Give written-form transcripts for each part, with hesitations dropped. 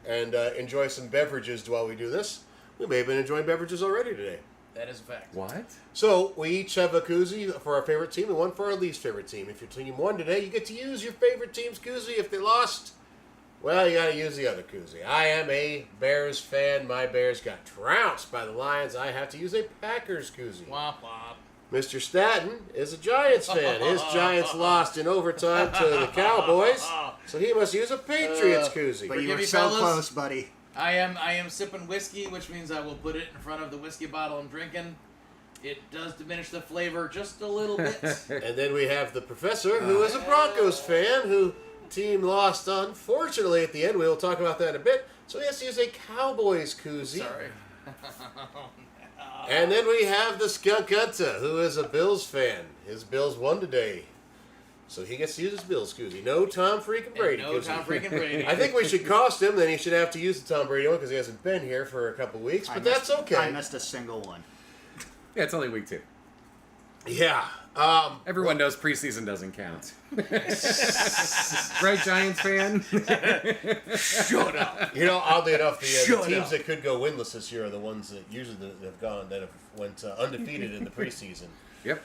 and enjoy some beverages while we do this. We may have been enjoying beverages already today. That is a fact. What? So, we each have a koozie for our favorite team and one for our least favorite team. If your team won today, you get to use your favorite team's koozie. If they lost, well, you got to use the other koozie. I am a Bears fan. My Bears got trounced by the Lions. I have to use a Packers koozie. Womp womp. Mr. Staten is a Giants fan. His Giants lost in overtime to the Cowboys, so he must use a Patriots koozie. But you were me, so fellas. close, buddy. I am sipping whiskey, which means I will put it in front of the whiskey bottle I'm drinking. It does diminish the flavor just a little bit. And then we have the Professor, who is a Broncos fan, who team lost, unfortunately, at the end. We'll talk about that in a bit. So he has to use a Cowboys koozie. Sorry. And then we have the Skunk Hunter, who is a Bills fan. His Bills won today. So he gets to use his Bills koozie. No Tom freaking Brady No koozie. Tom freaking Brady. I think we should cost him, then he should have to use the Tom Brady one because he hasn't been here for a couple weeks, but that's okay. I missed a single one. Yeah, it's only week 2. Yeah. Everyone knows preseason doesn't count. Right, Giants fan? Shut up. You know, oddly enough, the Shut teams up. that could go winless this year are the ones that usually that have went undefeated in the preseason. Yep.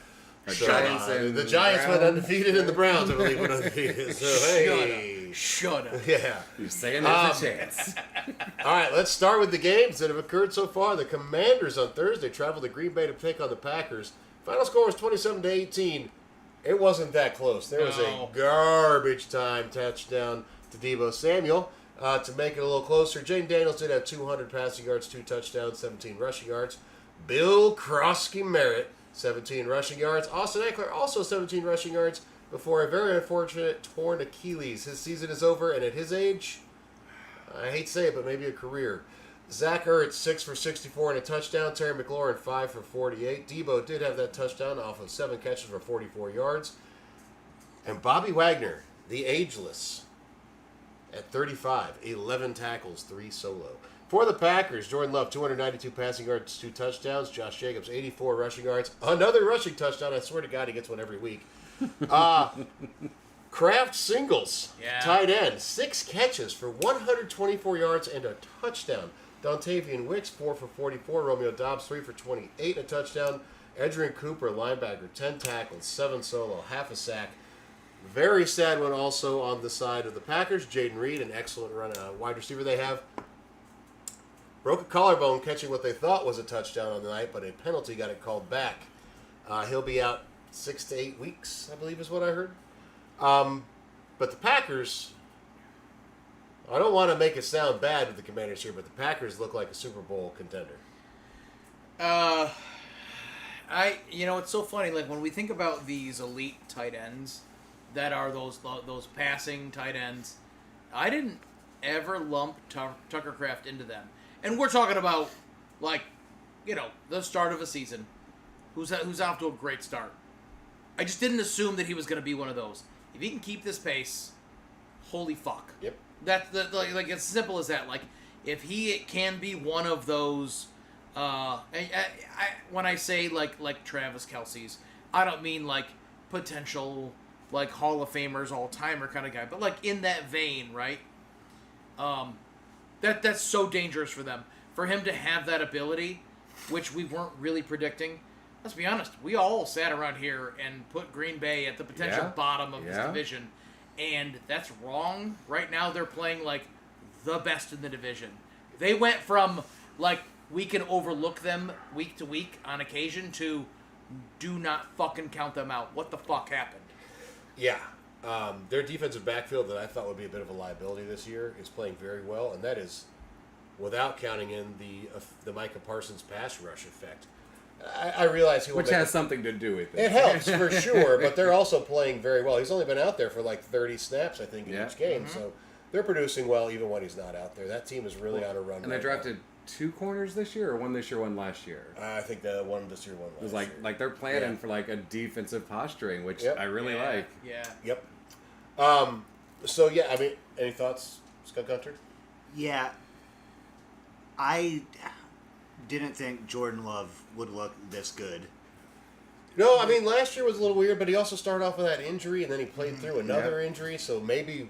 The So, Giants and the Giants went Browns. undefeated, and the Browns, I believe, went undefeated. So, hey. Shut up. Yeah. You're saying there's a chance. All right, let's start with the games that have occurred so far. The Commanders on Thursday traveled to Green Bay to pick on the Packers. Final score was 27-18. It wasn't that close. There was a No. garbage time touchdown to Deebo Samuel to make it a little closer. Jaden Daniels did have 200 passing yards, 2 touchdowns, 17 rushing yards. Bill Krosky Merritt, 17 rushing yards. Austin Eckler, also 17 rushing yards before a very unfortunate torn Achilles. His season is over, and at his age, I hate to say it, but maybe a career. Zach Ertz, 6 for 64 and a touchdown. Terry McLaurin, 5 for 48. Debo did have that touchdown off of 7 catches for 44 yards. And Bobby Wagner, the ageless, at 35, 11 tackles, 3 solo. For the Packers, Jordan Love, 292 passing yards, 2 touchdowns. Josh Jacobs, 84 rushing yards. Another rushing touchdown. I swear to God, he gets one every week. Kraft Singles, Yeah. tight end, 6 catches for 124 yards and a touchdown. Dontavian Wicks, 4 for 44. Romeo Dobbs, 3 for 28 and a touchdown. Adrian Cooper, linebacker, 10 tackles, 7 solo, half a sack. Very sad one also on the side of the Packers. Jaden Reed, an excellent wide receiver they have. Broke a collarbone catching what they thought was a touchdown on the night, but a penalty got it called back. He'll be out 6 to 8 weeks, I believe is what I heard. But the Packers, I don't want to make it sound bad with the Commanders here, but the Packers look like a Super Bowl contender. It's so funny. Like when we think about these elite tight ends that are those passing tight ends, I didn't ever lump Tucker Kraft into them. And we're talking about the start of a season, who's off to a great start. I just didn't assume that he was going to be one of those. If he can keep this pace, holy fuck. Yep. That's like as simple as that. Like if he can be one of those, when I say like Travis Kelce's, I don't mean like potential like Hall of Famers, all timer kind of guy, but like in that vein, right? That's so dangerous for them. For him to have that ability, which we weren't really predicting. Let's be honest, we all sat around here and put Green Bay at the potential bottom of this division, and that's wrong. Right now they're playing like the best in the division. They went from like we can overlook them week to week on occasion to do not fucking count them out. What the fuck happened? Yeah. Their defensive backfield that I thought would be a bit of a liability this year is playing very well, and that is without counting in the Micah Parsons pass rush effect. I realize he will Which has something to do with it. It helps for sure, but they're also playing very well. He's only been out there for like 30 snaps, I think, in each game. Mm-hmm. So they're producing well even when he's not out there. That team is really on a run. And they drafted 2 corners this year, or one this year, one last year? I think the one this year, one last It was year. like they're planning for like a defensive posturing, which Yep. I really like. Yeah. Yep. Any thoughts, Scott Gunter? Yeah. I didn't think Jordan Love would look this good. No, last year was a little weird, but he also started off with that injury, and then he played through another injury, so maybe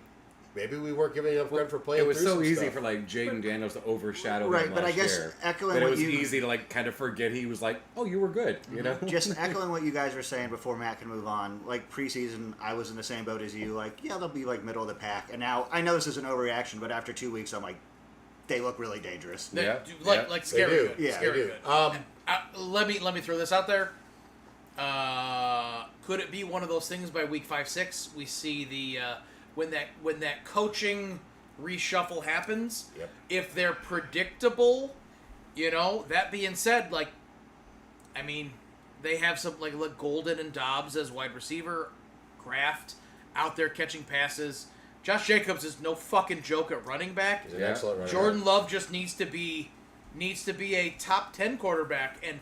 maybe we weren't giving enough credit for playing. It was through so some easy stuff. for like Jaden Daniels to overshadow Right, him but I last guess year. echoing But it what was you easy to like kind of forget he was like, oh, you were good, you know. just echoing what you guys were saying before Matt can move on. Like preseason, I was in the same boat as you. Like, yeah, they'll be like middle of the pack. And now I know this is an overreaction, but after 2 weeks, I'm like, they look really dangerous. Yeah. Like scary do. good. Yeah, scary they do. good. Let me throw this out there. Could it be one of those things by week 5-6 we see the when that coaching reshuffle happens? Yep. If they're predictable, That being said, like, I mean, they have some like Golden and Dobbs as wide receiver, Kraft out there catching passes. Josh Jacobs is no fucking joke at running back. He's an excellent runner. Jordan Love just needs to be a top 10 quarterback, and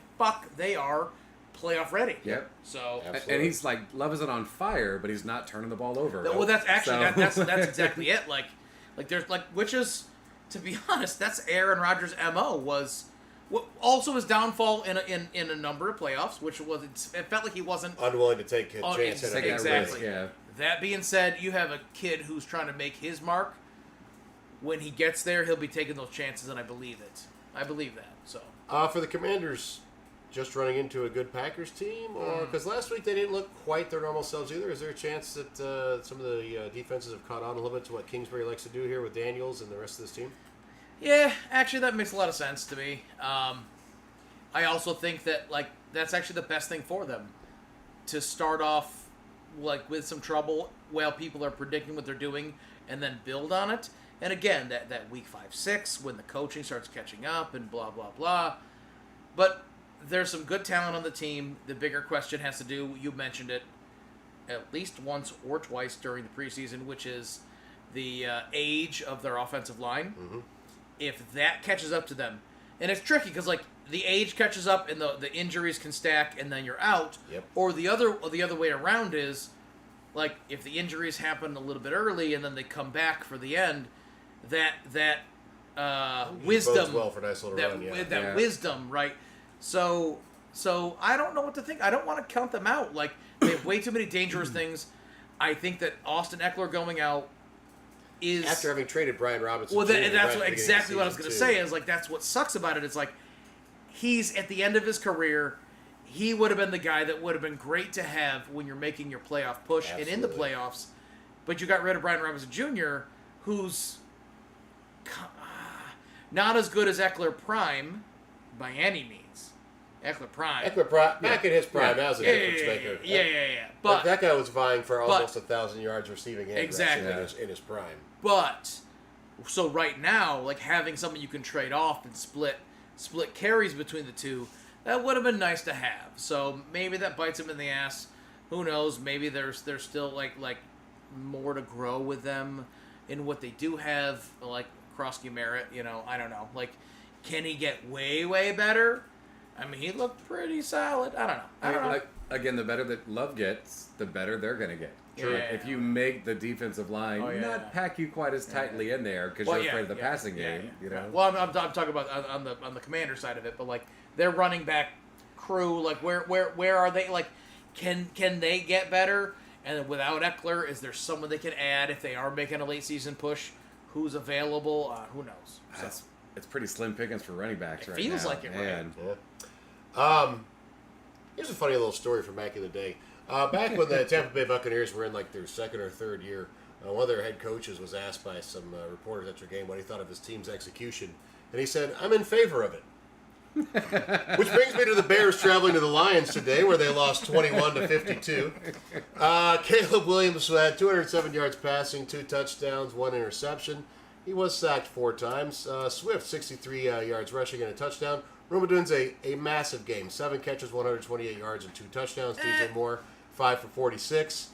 they are playoff ready. Yep. So Absolutely. And he's like, Love isn't on fire, but he's not turning the ball over. well, that's actually So- that's exactly it. Like there's which is, to be honest, that's Aaron Rodgers' MO was. Also his downfall in a number of playoffs, which was it felt like he wasn't unwilling to take a chance. Take that exactly. risk, yeah. That being said, you have a kid who's trying to make his mark. When he gets there, he'll be taking those chances, and I believe it. I believe that. So For the Commanders, just running into a good Packers team, or because last week they didn't look quite their normal selves either. Is there a chance that some of the defenses have caught on a little bit to what Kingsbury likes to do here with Daniels and the rest of this team? yeah, actually, that makes a lot of sense to me. I also think that that's actually the best thing for them to start off with some trouble while people are predicting what they're doing, and then build on it. And again, that week 5-6 when the coaching starts catching up and blah blah blah. But there's some good talent on the team. The bigger question has to do, you mentioned it at least once or twice during the preseason, which is the age of their offensive line. Mm-hmm. If that catches up to them, and it's tricky because the age catches up and the injuries can stack and then you're out. Yep. Or the other way around is if the injuries happen a little bit early and then they come back for the end, that wisdom Bodes well for a nice little run, yeah. that wisdom, right? So I don't know what to think. I don't want to count them out. They have way too many dangerous things. I think that Austin Eckler going out is After having traded Brian Robinson. well. Jr. That's right at the exactly beginning what I of was going to season say. Is that's what sucks about it. It's he's at the end of his career. He would have been the guy that would have been great to have when you're making your playoff push and in the Absolutely. playoffs. But you got rid of Brian Robinson Jr., who's not as good as Eckler Prime by any means. Eckler Prime. back in his prime, that was a difference maker. Yeah. But that guy was vying for almost 1,000 yards receiving and Exactly. rushing in his prime. But so right now, having something you can trade off and split carries between the two, that would have been nice to have. So maybe that bites him in the ass. Who knows? Maybe there's still like more to grow with them in what they do have, Krosky Merritt. I don't know. Can he get way better? I mean, he looked pretty solid. I don't know. Again, the better that Love gets, the better they're going to get. True. Yeah. If you make the defensive line not pack you quite as tightly in there because you're afraid of the passing game, Well, I'm talking about on the Commander side of it, but their running back crew, where are they? Can they get better? And without Eckler, is there someone they can add if they are making a late season push? Who's available? Who knows? So. It's pretty slim pickings for running backs right now. Feels like it, right? Yeah. Here's a funny little story from back in the day. Back when the Tampa Bay Buccaneers were in their second or third year, one of their head coaches was asked by some reporters after a game what he thought of his team's execution, and he said, "I'm in favor of it." Which brings me to the Bears traveling to the Lions today, where they lost 21-52. Caleb Williams had 207 yards passing, 2 touchdowns, 1 interception. He was sacked 4 times. Swift, 63 yards rushing and a touchdown. Rumadun's a massive game. 7 catches, 128 yards, and 2 touchdowns. DJ Moore, 5 for 46.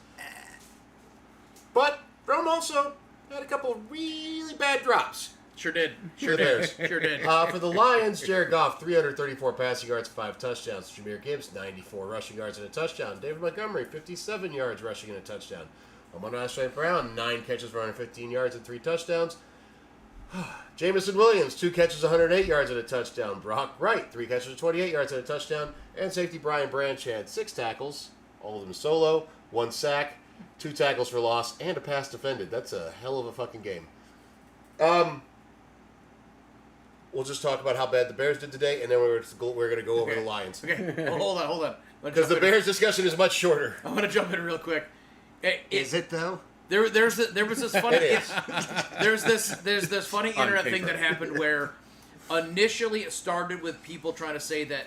But Rome also had a couple of really bad drops. Sure did. For the Bears. Sure did. For the Lions, Jared Goff, 334 passing yards, 5 touchdowns. Jameer Gibbs, 94 rushing yards and a touchdown. David Montgomery, 57 yards rushing and a touchdown. Amon St. Brown, 9 catches for 115 yards and 3 touchdowns. Jamison Williams, 2 catches, 108 yards and a touchdown. Brock Wright, 3 catches, 28 yards and a touchdown. And safety Brian Branch had 6 tackles, all of them solo, 1 sack. 2 tackles for loss, and a pass defended. That's a hell of a fucking game. We'll just talk about how bad the Bears did today, and then we're going to go over the Lions. Okay, well, hold on. Because the Bears discussion is much shorter. I'm going to jump in real quick. Is it though? There was this funny. It is. There's this funny internet thing that happened where initially it started with people trying to say that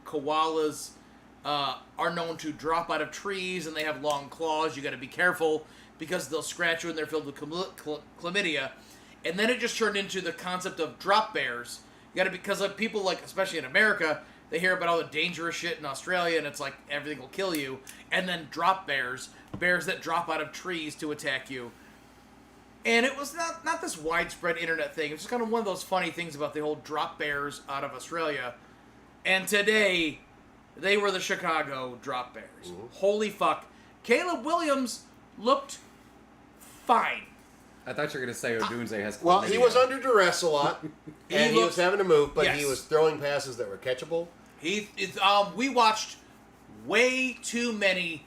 koalas are known to drop out of trees and they have long claws. You got to be careful because they'll scratch you and they're filled with chlamydia. And then it just turned into the concept of drop bears. You got to because like people like especially in America, they hear about all the dangerous shit in Australia and it's like everything will kill you. And then drop bears that drop out of trees to attack you. And it was not this widespread internet thing. It was just kind of one of those funny things about the whole drop bears out of Australia. And today, they were the Chicago drop bears. Mm-hmm. Holy fuck. Caleb Williams looked fine. I thought you were going to say Odunze has chlamydia. Well, he was under duress a lot, and he was having to move, but he was throwing passes that were catchable. We watched way too many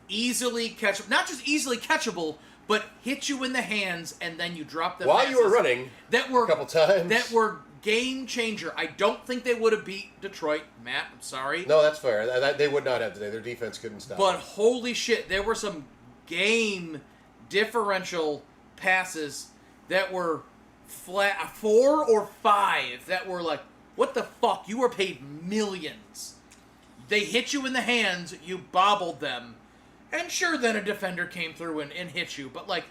easily catchable, not just easily catchable, but hit you in the hands and then you drop them while you were running a couple times. That were game changer. I don't think they would have beat Detroit, Matt. I'm sorry. No, that's fair. They would not have today. Their defense couldn't stop. But holy shit, there were some game differential passes that were flat 4 or 5 that were like, what the fuck? You were paid millions. They hit you in the hands, you bobbled them, and sure, then a defender came through and hit you, but like,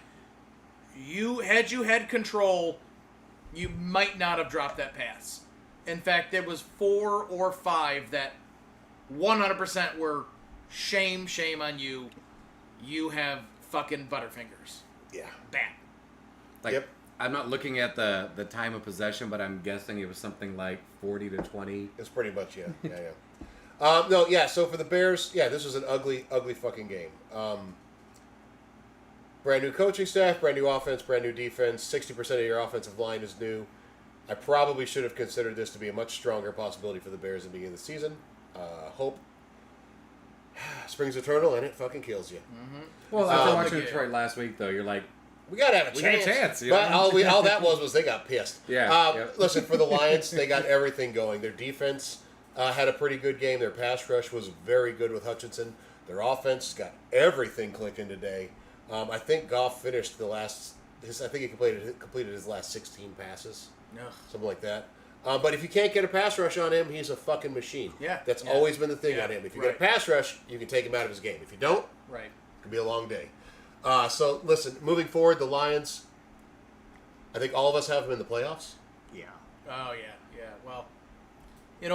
you had control, you might not have dropped that pass. In fact, there was 4 or 5 that 100% were shame on you. You have fucking butterfingers. Yeah. Bam. Like, yep. I'm not looking at the time of possession, but I'm guessing it was something like 40 to 20. It's pretty much, yeah. So for the Bears, this was an ugly fucking game. Brand new coaching staff, brand new offense, brand new defense. 60% of your offensive line is new. I probably should have considered this to be a much stronger possibility for the Bears at the beginning of the season. Hope springs eternal, and it fucking kills you. Mm-hmm. Well, after watching Detroit last week, though, you're like, we gotta have a chance. We got a chance. But all that was they got pissed. Yeah. Listen, for the Lions, they got everything going. Their defense had a pretty good game. Their pass rush was very good with Hutchinson. Their offense got everything clicking today. I think Goff finished I think he completed his last 16 passes. No. Something like that. But if you can't get a pass rush on him, he's a fucking machine. Yeah. That's always been the thing on him. If you get a pass rush, you can take him out of his game. If you don't, it could be a long day. So, listen, moving forward, the Lions, I think all of us have them in the playoffs. Yeah. Oh, yeah. Well,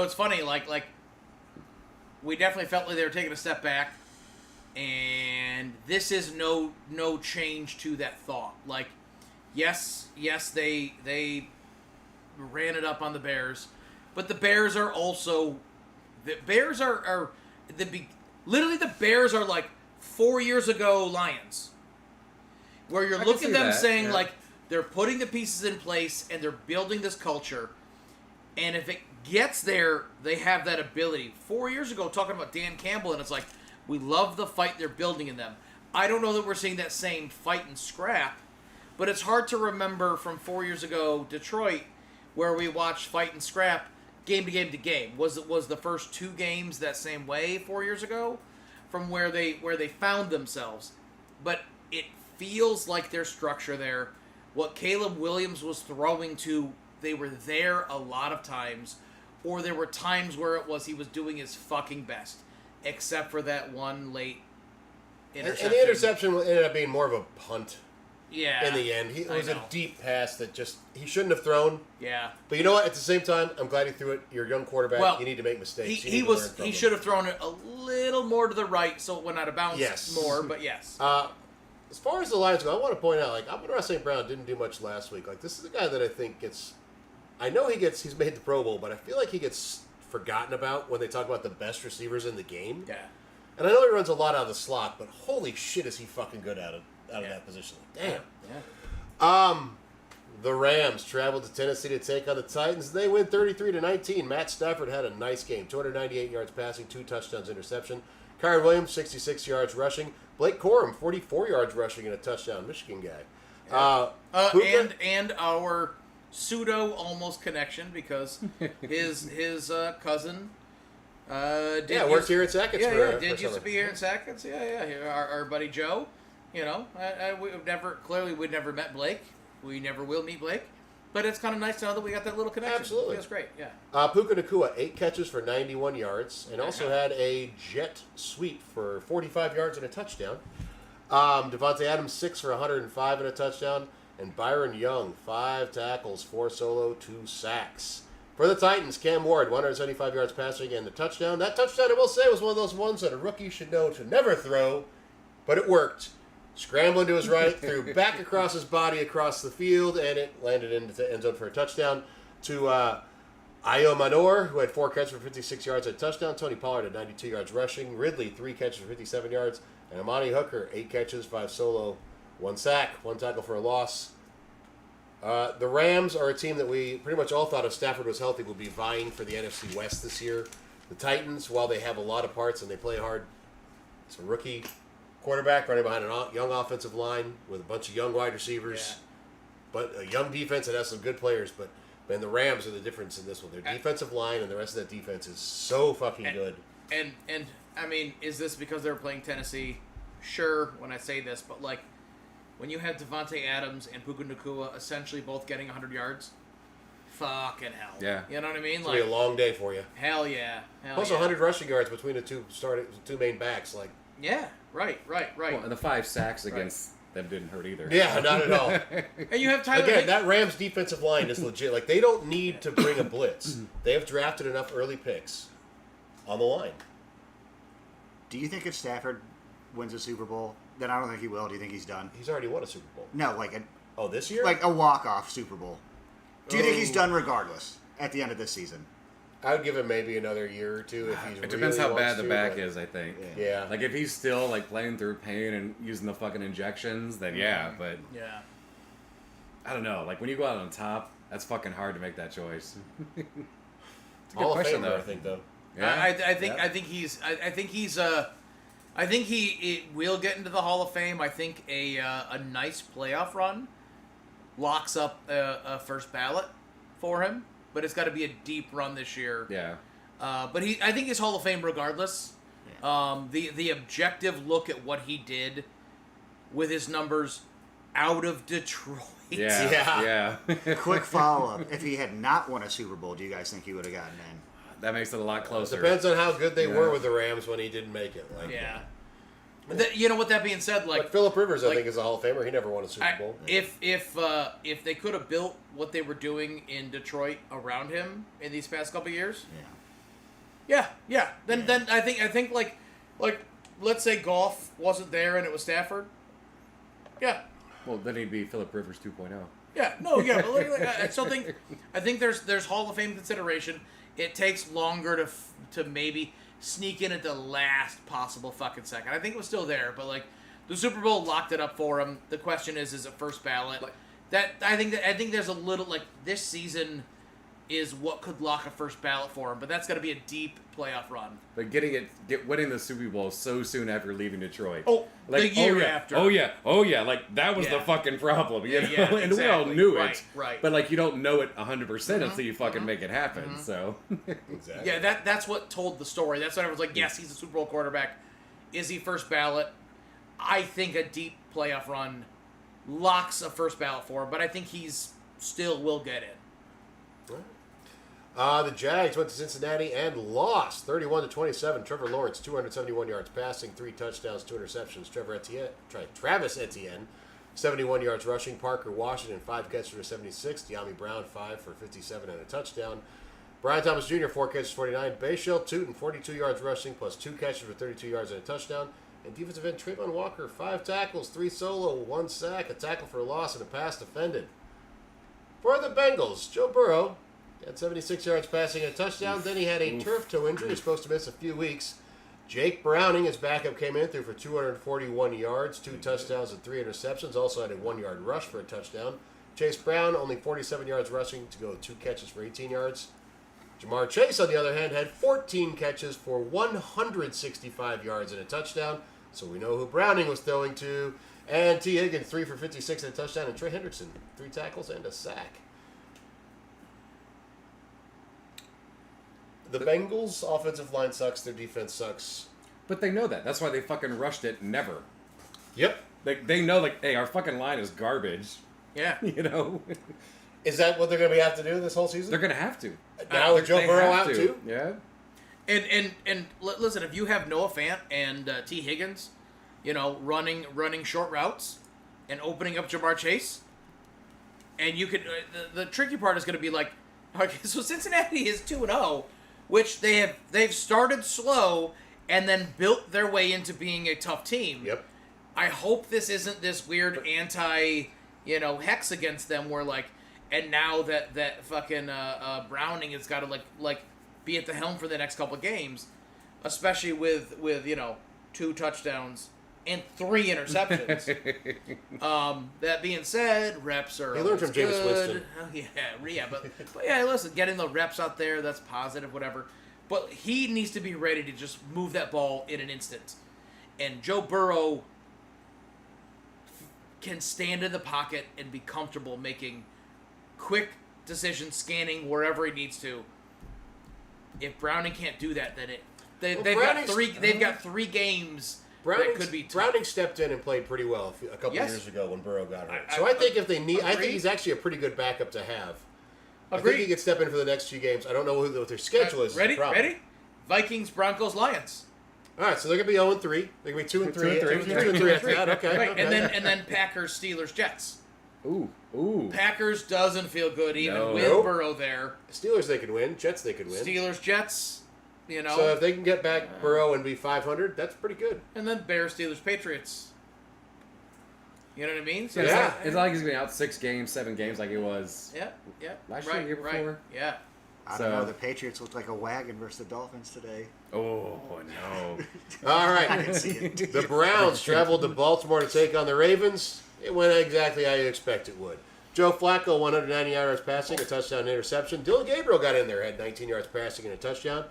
it's funny, like we definitely felt like they were taking a step back, and this is no change to that thought. Like, yes, they ran it up on the Bears, but the Bears are also literally the Bears are like 4 years ago Lions, where you're looking at them saying like they're putting the pieces in place and they're building this culture, and if it gets there, they have that ability. 4 years ago, talking about Dan Campbell, and it's like we love the fight they're building in them. I don't know that we're seeing that same fight and scrap, but it's hard to remember from 4 years ago Detroit, where we watched fight and scrap game to game to game. Was the first 2 games that same way 4 years ago, from where they found themselves? But it feels like their structure there. What Caleb Williams was throwing to, they were there a lot of times, or there were times where he was doing his fucking best, except for that one late interception. And the interception ended up being more of a punt. Yeah. In the end, it was a deep pass that he shouldn't have thrown. Yeah. But you know what? At the same time, I'm glad he threw it. You're a young quarterback. Well, you need to make mistakes. He should have thrown it a little more to the right, so it went out of bounds more. But yes. As far as the Lions go, I want to point out, like, Amon-Ra St. Brown didn't do much last week. Like, this is a guy that I think gets. I know he's made the Pro Bowl, but I feel like he gets forgotten about when they talk about the best receivers in the game. Yeah. And I know he runs a lot out of the slot, but holy shit, is he fucking good out of that position? Damn. Yeah. The Rams traveled to Tennessee to take on the Titans. They win 33-19. Matt Stafford had a nice game. 298 yards passing, 2 touchdowns, interception. Kyron Williams, 66 yards rushing. Blake Corum, 44 yards rushing and a touchdown. Michigan guy. And our pseudo almost connection because his cousin worked here at Sackett's. Did used to be here in Sackett's. Our buddy Joe. You know, we'd never met Blake. We never will meet Blake. But it's kind of nice to know that we got that little connection. Absolutely. That's great, yeah. Puka Nacua, 8 catches for 91 yards, and also had a jet sweep for 45 yards and a touchdown. Devontae Adams, 6 for 105 and a touchdown. And Byron Young, 5 tackles, 4 solo, 2 sacks. For the Titans, Cam Ward, 175 yards passing and the touchdown. That touchdown, I will say, was one of those ones that a rookie should know to never throw, but it worked. Scrambling to his right, threw back across his body across the field, and it landed into the end zone for a touchdown. To Ayo Manor, who had 4 catches for 56 yards and a touchdown. Tony Pollard had 92 yards rushing. Ridley, 3 catches for 57 yards. And Amani Hooker, 8 catches, 5 solo, 1 sack, 1 tackle for a loss. The Rams are a team that we pretty much all thought if Stafford was healthy would be vying for the NFC West this year. The Titans, while they have a lot of parts and they play hard, it's a rookie quarterback running behind a young offensive line with a bunch of young wide receivers, but a young defense that has some good players. But man, the Rams are the difference in this one. Their defensive line and the rest of that defense is so fucking good. And I mean, is this because they were playing Tennessee? Sure, when I say this, but like when you have Devontae Adams and Puka Nacua essentially both getting 100 yards, fucking hell. Yeah. You know what I mean? It's gonna be a long day for you. Hell yeah. Plus 100 rushing yards between the two main backs. Like. Yeah. Right. Well, and the 5 sacks against them didn't hurt either. Yeah, not at all. And you have Tyler. Again, that Rams defensive line is legit. Like, they don't need to bring a blitz. They have drafted enough early picks on the line. Do you think if Stafford wins a Super Bowl, then I don't think he will. Do you think he's done? He's already won a Super Bowl. No, like this year? like a walk-off Super Bowl. Do you think he's done regardless at the end of this season? I would give him maybe another year or two if he's. It depends how bad the back but, is, I think. Yeah. Like if he's still like playing through pain and using the fucking injections, then yeah. But I don't know. Like when you go out on top, that's fucking hard to make that choice. It's a good question, though. I think though. Yeah. I think he will get into the Hall of Fame. I think a nice playoff run locks up a first ballot for him. But it's got to be a deep run this year. Yeah. But I think he's Hall of Fame regardless. Yeah. The objective look at what he did with his numbers out of Detroit. Yeah. Quick follow-up. If he had not won a Super Bowl, do you guys think he would have gotten in? That makes it a lot closer. Depends on how good they were with the Rams when he didn't make it. Like, You know, with that being said, like Phillip Rivers, I think is a Hall of Famer. He never won a Super Bowl. If they could have built what they were doing in Detroit around him in these past couple of years, then I think like let's say Goff wasn't there and it was Stafford. Yeah. Well, then he'd be Phillip Rivers 2.0. Yeah. No. Yeah. But I still think there's Hall of Fame consideration. It takes longer to maybe sneak in at the last possible fucking second. I think it was still there, but like the Super Bowl locked it up for him. The question is it first ballot? I think there's a little like this season is what could lock a first ballot for him, but that's got to be a deep playoff run. But winning the Super Bowl so soon after leaving Detroit. Oh, like, the year after. Oh yeah, like that was the fucking problem, you know? Yeah, and we all knew it. Right. But like you don't know it 100% until you fucking make it happen. So exactly. Yeah, that's what told the story. That's what everyone's like. Yes, he's a Super Bowl quarterback. Is he first ballot? I think a deep playoff run locks a first ballot for him, but I think he's still will get in. The Jags went to Cincinnati and lost 31-27. Trevor Lawrence, 271 yards passing, 3 touchdowns, 2 interceptions. Travis Etienne, 71 yards rushing. Parker Washington, 5 catches for 76. De'Ami Brown, 5 for 57 and a touchdown. Brian Thomas Jr., 4 catches, 49. Bayshell Tootin, 42 yards rushing, plus 2 catches for 32 yards and a touchdown. And defensive end Trayvon Walker, 5 tackles, 3 solo, 1 sack, a tackle for a loss, and a pass defended. For the Bengals, Joe Burrow had 76 yards passing and a touchdown. Then he had a turf toe injury. He's supposed to miss a few weeks. Jake Browning, his backup, came in, threw for 241 yards, 2 touchdowns, and 3 interceptions. Also had a 1-yard rush for a touchdown. Chase Brown, only 47 yards rushing to go 2 catches for 18 yards. Jamar Chase, on the other hand, had 14 catches for 165 yards and a touchdown. So we know who Browning was throwing to. And T. Higgins, 3 for 56 and a touchdown. And Trey Hendrickson, 3 tackles and a sack. The Bengals' offensive line sucks. Their defense sucks. But they know that. That's why they fucking rushed it never. Yep. They know, like, hey, our fucking line is garbage. Yeah. You know? Is that what they're going to have to do this whole season? They're going to have to. Now with Joe Burrow out, too? Yeah. And listen, if you have Noah Fant and T. Higgins, you know, running short routes and opening up Jamar Chase, and you could the tricky part is going to be like, okay, so Cincinnati is 2-0, which they've started slow and then built their way into being a tough team. Yep. I hope this isn't this weird hex against them where like, and now that fucking Browning has got to like be at the helm for the next couple of games, especially with 2 touchdowns and 3 interceptions. That being said, reps are he learned from Jameis Winston. Oh, yeah, but yeah, listen, getting the reps out there, that's positive, whatever. But he needs to be ready to just move that ball in an instant. And Joe Burrow can stand in the pocket and be comfortable making quick decisions, scanning wherever he needs to. If Browning can't do that, then they've got 3 games that could be tough. Browning stepped in and played pretty well a couple years ago when Burrow got hurt. So I think if they need, I think he's actually a pretty good backup to have. Agreed. I think he could step in for the next few games. I don't know what their schedule is. Ready? Vikings, Broncos, Lions. All right, so they're gonna be 0-3. They're gonna be 2-3. 2-3 after that. Okay. Right, okay. and then Packers, Steelers, Jets. Ooh. Packers doesn't feel good even with Burrow there. Steelers they could win. Jets they could win. Steelers, Jets. You know. So if they can get back Burrow and be 500, that's pretty good. And then Bears, Steelers, Patriots. You know what I mean? So Yeah. It's not like he's going to be out 6 games, 7 games like he was. Yeah. Last year, year before. Right. Yeah. I don't know. The Patriots looked like a wagon versus the Dolphins today. Oh, no. All right. I didn't see it. The Browns traveled to Baltimore to take on the Ravens. It went exactly how you expect it would. Joe Flacco, 190 yards passing, a touchdown and interception. Dylan Gabriel got in there, had 19 yards passing and a touchdown.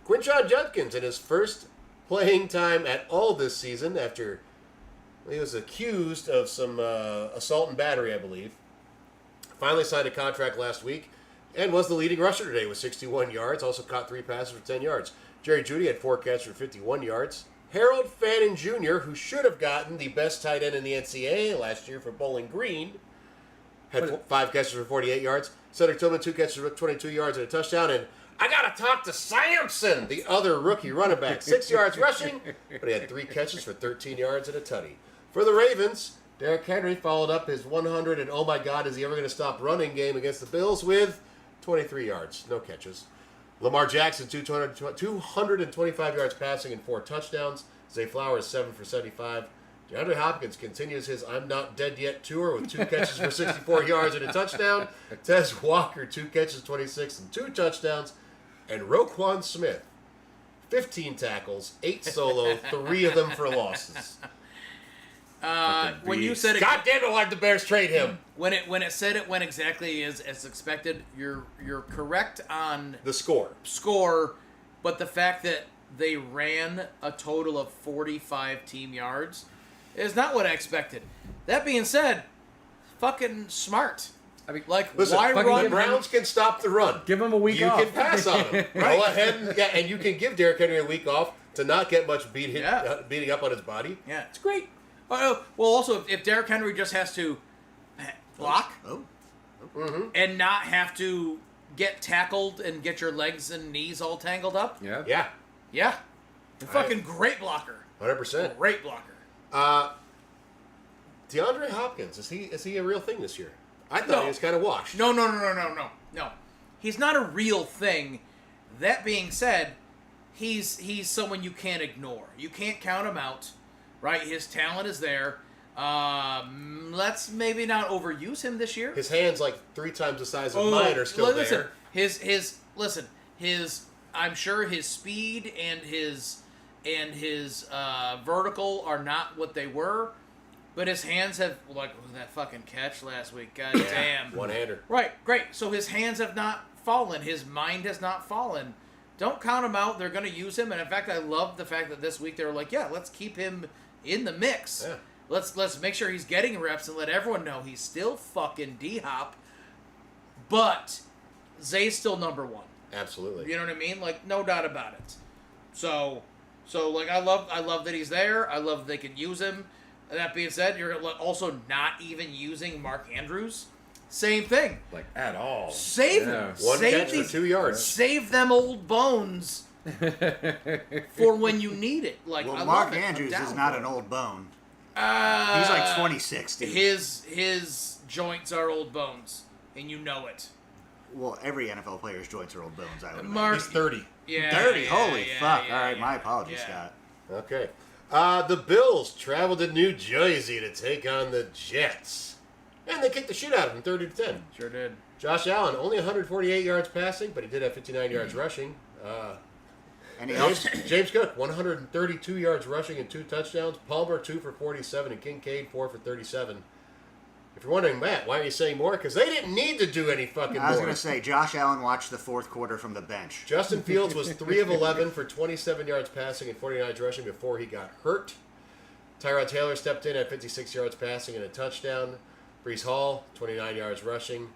Quinshon Judkins, in his first playing time at all this season, after he was accused of some assault and battery, I believe, finally signed a contract last week and was the leading rusher today with 61 yards. Also caught 3 passes for 10 yards. Jerry Jeudy had 4 catches for 51 yards. Harold Fannin Jr., who should have gotten the best tight end in the NCAA last year for Bowling Green, had 5 catches for 48 yards. Cedric Tillman, 2 catches for 22 yards and a touchdown. And I got to talk to Samson, the other rookie running back. 6 yards rushing, but he had 3 catches for 13 yards and a tutty. For the Ravens, Derrick Henry followed up his 100 and oh my God, is he ever going to stop running game against the Bills with 23 yards, no catches. Lamar Jackson, 225 yards passing and 4 touchdowns. Zay Flowers, 7 for 75. DeAndre Hopkins continues his I'm Not Dead Yet tour with 2 catches for 64 yards and a touchdown. Tez Walker, 2 catches, 26 and 2 touchdowns. And Roquan Smith, 15 tackles, 8 solo, 3 of them for losses. When you said it, God damn it, why'd the Bears trade him? When it said it went exactly as expected, you're correct on The score, but the fact that they ran a total of 45 team yards is not what I expected. That being said, fucking smart. I mean, like, listen, why run? the Browns can stop the run. Give him a week off. You off. can pass on him. Go ahead and you can give Derrick Henry a week off to not get much beating up on his body. Yeah, it's great. Well, also, if Derrick Henry just has to block and not have to get tackled and get your legs and knees all tangled up. Yeah. Fucking great blocker. 100%. Great blocker. DeAndre Hopkins, is he a real thing this year? I thought he was kind of washed. No. He's not a real thing. That being said, he's someone you can't ignore. You can't count him out, right? His talent is there. Let's maybe not overuse him this year. His hands, like 3 times the size of mine, are still there. I'm sure his speed and his vertical are not what they were, but his hands have, like that fucking catch last week. God damn. One-hander. Right, great. So his hands have not fallen. His mind has not fallen. Don't count him out. They're going to use him. And, in fact, I love the fact that this week they were like, yeah, let's keep him in the mix. Yeah. Let's make sure he's getting reps and let everyone know he's still fucking D-Hop. But Zay's still number one. Absolutely. You know what I mean? Like, no doubt about it. So like, I love that he's there. I love that they can use him. That being said, you're also not even using Mark Andrews. Same thing. Like, at all. Save him. One Save catch for 2 yards. Save them old bones for when you need it. Like, Well, I Mark love it. Andrews I'm is down not for an it. old bone. He's like 26, dude. His joints are old bones, and you know it. Well, every NFL player's joints are old bones, I would Mark, He's 30. Yeah, 30? yeah, Holy yeah, fuck. yeah, All right, yeah, my apologies, yeah. Scott. Okay. The Bills traveled to New Jersey to take on the Jets. And they kicked the shit out of them, 30-10. Sure did. Josh Allen, only 148 yards passing, but he did have 59 yards rushing. Any else? James Cook, 132 yards rushing and 2 touchdowns. Palmer, 2 for 47, and Kincaid, 4 for 37. If you're wondering, Matt, why are you saying more? Because they didn't need to do any fucking I was more. going to say, Josh Allen watched the fourth quarter from the bench. Justin Fields was 3 of 11 for 27 yards passing and 49 yards rushing before he got hurt. Tyrod Taylor stepped in at 56 yards passing and a touchdown. Breece Hall, 29 yards rushing.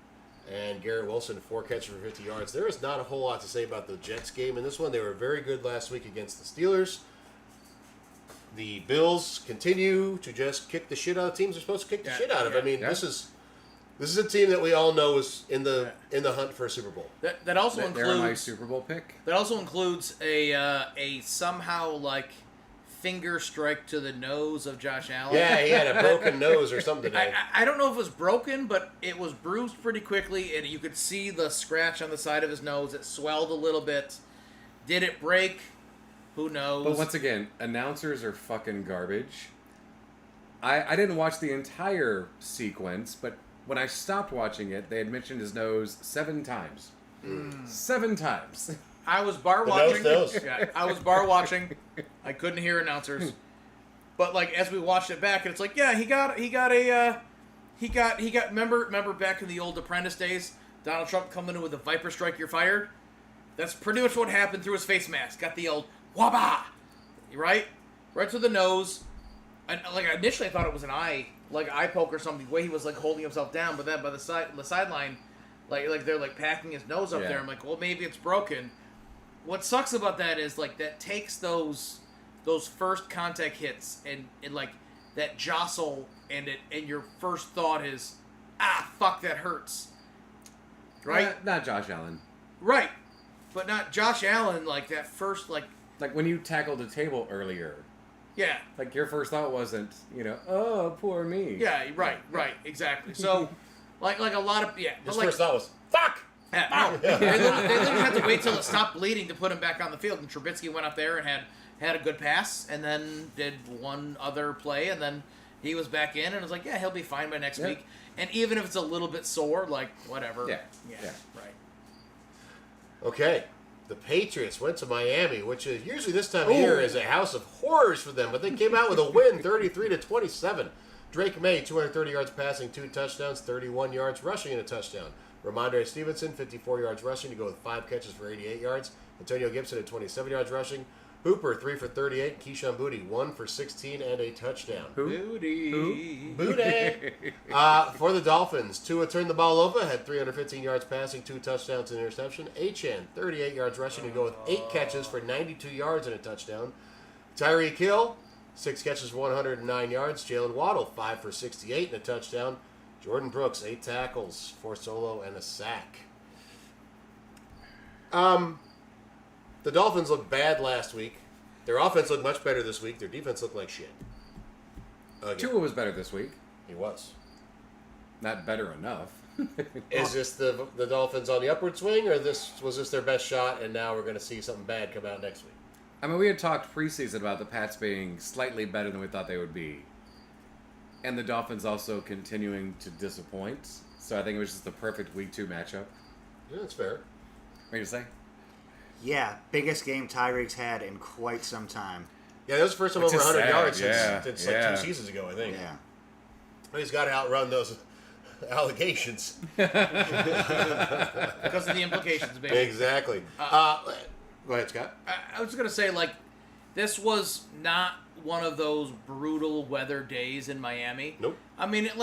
And Garrett Wilson, 4 catches for 50 yards. There is not a whole lot to say about the Jets game in this one. They were very good last week against the Steelers. The Bills continue to just kick the shit out of teams they're supposed to kick the shit out of. I mean, this is a team that we all know is in the hunt for a Super Bowl. That also includes. They're my Super Bowl pick. That also includes a somehow like finger strike to the nose of Josh Allen. Yeah, he had a broken nose or something today. I don't know if it was broken, but it was bruised pretty quickly, and you could see the scratch on the side of his nose. It swelled a little bit. Did it break? Who knows? But once again, announcers are fucking garbage. I didn't watch the entire sequence, but when I stopped watching it, they had mentioned his nose 7 times. 7 times. I was bar The watching. nose. Yeah, I was bar watching. I couldn't hear announcers. But like as we watched it back, and it's like, yeah, he got remember back in the old Apprentice days, Donald Trump coming in with a Viper strike, you're fired. That's pretty much what happened through his face mask. Got the old wabba, right to the nose. And like initially, I thought it was an eye poke or something. The way he was like holding himself down, but then by the sideline, like they're like packing his nose up there. I'm like, well, maybe it's broken. What sucks about that is like that takes those first contact hits and like that jostle and your first thought is, fuck, that hurts. Right? Not Josh Allen. Right. But not Josh Allen, like that first like when you tackled the table earlier. Yeah. Like your first thought wasn't, oh, poor me. Yeah, right, exactly. So like a lot of His first thought was, fuck! Yeah, no, they literally had to wait till it stopped bleeding to put him back on the field. And Trubisky went up there and had a good pass, and then did one other play, and then he was back in, and was like, yeah, he'll be fine by next week. And even if it's a little bit sore, like whatever. Yeah. Right. Okay. The Patriots went to Miami, which is usually this time of year is a house of horrors for them, but they came out with a win, 33-27. Drake May, 230 yards passing, 2 touchdowns, 31 yards rushing, and a touchdown. Ramondre Stevenson, 54 yards rushing to go with 5 catches for 88 yards. Antonio Gibson at 27 yards rushing. Hooper, 3 for 38. Keyshawn Booty, 1 for 16 and a touchdown. Booty. For the Dolphins, Tua turned the ball over, had 315 yards passing, 2 touchdowns and an interception. Achane, 38 yards rushing to go with 8 catches for 92 yards and a touchdown. Tyreek Hill, 6 catches for 109 yards. Jalen Waddle, 5 for 68 and a touchdown. Jordan Brooks, 8 tackles, 4 solo, and a sack. The Dolphins looked bad last week. Their offense looked much better this week. Their defense looked like shit. Tua was better this week. He was. Not better enough. Is this the Dolphins on the upward swing, or was this their best shot, and now we're going to see something bad come out next week? I mean, we had talked preseason about the Pats being slightly better than we thought they would be. And the Dolphins also continuing to disappoint. So I think it was just the perfect Week 2 matchup. Yeah, that's fair. What are you say? Yeah, biggest game Tyreek's had in quite some time. Yeah, that was the first time Which over is 100 sad, yards yeah, since like 2 seasons ago, I think. Yeah. He's got to outrun those allegations. Because of the implications, baby. Exactly. Go ahead, Scott. I was going to say, like, this was not one of those brutal weather days in Miami. Nope. I mean, it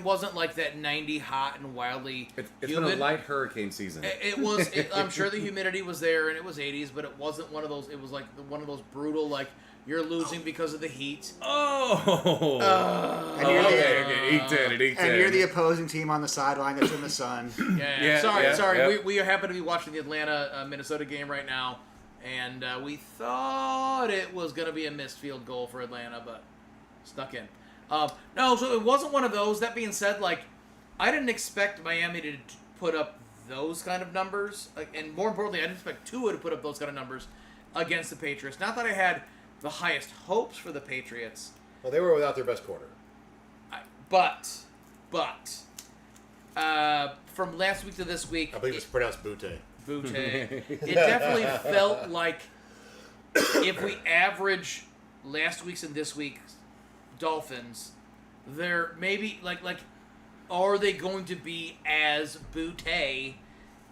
wasn't like that 90 hot and wildly It's humid. been a light hurricane season. I'm sure the humidity was there and it was 80s, but it wasn't one of those. It was like one of those brutal, like, you're losing because of the heat. And you're And you're the opposing team on the sideline that's in the sun. Yeah. Sorry. Yeah. We happen to be watching the Atlanta Minnesota game right now, and we thought it was going to be a missed field goal for Atlanta, but snuck in. No, so it wasn't one of those. That being said, like, I didn't expect Miami to put up those kind of numbers, and more importantly, I didn't expect Tua to put up those kind of numbers against the Patriots. Not that I had the highest hopes for the Patriots. Well, they were without their best corner. But from last week to this week, I believe it's pronounced Butte. It definitely felt like if we average last week's and this week's Dolphins, they're maybe like are they going to be as Butte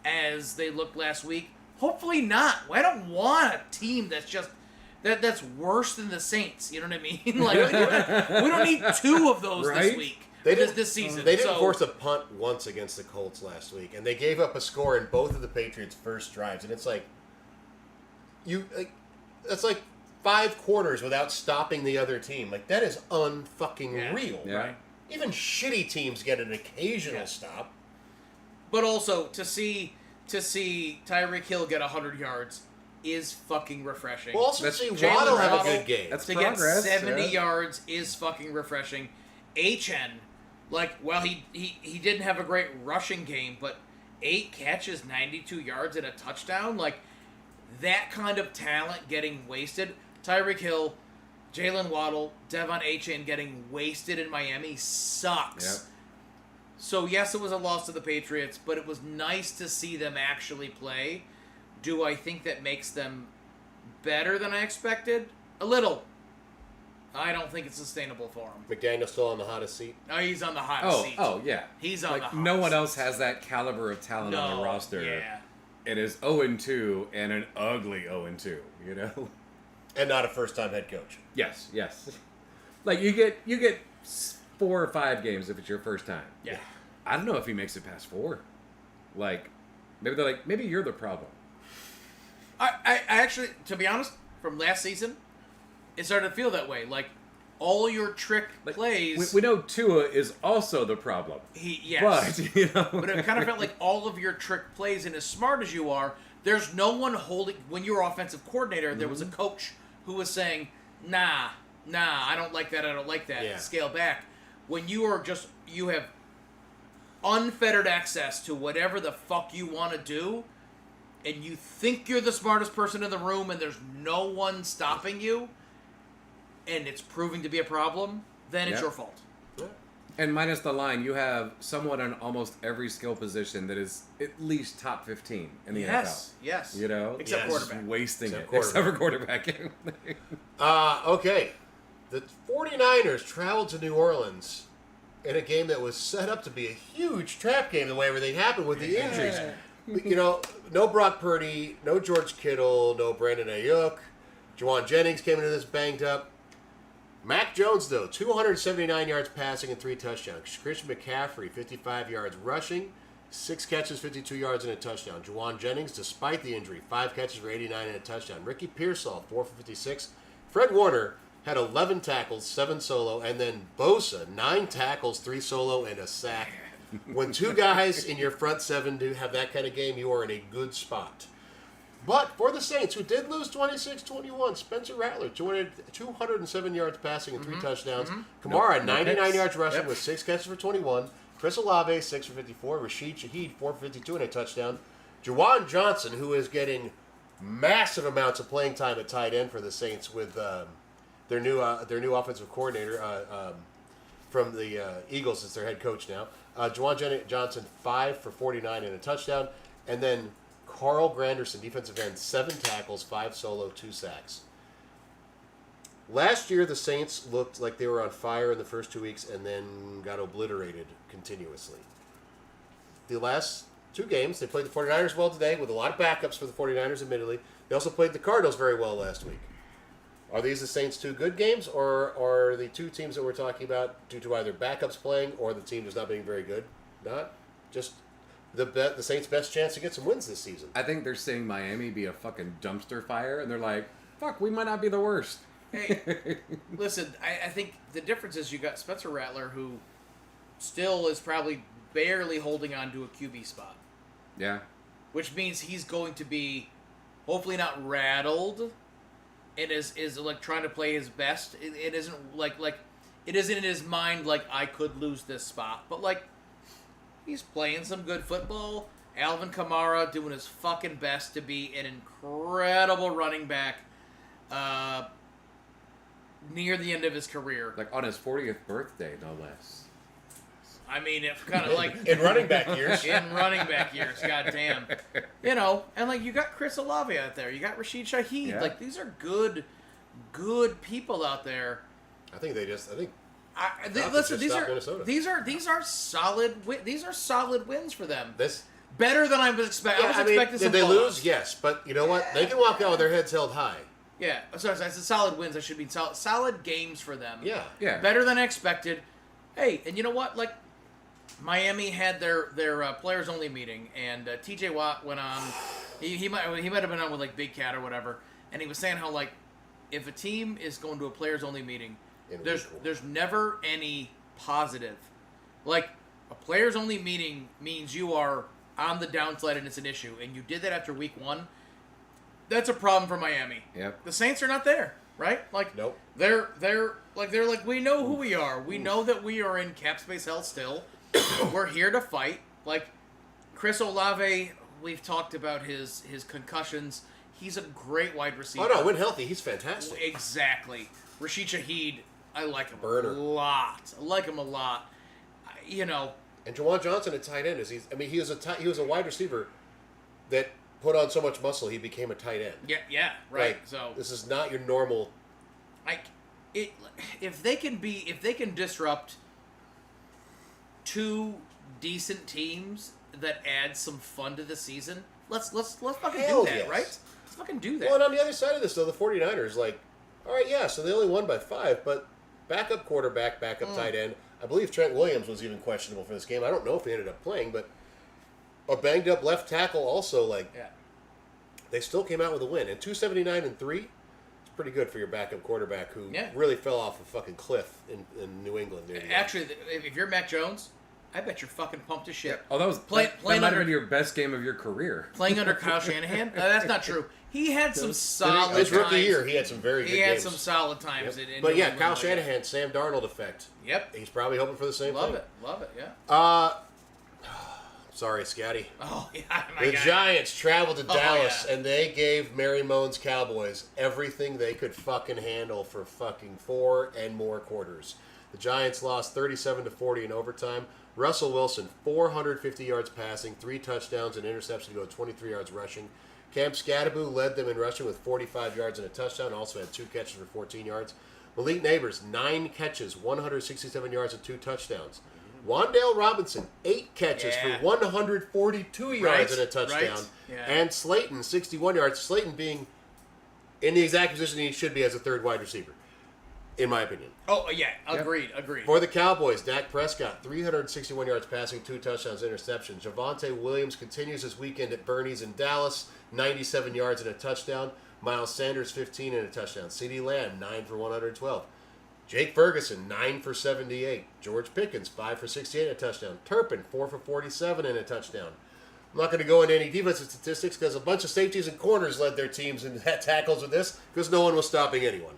as they looked last week? Hopefully not. I don't want a team that's just that's worse than the Saints. You know what I mean? Like we don't need two of those this week. This season. They didn't force a punt once against the Colts last week, and they gave up a score in both of the Patriots' first drives. And it's like that's like 5 quarters without stopping the other team. Like, that is unfucking real. Yeah. Right? Even shitty teams get an occasional stop. But also to see Tyreek Hill get 100 yards is fucking refreshing. Well, also to see Jalen Waddle have a Waddle good game. That's to progress, get 70 yards is fucking refreshing. HN, he didn't have a great rushing game, but 8 catches, 92 yards, and a touchdown. Like, that kind of talent getting wasted. Tyreek Hill, Jalen Waddle, Devon HN getting wasted in Miami sucks. Yep. So, yes, it was a loss to the Patriots, but it was nice to see them actually play. Do I think that makes them better than I expected? A little. I don't think it's sustainable for him. McDaniel's still on the hottest seat. Oh, he's on the hottest seat. Oh, yeah. He's on the hottest no one seat. else has that caliber of talent on the roster. Yeah. It is 0-2 and an ugly 0-2, you know? And not a first-time head coach. Yes. Like, you get 4 or 5 games if it's your first time. Yeah. I don't know if he makes it past 4. Like, maybe they're like, maybe you're the problem. I actually, to be honest, from last season, it started to feel that way. Like, all your trick plays... We know Tua is also the problem. Yes. But, you know... But it kind of felt like all of your trick plays, and as smart as you are, there's no one holding... When you're offensive coordinator, there was a coach who was saying, nah, I don't like that, Yeah. scale back. When you are just... You have unfettered access to whatever the fuck you want to do, and you think you're the smartest person in the room, and there's no one stopping you, and it's proving to be a problem, then it's your fault. Yeah. And minus the line, you have someone on almost every skill position that is at least top 15 in the NFL. Yes. You know? Except quarterback. Just wasting Except Except for quarterback. Okay. The 49ers traveled to New Orleans in a game that was set up to be a huge trap game the way everything happened with the injuries. You know, no Brock Purdy, no George Kittle, no Brandon Ayuk. Juwan Jennings came into this banged up. Mac Jones, though, 279 yards passing and 3 touchdowns. Christian McCaffrey, 55 yards rushing, 6 catches, 52 yards and a touchdown. Juwan Jennings, despite the injury, 5 catches for 89 and a touchdown. Ricky Pearsall, 4 for 56. Fred Warner had 11 tackles, 7 solo, and then Bosa, 9 tackles, 3 solo, and a sack. When 2 guys in your front 7 do have that kind of game, you are in a good spot. But for the Saints, who did lose 26-21, Spencer Rattler, 207 yards passing and 3 touchdowns. Kamara, 99 yards rushing with 6 catches for 21. Chris Olave, 6 for 54. Rashid Shaheed, 4 for 52 and a touchdown. Juwan Johnson, who is getting massive amounts of playing time at tight end for the Saints with their new offensive coordinator from the Eagles as their head coach now. Juwan Johnson, 5 for 49 and a touchdown. And then Carl Granderson, defensive end, 7 tackles, 5 solo, 2 sacks. Last year, the Saints looked like they were on fire in the first 2 weeks and then got obliterated continuously. The last 2 games, they played the 49ers well today with a lot of backups for the 49ers, admittedly. They also played the Cardinals very well last week. Are these the Saints' 2 good games, or are the 2 teams that we're talking about due to either backups playing or the team just not being very good? Not just the Saints' best chance to get some wins this season. I think they're seeing Miami be a fucking dumpster fire, and they're like, fuck, we might not be the worst. Hey, listen, I think the difference is you got Spencer Rattler, who still is probably barely holding on to a QB spot. Yeah. Which means he's going to be hopefully not rattled and is like trying to play his best. It isn't like it isn't in his mind like I could lose this spot, but like he's playing some good football. Alvin Kamara doing his fucking best to be an incredible running back near the end of his career. Like on his 40th birthday, no less. I mean, it's kind of like... in running back years. In running back years, goddamn. You know, and like you got Chris Olave out there. You got Rashid Shaheed. Yeah. Like these are good people out there. Listen, these are solid. These are solid wins for them. This better than I was expecting. I was expecting some. Did they blowouts. lose? Yes, but you know what? They can walk out with their heads held high. Yeah, sorry, I said solid wins. I should be solid games for them. Yeah. Better than I expected. Hey, and you know what? Like Miami had their players only meeting, and T.J. Watt went on. He might have been on with like Big Cat or whatever, and he was saying how like if a team is going to a players only meeting, there's never any positive. Like a players only meeting means you are on the downside and it's an issue, and you did that after week 1. That's a problem for Miami. Yep. The Saints are not there, right? Like nope. They're like we know who we are. We know that we are in cap space hell still. We're here to fight. Like Chris Olave, we've talked about his concussions. He's a great wide receiver. Oh no, when healthy, he's fantastic. Exactly. Rashid Shaheed, I like him Burner. a lot. I like him a lot. You know. And Jawan Johnson at tight end he was a wide receiver that put on so much muscle he became a tight end. Yeah, right. Like, so this is not your normal. If they can disrupt 2 decent teams that add some fun to the season, let's fucking do that, yes. right? Let's fucking do that. Well, and on the other side of this, though, the 49ers, like, all right, yeah, so they only won by 5, but backup quarterback, backup tight end. I believe Trent Williams was even questionable for this game. I don't know if he ended up playing, but a banged up left tackle also, like, they still came out with a win. And 279-3, it's pretty good for your backup quarterback who really fell off a fucking cliff in New England. Actually, if you're Mac Jones, I bet you're fucking pumped as shit. Oh, that might have been your best game of your career. Playing under Kyle Shanahan? That's not true. He had some solid his rookie times. year, he had some very good games. He had some solid times. Yep. In but New yeah, England, Kyle Shanahan, Sam Darnold effect. Yep. He's probably hoping for the same thing. Love it, yeah. Sorry, Scotty. Oh, yeah. The Giants traveled to Dallas, and they gave Mary Moan's Cowboys everything they could fucking handle for fucking 4 and more quarters. The Giants lost 37-40 in overtime. Russell Wilson, 450 yards passing, 3 touchdowns, and interception to go 23 yards rushing. Cam Scatteraboo led them in rushing with 45 yards and a touchdown. Also had 2 catches for 14 yards. Malik Neighbors, 9 catches, 167 yards and 2 touchdowns. Wan'Dale Robinson, 8 catches for 142 yards and a touchdown. Right. Yeah. And Slayton, 61 yards. Slayton being in the exact position he should be as a third wide receiver, in my opinion. Oh, yeah. Agreed. For the Cowboys, Dak Prescott, 361 yards passing, 2 touchdowns, interception. Javonte Williams continues his weekend at Bernie's in Dallas, 97 yards and a touchdown. Miles Sanders, 15 and a touchdown. CeeDee Lamb, 9 for 112. Jake Ferguson, 9 for 78. George Pickens, 5 for 68 and a touchdown. Turpin, 4 for 47 and a touchdown. I'm not going to go into any defensive statistics because a bunch of safeties and corners led their teams in tackles with this because no one was stopping anyone.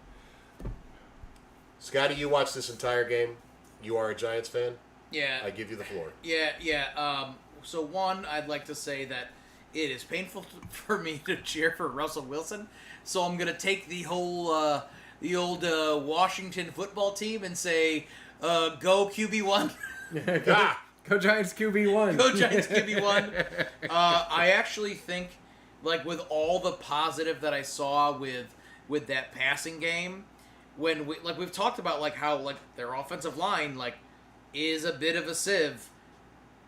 Scotty, you watched this entire game. You are a Giants fan. Yeah. I give you the floor. Yeah. So one, I'd like to say that it is painful for me to cheer for Russell Wilson. So I'm going to take the whole... the old Washington football team and say, go QB1. Go Giants QB1. Go Giants QB1. I actually think, like, with all the positive that I saw with that passing game, when we've talked about like how like their offensive line like is a bit of a sieve,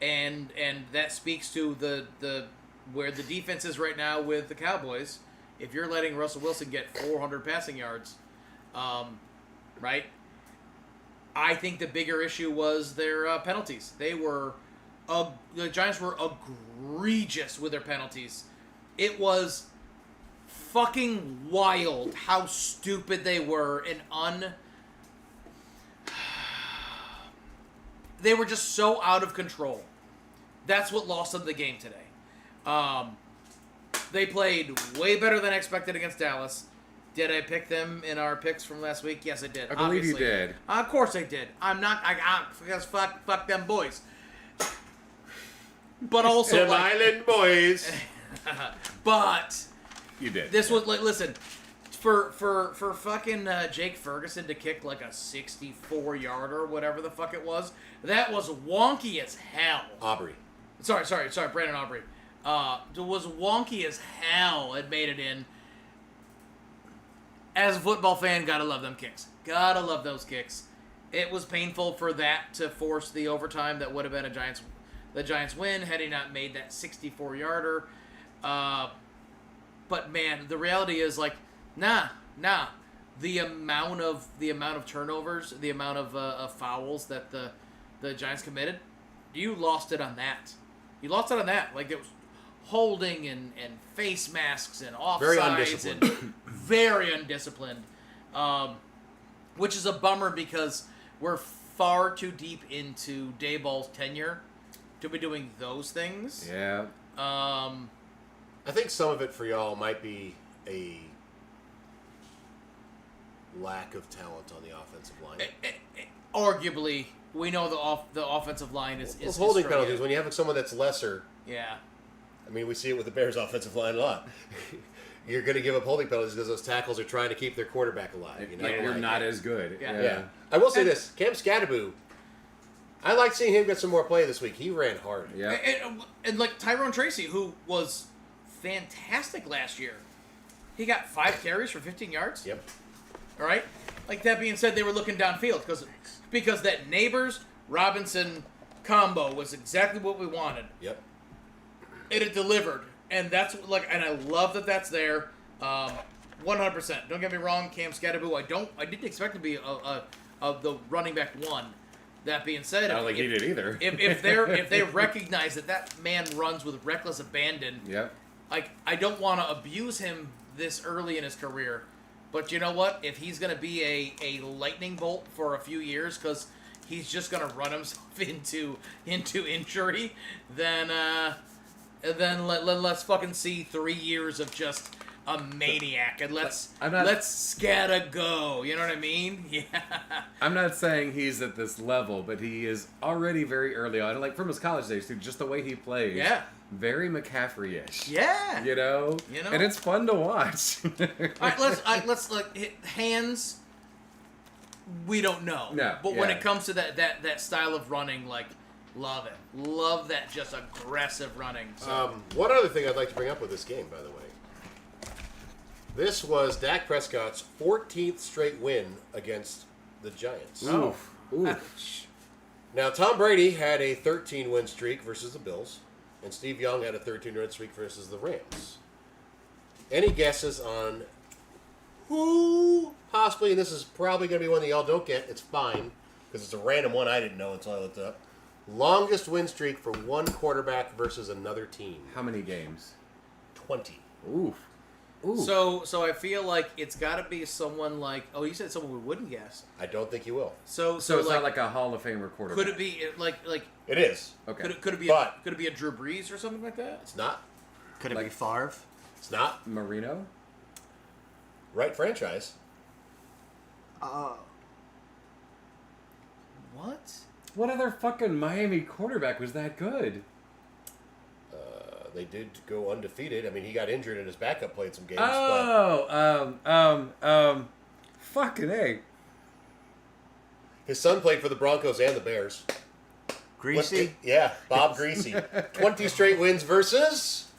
and that speaks to the where the defense is right now with the Cowboys. If you're letting Russell Wilson get 400 passing yards, right? I think the bigger issue was their penalties. The Giants were egregious with their penalties. It was fucking wild how stupid they were and they were just so out of control. That's what lost them the game today. They played way better than expected against Dallas. Did I pick them in our picks from last week? Yes, I did. I believe obviously. you did. Of course I did. I'm not. Because fuck them boys. But also, them Island boys. But You did. this was like, listen, for fucking Jake Ferguson to kick like a 64-yarder, whatever the fuck it was, that was wonky as hell. Aubrey. Sorry, Brandon Aubrey. It was wonky as hell. It made it in. As a football fan, gotta love them kicks. Gotta love those kicks. It was painful for that to force the overtime that would have been the Giants win had he not made that 64-yarder. But man, the reality is like, nah. The amount of turnovers, the amount of fouls that the Giants committed, you lost it on that. You lost it on that. Like it was holding and face masks and offsides. Very undisciplined. And very undisciplined. Which is a bummer because we're far too deep into Dayball's tenure to be doing those things. Yeah. I think some of it for y'all might be a lack of talent on the offensive line. Arguably, we know the offensive line is holding struggling. penalties. When you have someone that's lesser, Yeah. I mean, we see it with the Bears' offensive line a lot. You're going to give up holding penalties because those tackles are trying to keep their quarterback alive. You know? You're not as good. Yeah. I will say this. Cam Scatteraboo, I like seeing him get some more play this week. He ran hard. Yeah. And like Tyrone Tracy, who was fantastic last year. He got 5 carries for 15 yards. Yep. All right? Like, that being said, they were looking downfield because that Neighbors-Robinson combo was exactly what we wanted. Yep. It delivered. And that's like, and I love that that's there. 100%. Don't get me wrong, Cam Scatteraboo. I didn't expect to be the running back one. That being said, I don't think he did either. if they recognize that man runs with reckless abandon, Yep. like I don't want to abuse him this early in his career, but you know what? If he's gonna be a lightning bolt for a few years because he's just gonna run himself into injury, then let's fucking see 3 years of just a maniac and let's scatter go. You know what I mean? Yeah. I'm not saying he's at this level, but he is already very early on. Like from his college days, too, just the way he plays. Yeah. Very McCaffrey-ish. Yeah. You know? And it's fun to watch. All right, let's hit hands. We don't know. No. But when it comes to that style of running, like, love it. Love that just aggressive running. So. One other thing I'd like to bring up with this game, by the way. This was Dak Prescott's 14th straight win against the Giants. Oof. Now, Tom Brady had a 13-win streak versus the Bills, and Steve Young had a 13-win streak versus the Rams. Any guesses on who possibly, and this is probably going to be one that y'all don't get, it's fine, because it's a random one I didn't know until I looked up. Longest win streak for one quarterback versus another team. How many games? 20. Oof. Ooh. So I feel like it's got to be someone like, oh, you said someone we wouldn't guess. I don't think you will. So it's not like a Hall of Famer quarterback. Could it be like? It is. Okay. Could it be? Could it be a Drew Brees or something like that? It's not. Could it be Favre? It's not. Marino? Right franchise. What? What other fucking Miami quarterback was that good? They did go undefeated. I mean, he got injured and his backup played some games. Fucking A. His son played for the Broncos and the Bears. Greasy? Yeah, Bob Greasy. 20 straight wins versus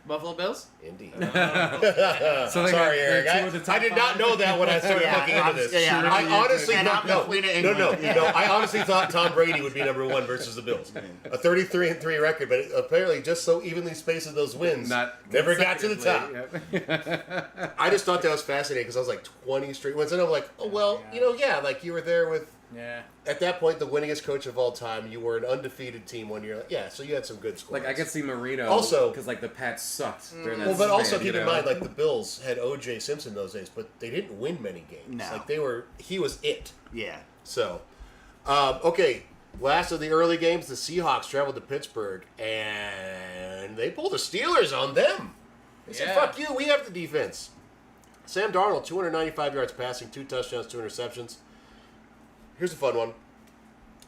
Buffalo Bills? Indeed. So Sorry, Eric. I did not know that when I started looking into this. I honestly thought I honestly thought Tom Brady would be number 1 versus the Bills. A 33-3 record, but apparently just so evenly spaced those wins, never got to the top. Yep. I just thought that was fascinating because I was like 20 straight wins, and I'm like, oh well, like you were there with. Yeah. At that point, the winningest coach of all time, you were an undefeated team 1 year. So you had some good scores. Like I could see Marino also because like the Pats sucked during that. Well, but also keep in mind, like the Bills had O.J. Simpson those days, but they didn't win many games. No. Like he was it. Yeah. So, okay. Last of the early games, the Seahawks traveled to Pittsburgh, and they pulled the Steelers on them. They said, "Fuck you, we have the defense." Sam Darnold, 295 yards passing, 2 touchdowns, 2 interceptions. Here's a fun one.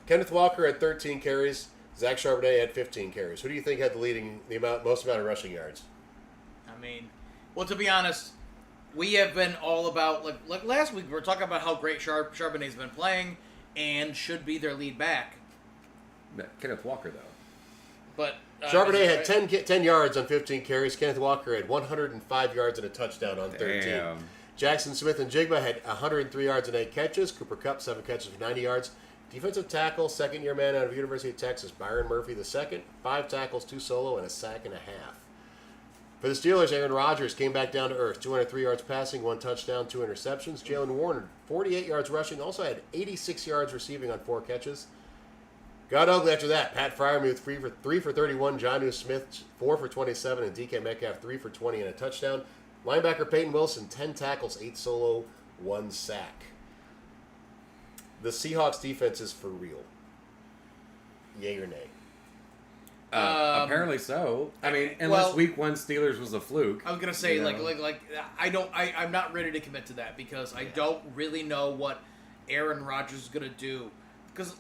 Kenneth Walker had 13 carries. Zach Charbonnet had 15 carries. Who do you think had the most amount of rushing yards? I mean, well, to be honest, we have been all about like last week. We were talking about how great Charbonnet's been playing and should be their lead back. Kenneth Walker though. But Charbonnet had 10 yards on 15 carries. Kenneth Walker had 105 yards and a touchdown on 13. Damn. Jackson Smith and Jigba had 103 yards and 8 catches. Cooper Kupp, 7 catches for 90 yards. Defensive tackle, second-year man out of University of Texas, Byron Murphy II, 5 tackles, 2 solo, and a sack and a half. For the Steelers, Aaron Rodgers came back down to earth. 203 yards passing, 1 touchdown, 2 interceptions. Jalen Warner, 48 yards rushing, also had 86 yards receiving on 4 catches. Got ugly after that. Pat Freiermuth, 3 for 31. Jonnu Smith, 4 for 27. And DK Metcalf, 3 for 20 and a touchdown. Linebacker Peyton Wilson, 10 tackles, 8 solo, 1 sack. The Seahawks defense is for real. Yay or nay? Apparently so. I mean, unless Week 1 Steelers was a fluke. I was gonna say I'm not ready to commit to that because I don't really know what Aaron Rodgers is gonna do. Because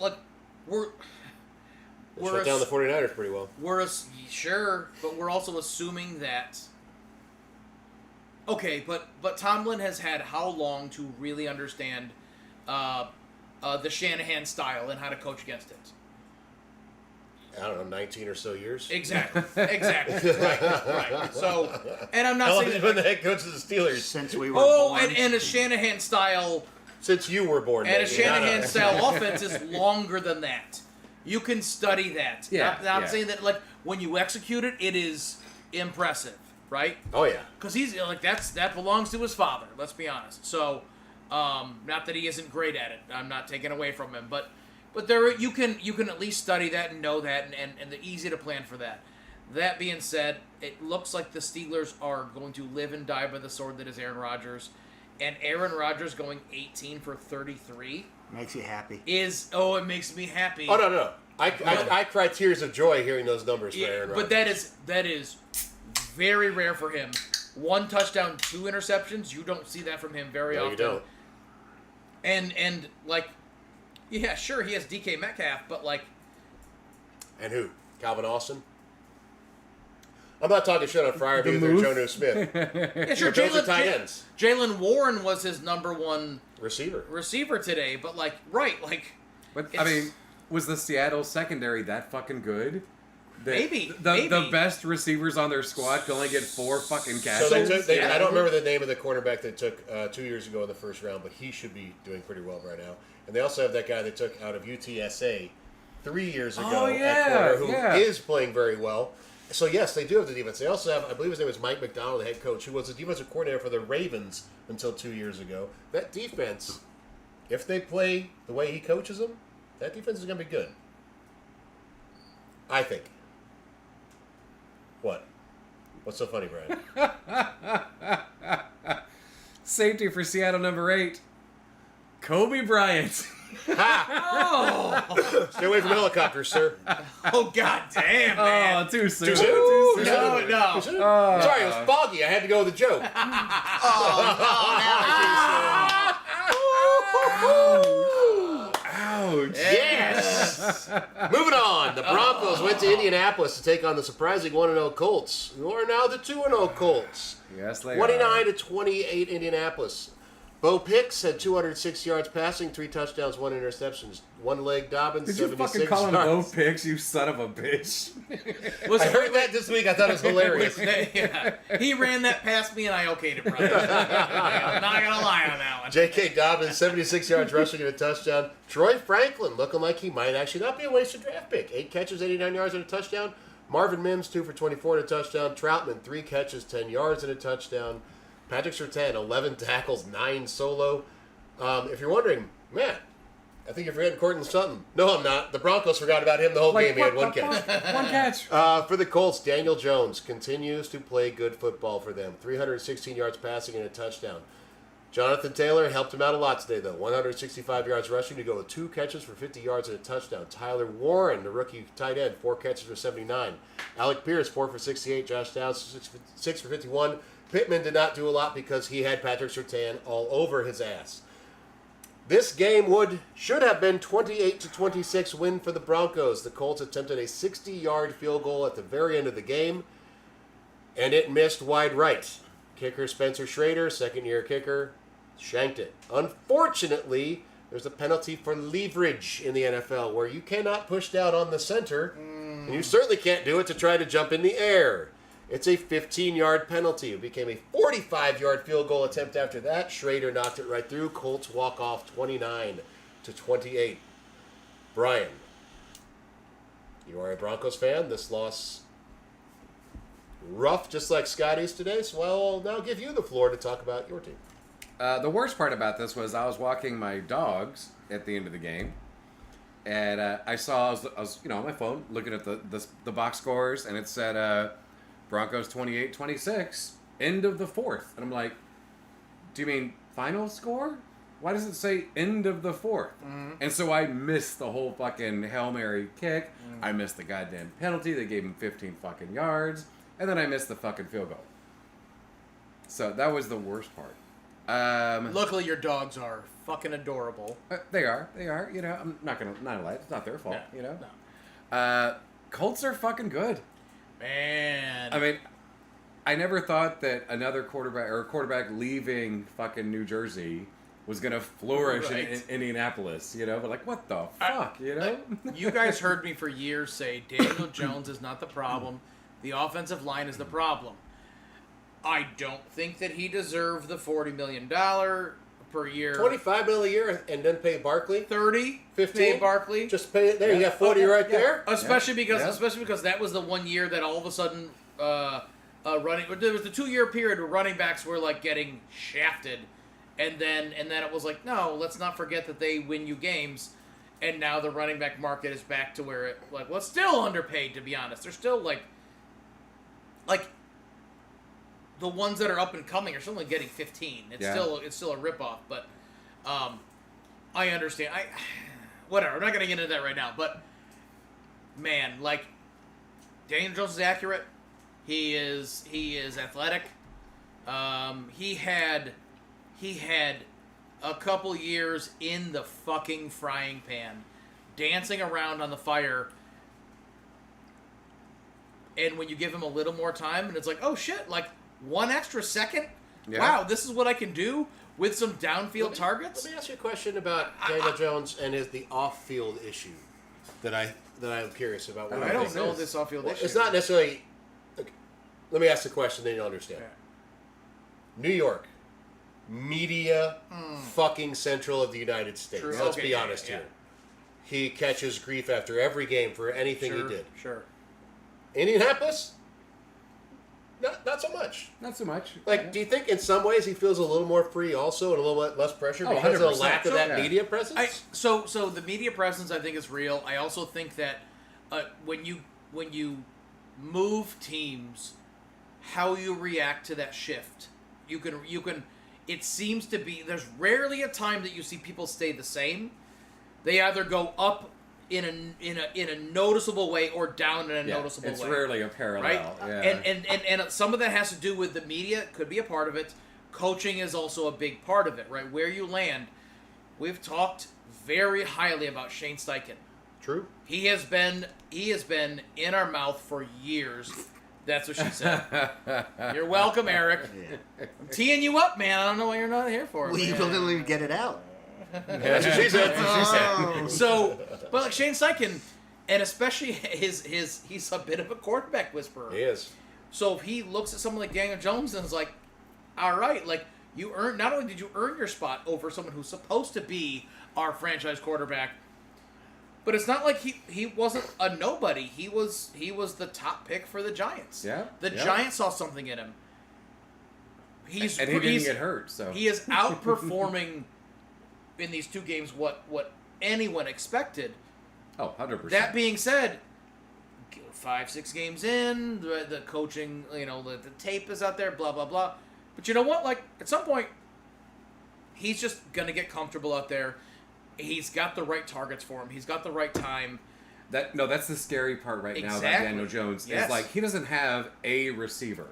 we're shut down the 49ers pretty well. Sure, but we're also assuming that. Okay, but Tomlin has had how long to really understand the Shanahan style and how to coach against it? I don't know, 19 or so years. Exactly. Right. So, and I'm not how saying long has been the head coach of the Steelers since we were born. and a Shanahan style. Since you were born. And a Shanahan style offense is longer than that. You can study that. Yeah. I'm saying that when you execute it, it is impressive. Right? Oh yeah. Because he's that belongs to his father. Let's be honest. So, not that he isn't great at it. I'm not taking away from him, but there you can at least study that and know that, and the easy to plan for that. That being said, it looks like the Steelers are going to live and die by the sword that is Aaron Rodgers, and Aaron Rodgers going 18 for 33 makes you happy. It makes me happy. Oh no. I cry tears of joy hearing those numbers for Aaron Rodgers. But that is very rare for him. 1 touchdown, 2 interceptions. You don't see that from him very often. No, you don't. And yeah, sure, he has DK Metcalf, but And who? Calvin Austin? I'm not talking shit on Freiermuth or Jonnu Smith. Yeah, sure. Jalen Warren was his number 1 receiver today, but But I mean, was the Seattle secondary that fucking good? Maybe. The best receivers on their squad can only get 4 fucking catches. So I don't remember the name of the cornerback they took 2 years ago in the first round, but he should be doing pretty well right now. And they also have that guy they took out of UTSA 3 years ago at corner who is playing very well. So yes, they do have the defense. They also have, I believe his name is Mike McDonald, the head coach, who was the defensive coordinator for the Ravens until 2 years ago. That defense, if they play the way he coaches them, that defense is going to be good. I think. What? What's so funny, Brian? Safety for Seattle number 8, Kobe Bryant. Oh! Stay away from helicopters, sir. Oh, god damn, man. Oh, too soon. No. Sorry, it was foggy. I had to go with a joke. Ouch. Yes! Moving on. The Broncos went to Indianapolis to take on the surprising 1-0 Colts, who are now the 2-0 Colts. Yes, they 29-28 Indianapolis. Bo Picks had 206 yards passing, 3 touchdowns, 1 interceptions. One-leg Dobbins, Did you 76 fucking call him Bo yards. Picks, you son of a bitch? I heard that this week. I thought it was hilarious. Yeah. He ran that past me, and I okayed it, brother. I'm not going to lie on that one. J.K. Dobbins, 76 yards rushing and a touchdown. Troy Franklin looking like he might actually not be a wasted draft pick. 8 catches, 89 yards and a touchdown. Marvin Mims, 2 for 24 and a touchdown. Troutman, 3 catches, 10 yards and a touchdown. Patrick Surtain, 11 tackles, 9 solo. If you're wondering, man, I think you're forgetting Courtland Sutton. No, I'm not. The Broncos forgot about him the whole game. He had 1 catch. 1 catch. For the Colts, Daniel Jones continues to play good football for them. 316 yards passing and a touchdown. Jonathan Taylor helped him out a lot today, though. 165 yards rushing to go with 2 catches for 50 yards and a touchdown. Tyler Warren, the rookie tight end, 4 catches for 79. Alec Pierce, 4 for 68. Josh Downs, 6 for 51. Pittman did not do a lot because he had Patrick Surtain all over his ass. This game should have been 28-26 win for the Broncos. The Colts attempted a 60-yard field goal at the very end of the game, and it missed wide right. Kicker Spencer Schrader, second-year kicker, shanked it. Unfortunately, there's a penalty for leverage in the NFL where you cannot push down on the center, and you certainly can't do it to try to jump in the air. It's a 15-yard penalty. It became a 45-yard field goal attempt after that. Schrader knocked it right through. Colts walk off 29-28. Brian, you are a Broncos fan. This loss rough, just like Scotty's today. So I'll now give you the floor to talk about your team. The worst part about this was I was walking my dogs at the end of the game, and I was on my phone looking at the box scores, and it said Broncos 28-26, end of the 4th. And I'm like, do you mean final score? Why does it say end of the 4th? Mm-hmm. And so I missed the whole fucking Hail Mary kick. Mm-hmm. I missed the goddamn penalty. They gave him 15 fucking yards. And then I missed the fucking field goal. So that was the worst part. Luckily, your dogs are fucking adorable. They are. You know, I'm not gonna lie. It's not their fault. No, you know. No. Colts are fucking good. Man. I mean, I never thought that another quarterback leaving fucking New Jersey was gonna flourish in Indianapolis. You know, but like, what the fuck? You know. You guys heard me for years say Daniel Jones is not the problem. The offensive line is the problem. I don't think that he deserved the $40 million per year. $25 million a year and then pay Barkley? 30? 15? Pay Barkley? Just pay it there. You got 40 right there. Especially because that was the 1 year that all of a sudden there was the 2-year period where running backs were like getting shafted, and then it was like, no, let's not forget that they win you games, and now the running back market is back to where it's still underpaid, to be honest. They're still like the ones that are up and coming are still only getting 15. It's still a ripoff, but I understand. Whatever. I'm not gonna get into that right now, but man, like Daniel Jones is accurate. He is athletic. He had a couple years in the fucking frying pan, dancing around on the fire. And when you give him a little more time, and it's like, oh shit, like 1 extra second? Yeah. Wow, this is what I can do with some downfield targets? Let me ask you a question about Daniel Jones and the off-field issue that I'm curious about. I don't know this off-field issue. It's not necessarily... Okay, let me ask the question, then you'll understand. Okay. New York, media fucking central of the United States. True. Let's be honest here. He catches grief after every game for anything he did. Sure. Indianapolis? Not so much. Not so much. Like, do you think in some ways he feels a little more free also and a little bit less pressure because of the lack of that media presence? So the media presence I think is real. I also think that when you move teams, how you react to that shift, you can. It seems to be there's rarely a time that you see people stay the same. They either go up in a noticeable way or down in a noticeable way. It's rarely a parallel. Right? Yeah. And some of that has to do with the media, could be a part of it. Coaching is also a big part of it, right? Where you land. We've talked very highly about Shane Steichen. True. He has been in our mouth for years That's what she said. You're welcome, Eric. Yeah. I'm teeing you up, man. I don't know why you're not here for it. We will literally get it out. That's what she said. So, but like Shane Steichen, and especially he's a bit of a quarterback whisperer. He is. So if he looks at someone like Daniel Jones and is like, all right, like not only did you earn your spot over someone who's supposed to be our franchise quarterback, but it's not like he wasn't a nobody. He was the top pick for the Giants. Yeah. The Giants saw something in him. And he didn't get hurt, so he is outperforming in these two games what anyone expected. Oh, 100%. That being said, 5-6 games in, the coaching, the tape is out there, blah, blah, blah. But you know what? Like, at some point, he's just going to get comfortable out there. He's got the right targets for him. He's got the right time. That's the scary part right now about Daniel Jones. Yes. Is like, he doesn't have a receiver.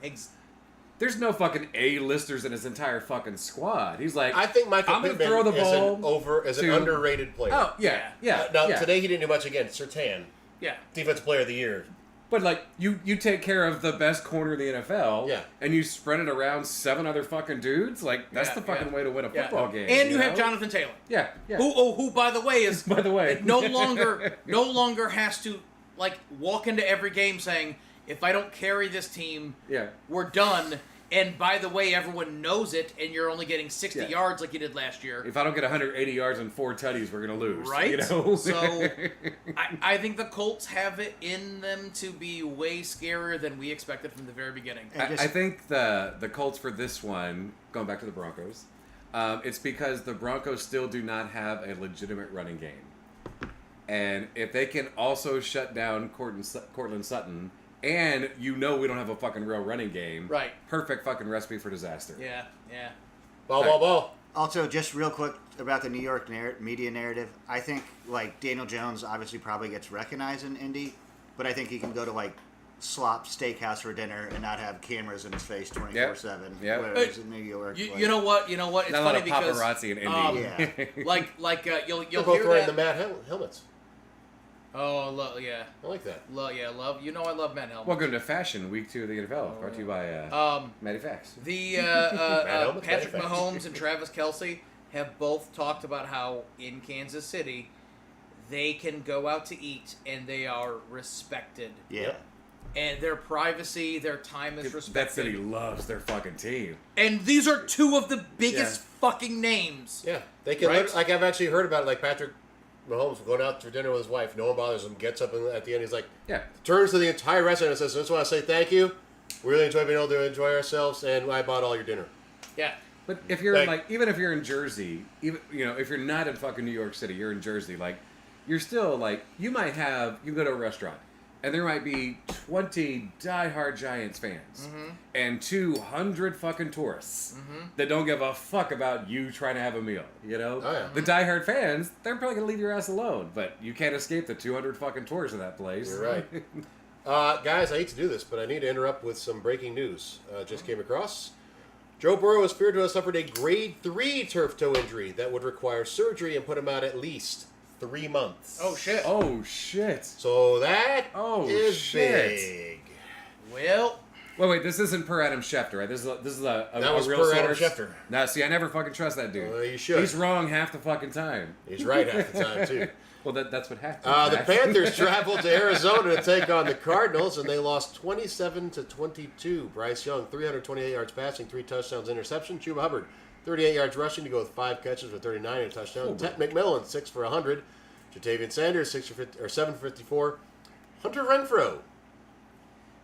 There's no fucking A-listers in his entire fucking squad. He's like, I think Michael Pittman throw the ball is an underrated player. Oh, yeah. Now, today he didn't do much again. Surtain. Yeah. Defensive Player of the Year. But, like, you take care of the best corner in the NFL, yeah, and you spread it around 7 other fucking dudes, like, that's the fucking way to win a football game. And you have Jonathan Taylor. Yeah. Who, by the way, is no longer has to, like, walk into every game saying, if I don't carry this team, we're done. And by the way, everyone knows it, and you're only getting 60 yards like you did last year. If I don't get 180 yards and 4 tutties, we're going to lose. Right? So, I think the Colts have it in them to be way scarier than we expected from the very beginning. I think the Colts for this one, going back to the Broncos, it's because the Broncos still do not have a legitimate running game. And if they can also shut down Cortland Sutton... And we don't have a fucking real running game. Right. Perfect fucking recipe for disaster. Yeah. Ball. Also, just real quick about the New York media narrative. I think, like, Daniel Jones obviously probably gets recognized in Indy, but I think he can go to, like, Slop Steakhouse for dinner and not have cameras in his face 24/7. Yep. Whereas in New York, you know what? It's not funny a because paparazzi in Indy. you'll They're both hear wearing that. the Matt helmets. Oh, yeah. I like that. Love. I love Matt Helm. Welcome to Fashion Week 2 of the NFL, brought to you by Matty Facts. The Helmets, Patrick Matty Facts. Mahomes and Travis Kelce have both talked about how in Kansas City they can go out to eat and they are respected. Yeah. And their privacy, their time is respected. That city loves their fucking team. And these are two of the biggest fucking names. Yeah, they can. Right? Like, I've actually heard about it. Like Patrick Mahomes going out for dinner with his wife. No one bothers him. Gets up and at the end, he's like, turns to the entire restaurant and says, "I just want to say thank you. We really enjoy being able to enjoy ourselves, and I bought all your dinner." Yeah. But if you're even if you're in Jersey, if you're not in fucking New York City, you're in Jersey. Like, you're still like you go to a restaurant, and there might be 20 diehard Giants fans and 200 fucking tourists that don't give a fuck about you trying to have a meal. The diehard fans, they're probably gonna leave your ass alone, but you can't escape the 200 fucking tourists in that place. You're right. Guys, I hate to do this, but I need to interrupt with some breaking news. Just came across. Joe Burrow is feared to have suffered a grade 3 turf toe injury that would require surgery and put him out at least 3 months. Oh, shit. So that is big. Well... Wait, this isn't per Adam Schefter, right? This is a that was real per source. Adam Schefter. Nah, see, I never fucking trust that dude. Well, you should. He's wrong half the fucking time. He's right half the time, too. Well, that's what happened. The Panthers traveled to Arizona to take on the Cardinals, and they lost 27-22. Bryce Young, 328 yards passing, 3 touchdowns, interception. Chuba Hubbard, 38 yards rushing to go with 5 catches for 39 and a touchdown. Ted McMillan, 6 for 100. Jatavian Sanders, 7 for 54. Hunter Renfrow.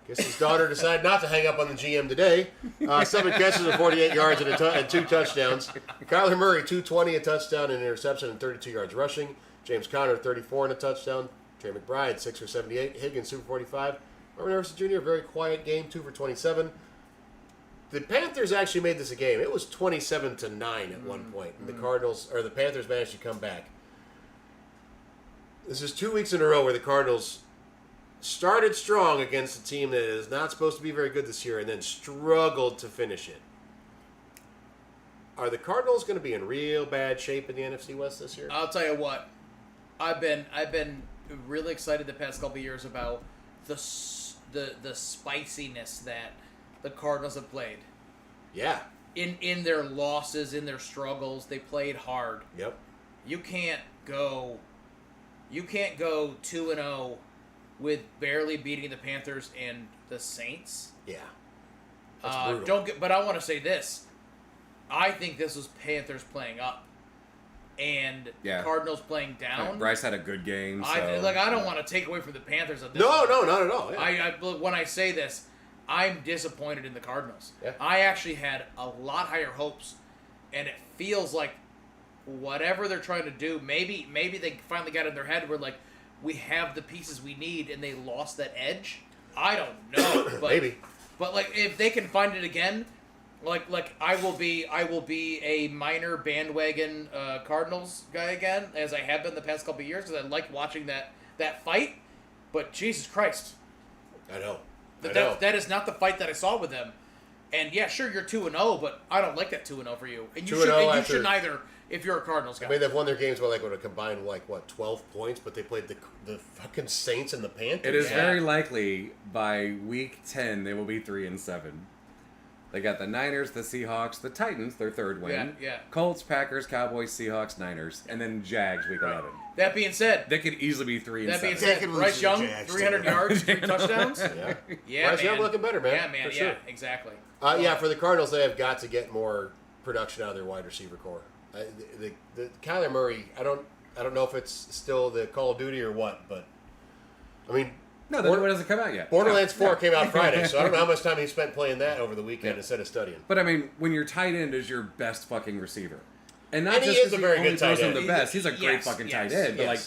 Guess his daughter decided not to hang up on the GM today. 7 catches for 48 yards and 2 touchdowns. Kyler Murray, 220, a touchdown, and interception, and 32 yards rushing. James Conner, 34 and a touchdown. Trey McBride, 6 for 78. Higgins, 2 for 45. Marvin Harrison Jr., very quiet game, 2 for 27. The Panthers actually made this a game. It was 27-9 at one point, and the Panthers managed to come back. This is 2 weeks in a row where the Cardinals started strong against a team that is not supposed to be very good this year and then struggled to finish it. Are the Cardinals going to be in real bad shape in the NFC West this year? I'll tell you what. I've been really excited the past couple of years about the spiciness that the Cardinals have played. Yeah. In their losses, in their struggles, they played hard. Yep. You can't go 2-0 with barely beating the Panthers and the Saints. Yeah. That's brutal. But I want to say this. I think this was Panthers playing up and Cardinals playing down. Bryce had a good game. So, I don't want to take away from the Panthers on this. No, not at all. Yeah. When I say this, I'm disappointed in the Cardinals. Yeah. I actually had a lot higher hopes, and it feels like whatever they're trying to do, maybe they finally got in their head where like we have the pieces we need, and they lost that edge. I don't know, but maybe. But like if they can find it again, like I will be a minor bandwagon Cardinals guy again, as I have been the past couple of years, because I like watching that fight. But Jesus Christ, I know. That is not the fight that I saw with them. And yeah, sure, you're 2-0, but I don't like that 2-0 for you. And you should neither if you're a Cardinals guy. I mean, they've won their games by with a combined 12 points, but they played the fucking Saints and the Panthers. It is very likely by week 10 they will be 3-7. They got the Niners, the Seahawks, the Titans, their third win. Yeah. Colts, Packers, Cowboys, Seahawks, Niners, and then Jags week 11. That being said, they could easily be 3-7. That being said, Bryce Young, 300 yards, 3 touchdowns. Yeah, Bryce Young looking better, man. Yeah, man. For sure. Exactly. For the Cardinals, they have got to get more production out of their wide receiver core. The Kyler Murray, I don't know if it's still the Call of Duty or what, but I mean. No, the new one hasn't come out yet. Borderlands 4 came out Friday, so I don't know how much time he spent playing that over the weekend instead of studying. But I mean, when your tight end is your best fucking receiver, and not and just he is a very good tight end. The best, he's a great fucking tight end. But like,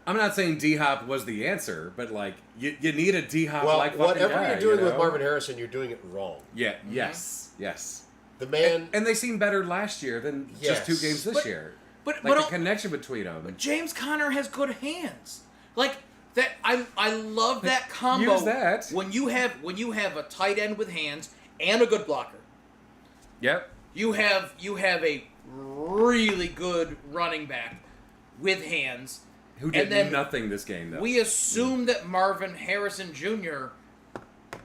I'm not saying D-Hop was the answer, but like, you need a D-Hop like fucking whatever guy, you're doing with Marvin Harrison, you're doing it wrong. Yeah. Yes. The man, and they seemed better last year than just 2 games this year. But the connection between them. But James Conner has good hands. Like. That I love that combo. Use that when you have a tight end with hands and a good blocker. Yep. You have a really good running back with hands. Who did nothing this game though. We assume that Marvin Harrison Jr.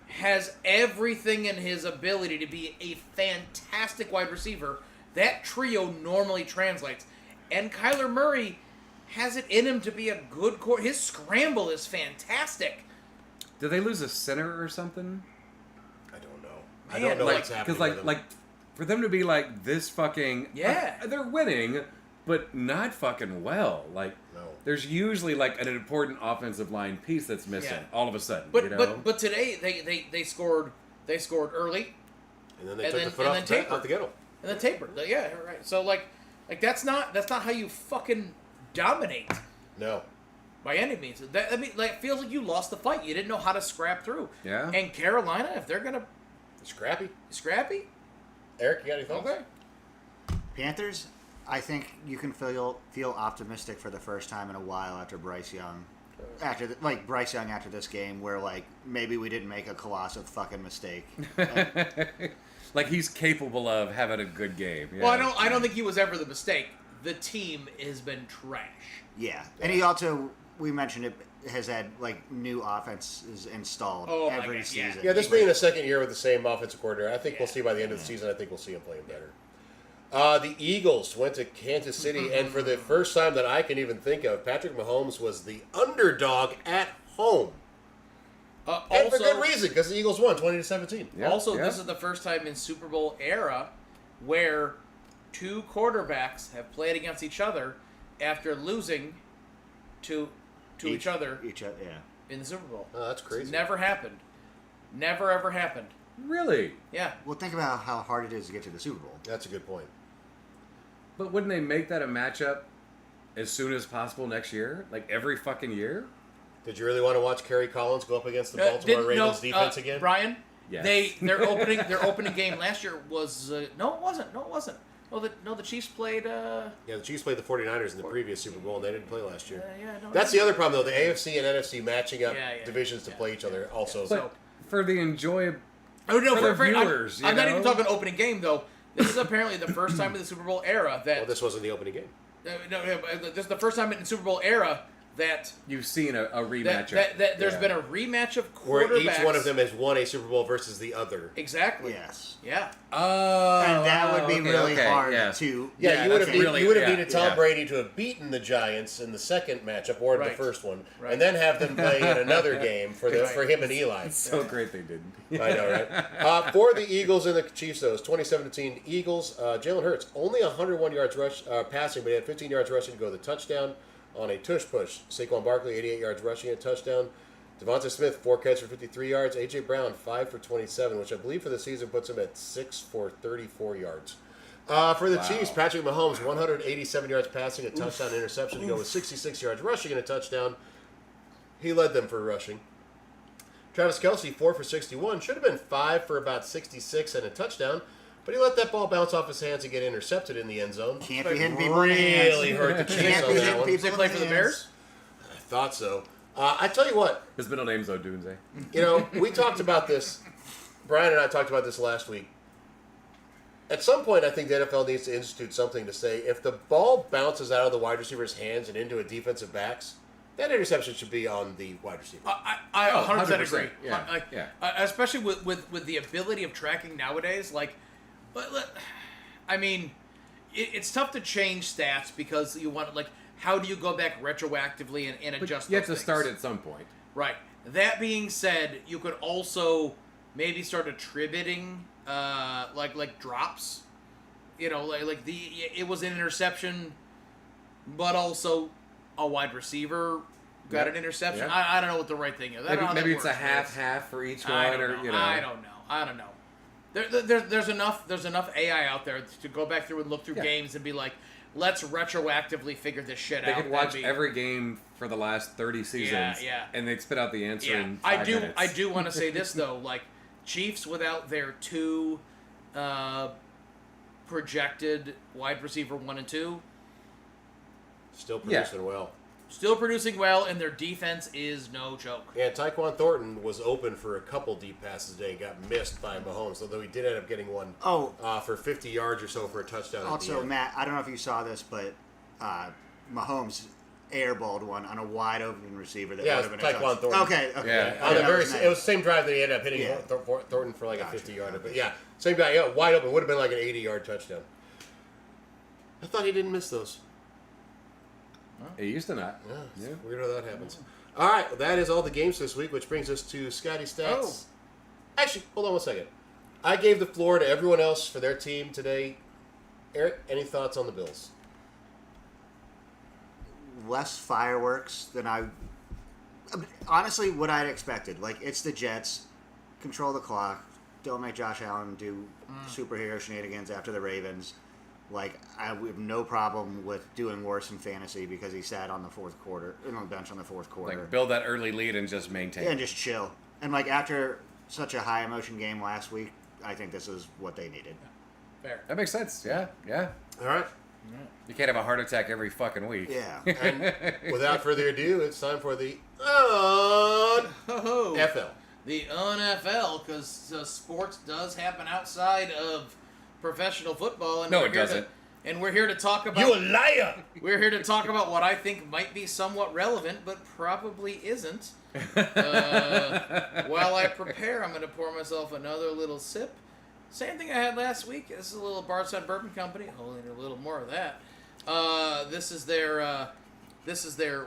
has everything in his ability to be a fantastic wide receiver. That trio normally translates, and Kyler Murray has it in him to be a good core. His scramble is fantastic. Did they lose a center or something? I don't know. I don't know what's happening. Because like for them to be like this fucking they're winning, but not fucking well. Like there's usually like an important offensive line piece that's missing all of a sudden. But today they scored early, and then they took the foot off the kettle. And then tapered. Yeah, right. So like that's not how you fucking dominate. No. By any means. It feels like you lost the fight. You didn't know how to scrap through. Yeah. And Carolina, if they're gonna scrappy. Eric, you got any thoughts? Okay. Panthers, I think you can feel optimistic for the first time in a while after Bryce Young. Bryce Young after this game, where maybe we didn't make a colossal fucking mistake. Like he's capable of having a good game. Yeah. Well, I don't think he was ever the mistake. The team has been trash. Yeah. And he also, we mentioned it, has had new offenses installed every season. Yeah, this being the second year with the same offensive coordinator, I think we'll see by the end of the season. I think we'll see him playing better. The Eagles went to Kansas City, and for the first time that I can even think of, Patrick Mahomes was the underdog at home. And for good reason, because the Eagles won 20-17. This is the first time in Super Bowl era where 2 quarterbacks have played against each other after losing to each other in the Super Bowl. Oh, that's crazy. It's never happened. Never, ever happened. Really? Yeah. Well, think about how hard it is to get to the Super Bowl. That's a good point. But wouldn't they make that a matchup as soon as possible next year? Like every fucking year? Did you really want to watch Kerry Collins go up against the Baltimore Ravens defense again? Brian? Yes. Their opening game last year was no, it wasn't. The Chiefs played. The Chiefs played the 49ers in the previous Super Bowl, and they didn't play last year. That's the other problem, though. The AFC and NFC matching up divisions to play each other also. But for the enjoyment, for viewers, I'm not even talking opening game, though. This is apparently the first time in the Super Bowl era that. Well, this wasn't the opening game. No, this is the first time in the Super Bowl era that you've seen a rematch. That there's been a rematch of quarterbacks. Where each one of them has won a Super Bowl versus the other. Exactly. Yes. Yeah. Oh. And that would be really hard to... Yeah, you would have needed Tom yeah. Brady to have beaten the Giants in the second matchup or Right. the first one, Right. and then have them play in another game for him and Eli. It's so great they didn't. I know, right? For the Eagles and the Chiefs, though, it's 27-17 Eagles. Jalen Hurts, only 101 yards passing, but he had 15 yards rushing to go the touchdown on a tush push. Saquon Barkley, 88 yards rushing, a touchdown. Devonta Smith, 4 catches for 53 yards. A.J. Brown, 5 for 27, which I believe for the season puts him at 6 for 34 yards. For the Chiefs, Patrick Mahomes, 187 yards passing, a touchdown interception to go with 66 yards rushing and a touchdown. He led them for rushing. Travis Kelce, 4 for 61. Should have been 5 for about 66 and a touchdown. But he let that ball bounce off his hands and get intercepted in the end zone. Can't be hitting people in the hands. Really hurt the Chiefs Can't on be that hitting one. people Did they play for the Bears? I thought so. I tell you what. His middle name's Odunze. You know, we talked about this. Brian and I talked about this last week. At some point, I think the NFL needs to institute something to say if the ball bounces out of the wide receiver's hands and into a defensive back's, that interception should be on the wide receiver. I 100% 100%, agree. yeah. Especially with the ability of tracking nowadays. I mean, it's tough to change stats because you want how do you go back retroactively and adjust? You have to those start things? at some point. Right. That being said, you could also maybe start attributing like drops. You know, it was an interception, but also a wide receiver got an interception. Yeah. I don't know what the right thing is. Maybe it's a half for each one, I don't or know. you know. I don't know. There's enough AI out there to go back through and look through games and be like, let's retroactively figure this shit They out. could watch every game for the last 30 seasons, and they'd spit out the answer in 5 minutes. I do want to say this though, Chiefs without their two projected wide receiver 1 and 2, Still producing well. and their defense is no joke. Yeah, Tyquan Thornton was open for a couple deep passes today and got missed by Mahomes, although he did end up getting one for 50 yards or so for a touchdown. Also, Matt, I don't know if you saw this, but Mahomes airballed one on a wide open receiver that would have been a Tyquan touchdown. Thornton. Okay. Yeah. It was the same drive that he ended up hitting Thornton for a 50-yarder. But yeah, same guy, wide open. Would have been like an 80-yard touchdown. I thought he didn't miss those. It used to not. Yeah, it's weird how that happens. All right, well, that is all the games this week, which brings us to Scotty Stats. Actually, hold on one second. I gave the floor to everyone else for their team today. Eric, any thoughts on the Bills? Less fireworks than honestly, what I'd expected. It's the Jets. Control the clock. Don't make Josh Allen do superhero shenanigans after the Ravens. I have no problem with doing worse in fantasy because he sat on the fourth quarter, on the bench on the fourth quarter. Build that early lead and just maintain. Yeah, and just chill. And after such a high emotion game last week, I think this is what they needed. Fair. That makes sense. Yeah. All right. You can't have a heart attack every fucking week. Yeah. And without further ado, it's time for the NFL. The NFL, because sports does happen outside of professional football, and No, it doesn't. And we're here to talk about. You a liar! We're here to talk about what I think might be somewhat relevant, but probably isn't. While I prepare, I'm going to pour myself another little sip. Same thing I had last week. This is a little Bardside Bourbon Company. Only a little more of that. This is their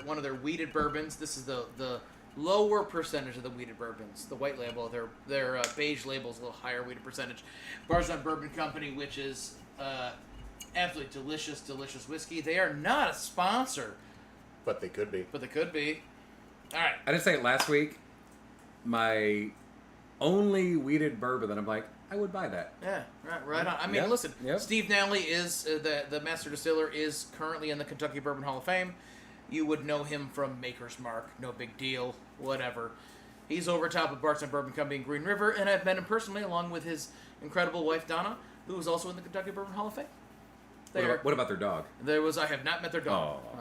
one of their wheated bourbons. This is the lower percentage of the wheated bourbons. The white label, their beige label is a little higher wheated percentage. Bardside Bourbon Company, which is absolutely delicious whiskey. They are not a sponsor, But they could be. All right. I didn't say it last week. My only wheated bourbon that I'm like, I would buy that. Yeah, right on. I mean, listen, Steve Nally is the master distiller, is currently in the Kentucky Bourbon Hall of Fame. You would know him from Maker's Mark, no big deal, whatever. He's over top of Bardside Bourbon Company in Green River, and I've met him personally along with his incredible wife Donna, who is also in the Kentucky Bourbon Hall of Fame. What about their dog? I have not met their dog. Oh.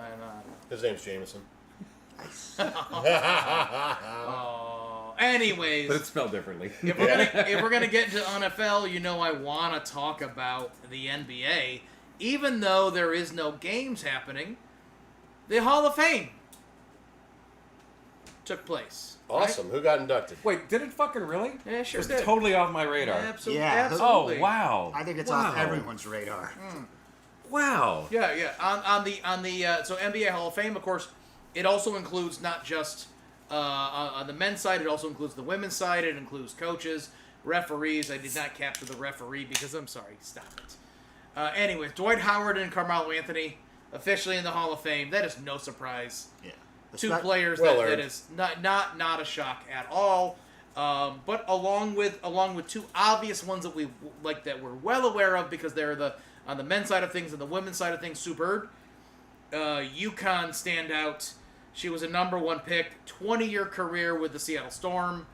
His name's Jameson. Anyways, But it's spelled differently. if we're gonna get into NFL, I want to talk about the NBA, even though there is no games happening. The Hall of Fame took place. Awesome. Right? Who got inducted? Wait, did it fucking really? Yeah, sure It was did. totally off my radar. Absolutely. Yeah. Absolutely. Oh, wow. I think it's off everyone's radar. Wow. Yeah. On the so NBA Hall of Fame, of course, it also includes not just on the men's side. It also includes the women's side. It includes coaches, referees. I did not capture the referee because I'm sorry. Stop it. Anyways, Dwight Howard and Carmelo Anthony officially in the Hall of Fame. That is no surprise. Yeah. Two players that is not a shock at all. But along with two obvious ones that we like that we're well aware of because they're on the men's side of things and the women's side of things. Sue Bird, UConn standout. She was a #1 pick, 20-year career with the Seattle Storm.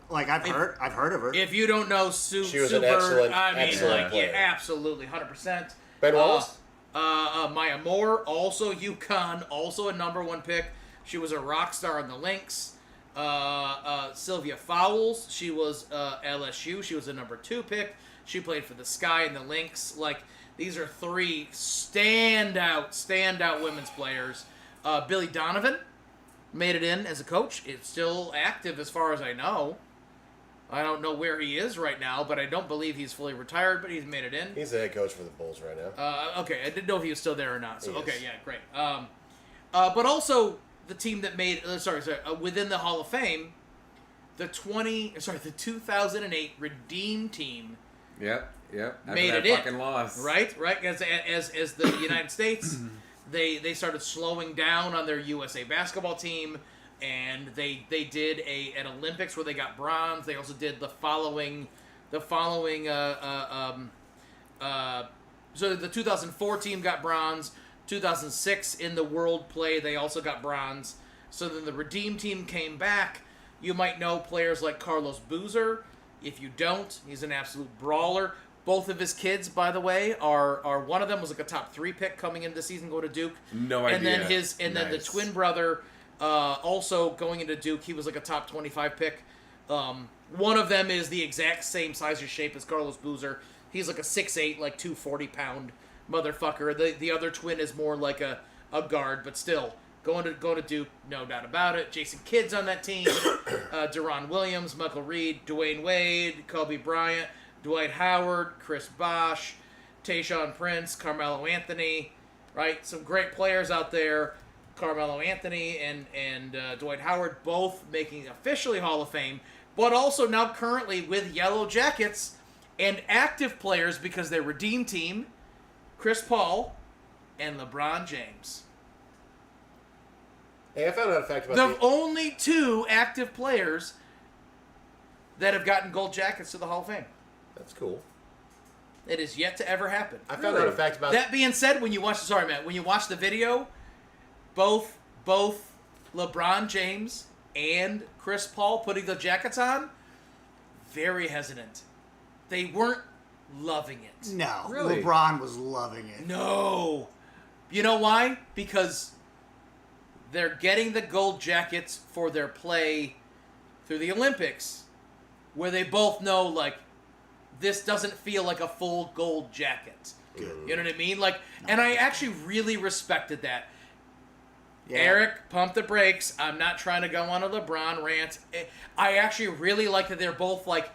Like I've heard of her. If you don't know Sue, she was Sue an Bird, excellent player. Yeah, absolutely, 100%. Ben Wallace. Maya Moore, also UConn, also a #1 pick. She was a rock star on the Lynx. Sylvia Fowles, she was LSU. She was a #2 pick. She played for the Sky and the Lynx. Like, these are three standout women's players. Billy Donovan made it in as a coach. It's still active as far as I know. I don't know where he is right now, but I don't believe he's fully retired, but he's made it in. He's the head coach for the Bulls right now. Okay, I didn't know if he was still there or not. So, He okay, is. yeah, great. But also the team that made, within the Hall of Fame, the 2008 Redeem team. Yep. After Made that it fucking in. loss. Right? As the United States, they started slowing down on their USA basketball team, and they did an Olympics where they got bronze. They also did the following so the 2004 team got bronze. 2006 in the World Play, they also got bronze. So then the Redeem team came back. You might know players like Carlos Boozer. If you don't, he's an absolute brawler. Both of his kids, by the way, are one of them was like a top 3 pick coming into the season, go to Duke. No idea. And then the twin brother, also going into Duke, he was like a top 25 pick. One of them is the exact same size or shape as Carlos Boozer. He's like a 6'8", like 240-pound motherfucker. The other twin is more like a guard, but still going to Duke, no doubt about it. Jason Kidd's on that team. Deron Williams, Michael Reed, Dwayne Wade, Kobe Bryant, Dwight Howard, Chris Bosh, Tayshaun Prince, Carmelo Anthony, right? Some great players out there. Carmelo Anthony and Dwight Howard both making officially Hall of Fame, but also now currently with Yellow Jackets and active players because they're Redeem Team, Chris Paul and LeBron James. Hey, I found out a fact about The only 2 active players that have gotten gold jackets to the Hall of Fame. That's cool. It is yet to ever happen. I found out a fact about That being said, when you watch the video, both LeBron James and Chris Paul putting the jackets on, very hesitant. They weren't loving it. No, Really? LeBron was loving it. No. You know why? Because they're getting the gold jackets for their play through the Olympics, where they both know, like, this doesn't feel like a full gold jacket. Good. You know what I mean? Like, and I actually really respected that. Yeah. Eric, pump the brakes. I'm not trying to go on a LeBron rant. I actually really like that they're both like,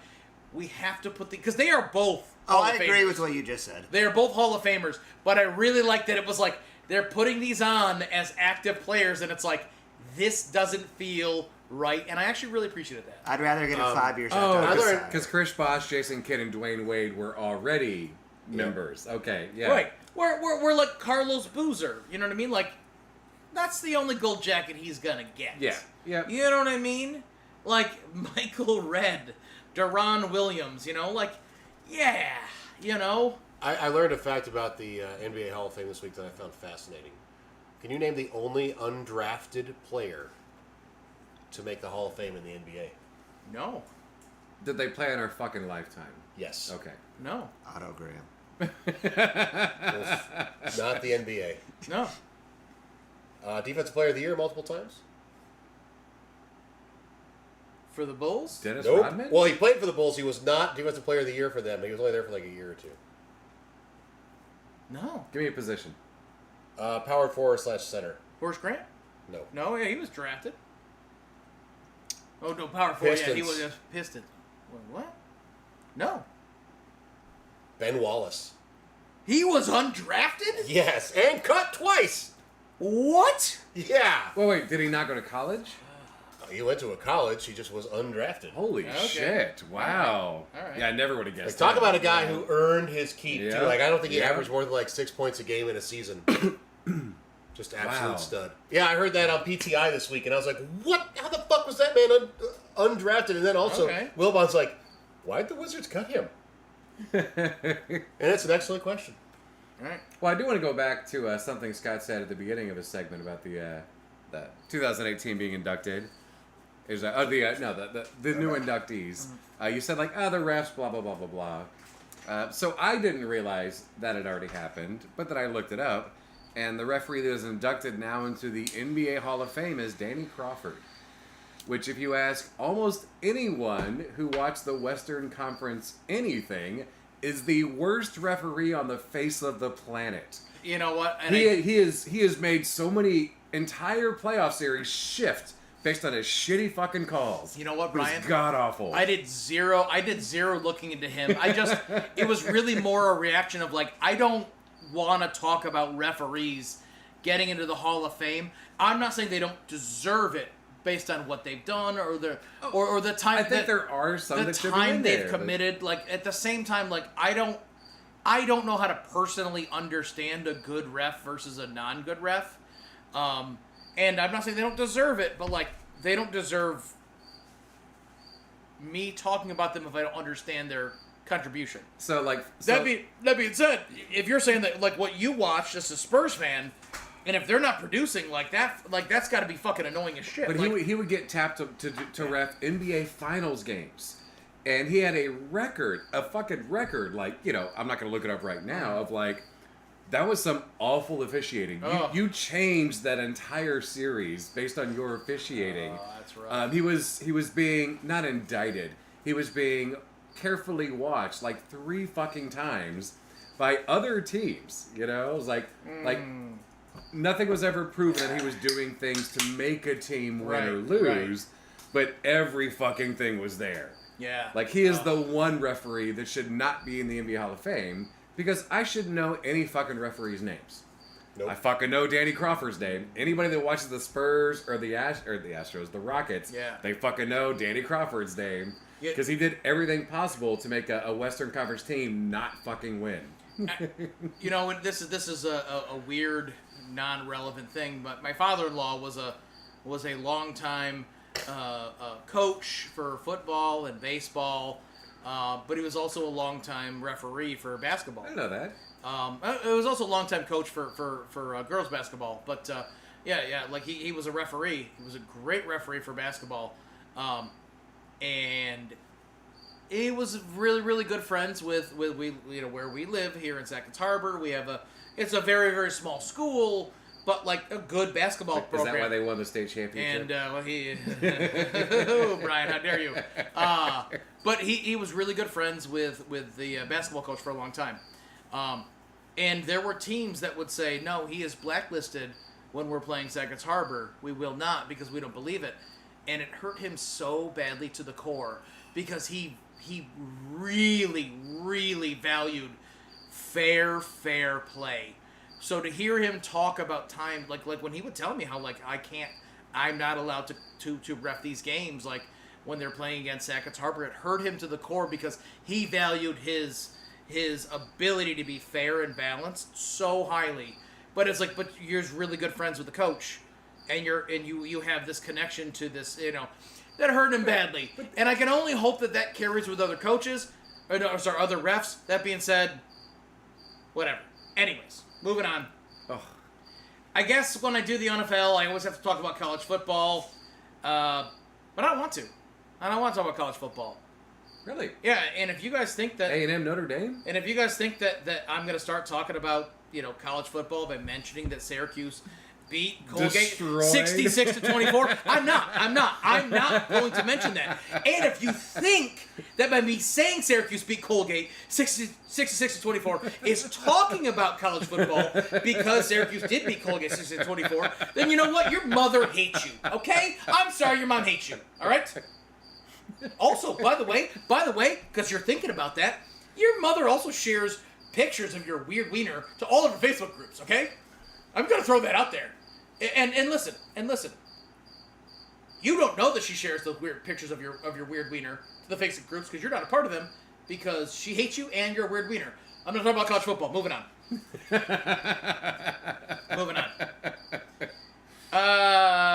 we have to put because they are both Oh, Hall I of agree Famers. with what you just said. They are both Hall of Famers, but I really like that it was like, they're putting these on as active players, and it's like, this doesn't feel right, and I actually really appreciated that. I'd rather get it 5 years Oh, after. because Chris Bosh, Jason Kidd, and Dwayne Wade were already members. Okay, yeah. Right. We're like Carlos Boozer. You know what I mean? Like, that's the only gold jacket he's gonna get. Yeah. Yeah. You know what I mean? Like, Michael Redd, Deron Williams, you know? Like, yeah, you know? I learned a fact about the NBA Hall of Fame this week that I found fascinating. Can you name the only undrafted player to make the Hall of Fame in the NBA? No. Did they play in our fucking lifetime? Yes. Okay. No. Otto Graham. Not the NBA. No. Defensive Player of the Year multiple times? For the Bulls? Dennis Nope. Rodman? Well, he played for the Bulls. He was not Defensive Player of the Year for them. He was only there for like a year or 2. No. Give me a position. Power forward / center. Horace Grant? No. No, yeah, he was drafted. Oh, no, power forward. Pistons. Yeah, he was a Pistons. Wait, what? No. Ben Wallace. He was undrafted? Yes, and cut twice. What? Yeah. Well, wait, did he not go to college? He went to a college. He just was undrafted. Holy Okay. shit! Wow. All right. Yeah, I never would have guessed. Talk that. about a guy who earned his keep, Yeah. too. Like, I don't think he Yeah. averaged more than, like, 6 points a game in a season. Just absolute Wow. stud. Yeah, I heard that on PTI this week, and I was like, what? How the fuck was that man undrafted? And then also, Wilbon's like, why'd the Wizards cut him? And it's an excellent question. All right. Well, I do want to go back to something Scott said at the beginning of his segment about the 2018 being inducted. Is the new inductees. You said like, the refs, blah blah blah blah blah. So I didn't realize that had already happened, but then I looked it up, and the referee that is inducted now into the NBA Hall of Fame is Danny Crawford. Which, if you ask almost anyone who watched the Western Conference anything, is the worst referee on the face of the planet. You know what? And He has made so many entire playoff series shift based on his shitty fucking calls. You know what, Brian? It's god awful. I did zero looking into him. It was really more a reaction of like, I don't want to talk about referees getting into the Hall of Fame. I'm not saying they don't deserve it based on what they've done or the time. I think there are some the that should be time in they've there, committed. Like at the same time, like I don't know how to personally understand a good ref versus a non-good ref. And I'm not saying they don't deserve it, but like they don't deserve me talking about them if I don't understand their contribution. That being said, if you're saying that like what you watched as a Spurs fan, and if they're not producing like that's got to be fucking annoying as shit. But he would get tapped to ref NBA Finals games, and he had a fucking record. Like, you know, I'm not gonna look it up right now. Of like, that was some awful officiating. You changed that entire series based on your officiating. Oh, that's right. He was being not indicted. He was being carefully watched like 3 fucking times by other teams. You know, it was like nothing was ever proven that he was doing things to make a team win or lose, but every fucking thing was there. Yeah. Like, he is the one referee that should not be in the NBA Hall of Fame, because I should know any fucking referee's names. Nope. I fucking know Danny Crawford's name. Anybody that watches the Spurs or the Astros, the Rockets, they fucking know Danny Crawford's name, because he did everything possible to make a Western Conference team not fucking win. You know, this is a weird, non-relevant thing, but my father-in-law was a long-time coach for football and baseball, but he was also a long-time referee for basketball. I know that. It was also a long-time coach for girls basketball, but like he was a referee. He was a great referee for basketball, and he was really, really good friends with we, you know, where we live here in Sackets Harbor. It's a very, very small school, but like a good basketball program. Is that why they won the state championship? And oh, Brian, how dare you? But he was really good friends with the basketball coach for a long time. And there were teams that would say, no, he is blacklisted when we're playing Sackets Harbor. We will not, because we don't believe it. And it hurt him so badly to the core, because he really, really valued fair play. So to hear him talk about time, like when he would tell me how like I'm not allowed to ref these games, like when they're playing against Sackets Harbor, it hurt him to the core, because he valued his ability to be fair and balanced so highly. But it's like, but you're really good friends with the coach, and you have this connection to this, you know, that hurt him badly. And I can only hope that carries with other coaches, other refs. That being said, whatever. Anyways, moving on. Oh. I guess when I do the NFL, I always have to talk about college football, but I don't want to. I don't want to talk about college football. Really? Yeah, and if you guys think that A&M Notre Dame? And if you guys think that I'm going to start talking about, you know, college football by mentioning that Syracuse beat Colgate Destroyed. 66-24. I'm not going to mention that. And if you think that by me saying Syracuse beat Colgate 66-24 is talking about college football because Syracuse did beat Colgate 66-24, then you know what? Your mother hates you, okay? I'm sorry your mom hates you, all right? Also, by the way, because you're thinking about that, your mother also shares pictures of your weird wiener to all of her Facebook groups, okay? I'm gonna throw that out there. And listen. You don't know that she shares those weird pictures of your weird wiener to the Facebook groups because you're not a part of them because she hates you and you're a weird wiener. I'm gonna talk about college football. Moving on.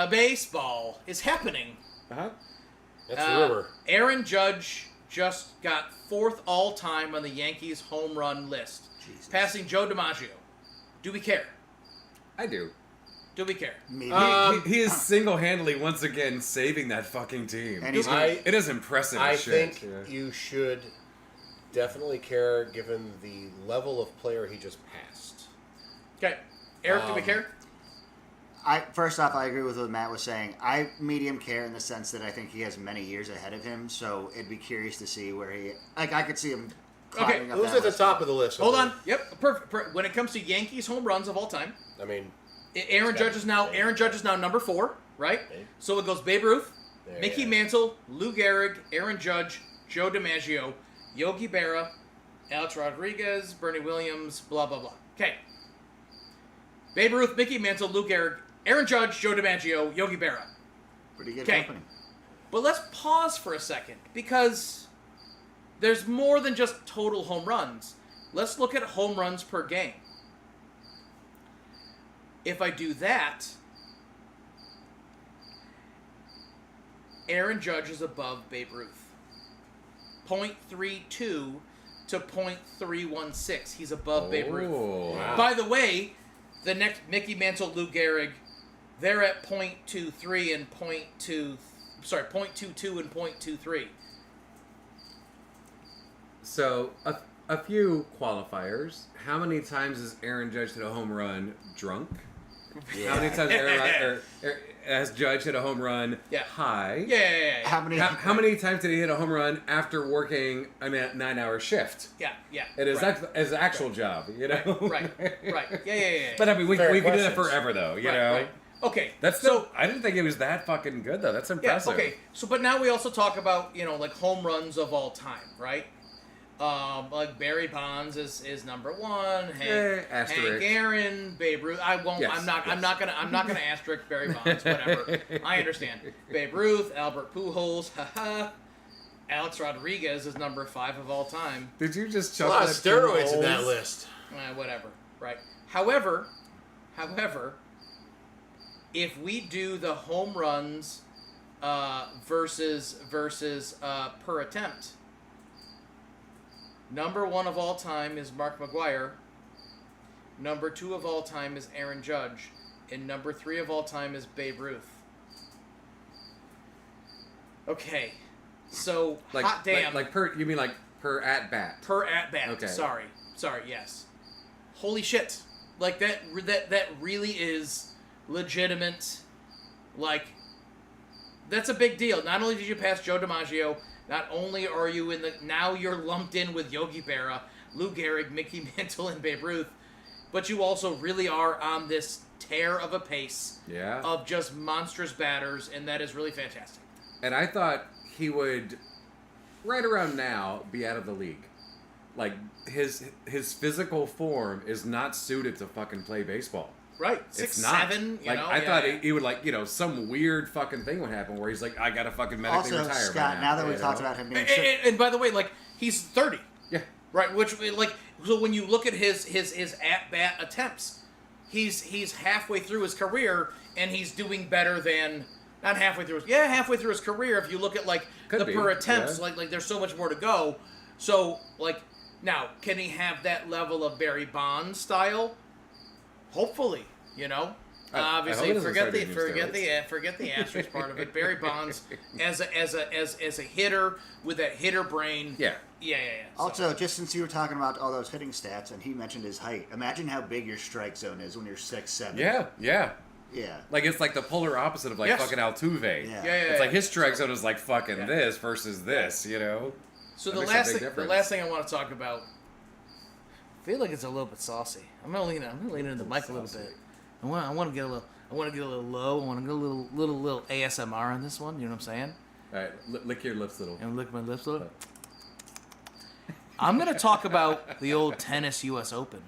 Baseball is happening. Uh-huh. That's a rumor. Aaron Judge just got 4th all-time on the Yankees home run list, passing Joe DiMaggio. Do we care? I do. Do we care? Maybe. He is single-handedly once again saving that fucking team. And he's it is impressive I as shit. think you should definitely care given the level of player he just passed. Okay. Eric, do we care? First off, I agree with what Matt was saying. I medium care in the sense that I think he has many years ahead of him, so it'd be curious to see where he... Like, I could see him climbing up Who's that at the list. top of the list? Hold on. Yep. Perfect. When it comes to Yankees home runs of all time, I mean... Aaron Judge is now number 4, right? Okay. So it goes Babe Ruth, There Mickey you go. Mantle, Lou Gehrig, Aaron Judge, Joe DiMaggio, Yogi Berra, Alex Rodriguez, Bernie Williams, blah, blah, blah. Okay. Babe Ruth, Mickey Mantle, Lou Gehrig, Aaron Judge, Joe DiMaggio, Yogi Berra. Pretty good Okay. company. But let's pause for a second because there's more than just total home runs. Let's look at home runs per game. If I do that, Aaron Judge is above Babe Ruth. 0.32 to 0.316. He's above Babe Ruth. Wow. By the way, the next Mickey Mantle, Lou Gehrig, they're at 0.23 and 0.22 and 0.23. So, a few qualifiers. How many times has Aaron Judge hit a home run drunk? Yeah. How many times has Judge hit a home run high? Yeah. How many How many times did he hit a home run after working a 9-hour shift? Yeah. It is his actual job, you know? Right. Yeah. But I mean, we Fair could do that questions. forever, though, you know? Right. Okay. That's so. I didn't think it was that fucking good, though. That's Yeah, impressive. okay. So, but now we also talk about, like home runs of all time, right? Like Barry Bonds is number 1. Hank Aaron, Babe Ruth. I won't. Yes, I'm not gonna asterisk Barry Bonds. Whatever. I understand. Babe Ruth, Albert Pujols, Alex Rodriguez is number 5 of all time. Did you just A chuck lot of that steroids in that Pujols? list. Whatever. Right. However, if we do the home runs versus per attempt. Number 1 of all time is Mark McGwire. Number 2 of all time is Aaron Judge. And number 3 of all time is Babe Ruth. Okay. So, hot damn. You mean like per at bat? Per at bat. Okay. Sorry, yes. Holy shit. Like, that really is legitimate. Like, that's a big deal. Not only did you pass Joe DiMaggio, not only are you now you're lumped in with Yogi Berra, Lou Gehrig, Mickey Mantle, and Babe Ruth, but you also really are on this tear of a pace of just monstrous batters, and that is really fantastic. And I thought he would, right around now, be out of the league. Like, his physical form is not suited to fucking play baseball. Right, It's not. 6'7", I thought he would, some weird fucking thing would happen where he's like, I gotta fucking medically Also, retire Scott, by now that we you talked know? about him being And by the way, he's 30. Yeah. Right, which so when you look at his at bat attempts, he's halfway through his career and he's doing better than not halfway through his career. If you look at Could the be, per attempts, yeah. like there's so much more to go. So now can he have that level of Barry Bonds style? Hopefully, Obviously, I hope he forget doesn't start doing forget the asterisk part of it. Barry Bonds as a hitter with that hitter brain. Yeah. Yeah. Also, just since you were talking about all those hitting stats and he mentioned his height, imagine how big your strike zone is when you're 6'7". Yeah. Yeah. Like, it's like the polar opposite of, like, Yes. fucking Altuve. Yeah. It's like his strike zone is like fucking this versus this, you know? So That the makes a last big thing, the difference. last thing I want to talk about, I feel like it's a little bit saucy. I'm gonna lean into the mic a little bit. I want to get a little low. I want to get a little ASMR on this one. You know what I'm saying? All right, lick your lips a little. And lick my lips a little. I'm gonna talk about the old tennis U.S. Open.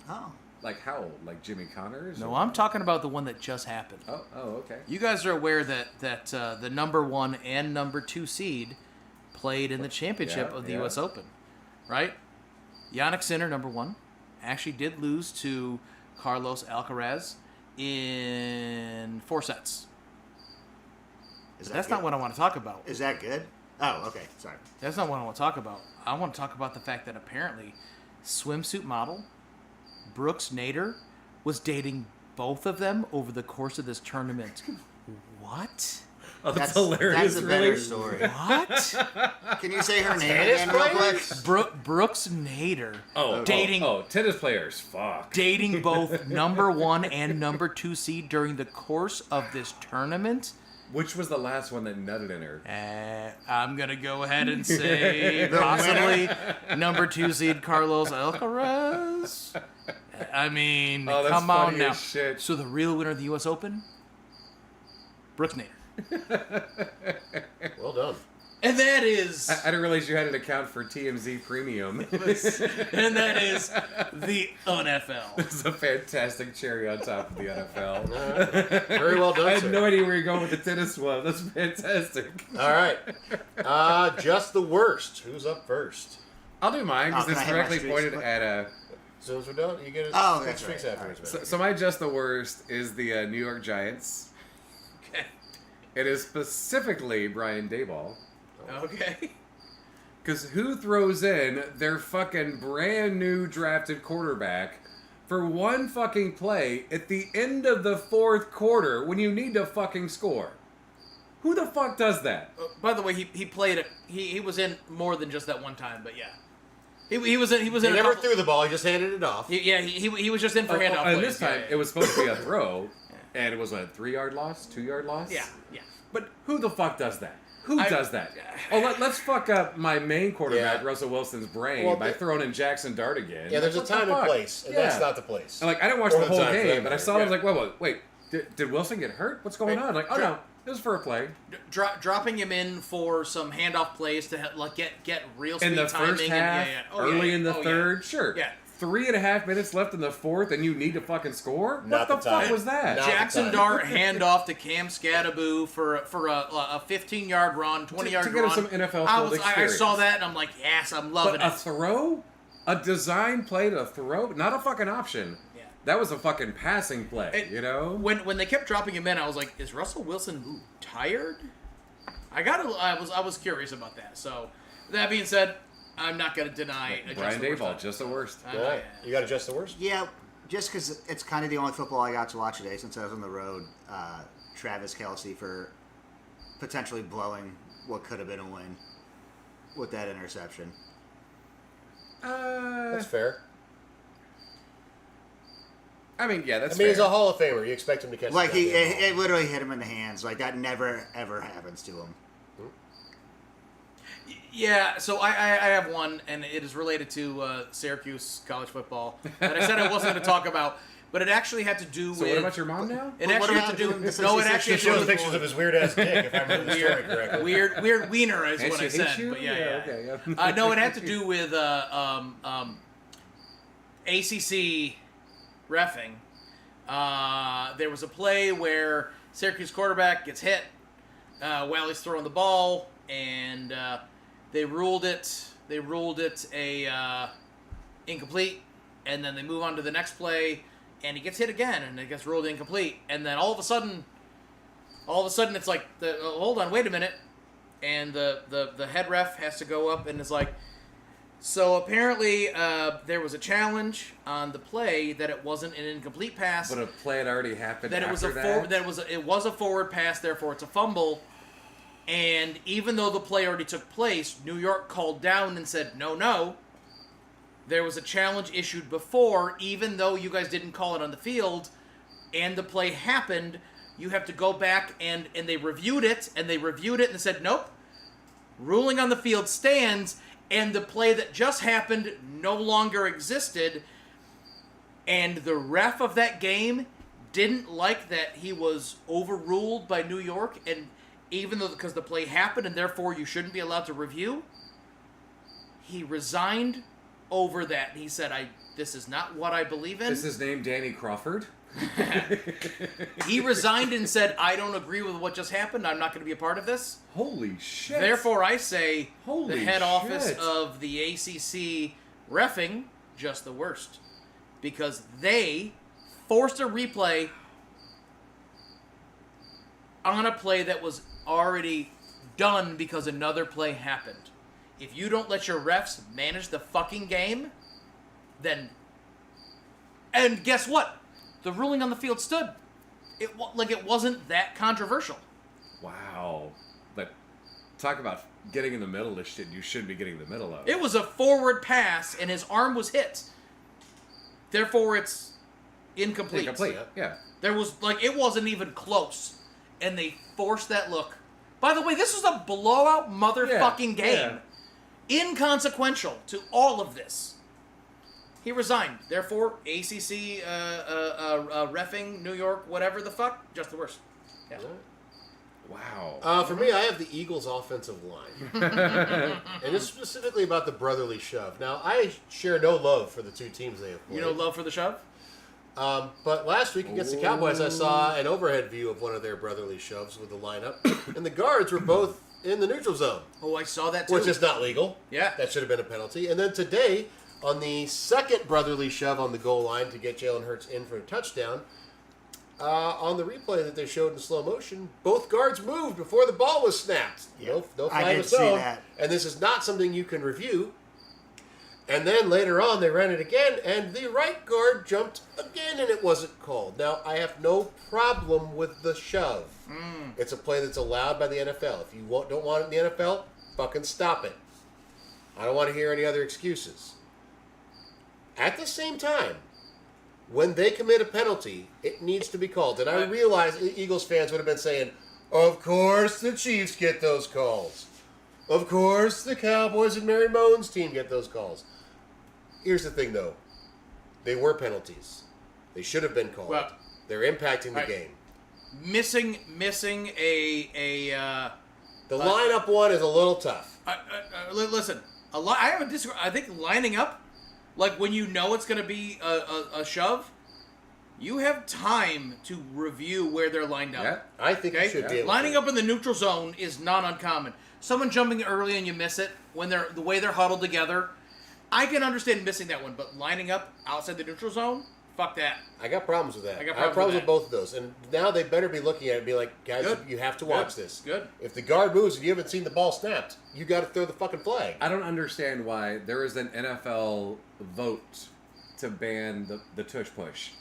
Oh. Like how old? Like Jimmy Connors? No, or- I'm talking about the one that just happened. Oh, okay. You guys are aware that the number 1 and number 2 seed played in the championship Yeah, of the yeah. U.S. Open, right? Jannik Sinner, number 1, actually did lose to Carlos Alcaraz in 4 sets. That's not what I want to talk about. Is that good? Oh, okay. Sorry. That's not what I want to talk about. I want to talk about the fact that apparently swimsuit model Brooks Nader was dating both of them over the course of this tournament. What? Oh, that's hilarious. That's a really? better story. What? Can you say her name again real quick? Brooks Nader dating tennis players. Fuck. dating both number 1 and number 2 seed during the course of this tournament. Which was the last one that nutted in her? I'm gonna go ahead and say possibly number 2 seed Carlos Alcaraz. I mean, Oh, that's come on funny now. as shit. So the real winner of the U.S. Open, Brooks Nader. Well done. And that is... I didn't realize you had an account for TMZ Premium. and that is the NFL. This is a fantastic cherry on top of the NFL. Very well done, I had sir. no idea where you're going with the tennis one. That's fantastic. All right. Just the worst. Who's up first? I'll do mine because can it's I have my directly streaks pointed quick? at a... As soon as we're done, you get it. Oh, six that's streaks right. afterwards. So my just the worst is the New York Giants. Okay. It is specifically Brian Daboll. Okay. Because who throws in their fucking brand new drafted quarterback for one fucking play at the end of the 4th quarter when you need to fucking score? Who the fuck does that? By the way, he played it. He was in more than just that one time, but yeah. He was in. He was He in. never a couple, threw the ball. He just handed it off. He was just in for handoff and plays. this time, Yeah, it was supposed to be a throw, and it was a 3-yard loss, 2-yard loss? Yeah. But who the fuck does that? Who I- does that? Oh, let's fuck up my main quarterback, Yeah. Russell Wilson's brain, Well, by the- throwing in Jackson Dart again. Yeah, there's a What the time and fuck? place, and Yeah. that's not the place. And, like, I didn't watch Or the the whole time for game, that but I matter. saw it. I was Yeah. like, wait. Did Wilson get hurt? What's going on? Like, oh no, it was for a play. Dropping him in for some handoff plays to like get real speed In the timing. first half, early in the third, sure. Yeah. 3.5 minutes left in the 4th, and you need to fucking score? Not What the the fuck time. was that? Not- Jackson time. Dart handoff to Cam Scattaboo for a 15-yard run, 20-yard to run. get him some NFL I field I experience. saw that and I'm like, yes, I'm loving But a it. throw? A design play to throw? Not a fucking option. Yeah. That was a fucking passing play, you know? When they kept dropping him in, I was like, is Russell Wilson tired? I was curious about that. So that being said, I'm not going to deny Brian the worst Daboll, time. just the worst. Yeah. You got to adjust the worst? Yeah, just because it's kind of the only football I got to watch today since I was on the road. Travis Kelce for potentially blowing what could have been a win with that interception. That's fair. I mean, yeah, that's I mean, he's fair. a Hall of Famer. You expect him to catch Like the goddamn ball. it literally hit him in the hands. Like that never ever happens to him. Yeah, so I have one, and it is related to Syracuse college football that I said I wasn't going to talk about, but it actually had to do So with... what about your mom now? It What actually had about to do... doing this No, it SEC actually Just shows had to pictures of his weird ass dick, if I remember the story correctly. do... Weird wiener is And what she I hates said, you? but yeah. Okay, yeah. No, it had to do with ACC reffing. There was a play where Syracuse quarterback gets hit while he's throwing the ball, and they ruled it a incomplete, and then they move on to the next play, and he gets hit again, and it gets ruled incomplete, and then all of a sudden it's like, hold on, wait a minute, and the head ref has to go up and is like, so apparently there was a challenge on the play that it wasn't an incomplete pass. But a play had already happened That it was it was a forward pass, therefore it's a fumble. And even though the play already took place, New York called down and said, no. There was a challenge issued before, even though you guys didn't call it on the field. and the play happened, you have to go back and they reviewed it, and they said, nope, ruling on the field stands, and the play that just happened no longer existed, and the ref of that game didn't like that he was overruled by New York, and even though because the play happened and therefore you shouldn't be allowed to review, he resigned over that. He said, this is not what I believe in. Is his name Danny Crawford? He resigned and said, I don't agree with what just happened. I'm not going to be a part of this. Holy shit. Therefore, I say Holy the head office shit. of the ACC reffing, just the worst. Because they forced a replay on a play that was already done because another play happened. If you don't let your refs manage the fucking game, then... And guess what? The ruling on the field stood. It wasn't that controversial. Wow. But talk about getting in the middle of shit you shouldn't be getting in the middle of. It was a forward pass, and his arm was hit. Therefore, it's incomplete. Incomplete, yeah. There was, it wasn't even close. And they forced that look. By the way, this was a blowout motherfucking game. Yeah. Inconsequential to all of this. He resigned. Therefore, ACC, reffing, New York, whatever the fuck, just the worst. Yeah. Wow. For me, I have the Eagles' offensive line. And it's specifically about the brotherly shove. Now, I share no love for the two teams they have played. You know love for the shove? But last week against the Cowboys, I saw an overhead view of one of their brotherly shoves with the lineup. And the guards were both in the neutral zone. Oh, I saw that too. Which is not legal. Yeah. That should have been a penalty. And then today, on the second brotherly shove on the goal line to get Jalen Hurts in for a touchdown, on the replay that they showed in slow motion, both guards moved before the ball was snapped. Yep. No I flag did was see thrown. that. And this is not something you can review. And then later on, they ran it again, and the right guard jumped again, and it wasn't called. Now, I have no problem with the shove. It's a play that's allowed by the NFL. If you don't want it in the NFL, fucking stop it. I don't want to hear any other excuses. At the same time, when they commit a penalty, it needs to be called. And I realize Eagles fans would have been saying, of course the Chiefs get those calls. Of course the Cowboys and Mary Moan's team get those calls. Here's the thing, though. They were penalties. They should have been called. Well, they're impacting the game. Missing a the lineup one is a little tough. Listen, I haven't disagreed. I think lining up, like when you know it's going to be a shove, you have time to review where they're lined up. Yeah, I think you should be able lining to. up in the neutral zone is not uncommon. Someone jumping early and you miss it when the way they're huddled together. I can understand missing that one, but lining up outside the neutral zone, fuck that. I got problems with that. I got have problems with that. both of those. And now they better be looking at it and be like, guys, you have to watch this. Good. If the guard moves and you haven't seen the ball snapped, you got to throw the fucking flag. I don't understand why there is an NFL vote to ban the tush push.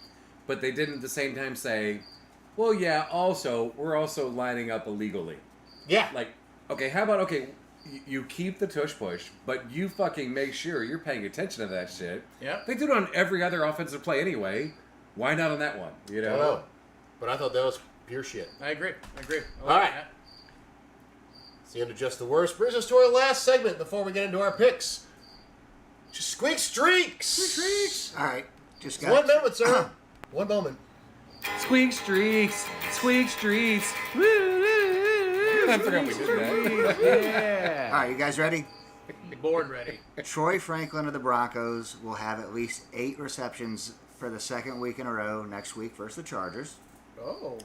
But they didn't at the same time say, well, yeah, also, we're also lining up illegally. Yeah. Like, okay, how about, you keep the tush push, but you fucking make sure you're paying attention to that shit. Yeah. They do it on every other offensive play anyway. Why not on that one? You know? I don't know. But I thought that was pure shit. I agree. All right. It's the end of Just the Worst. Brings us to our last segment before we get into our picks. Just Squeak Streaks. All right. Just got 1 moment, sir. 1 moment. Squeak streaks. Woo. I forgot we did that. Yeah. All right, you guys ready? Born ready. Troy Franklin of the Broncos will have at least 8 receptions for the second week in a row next week versus the Chargers. Oh.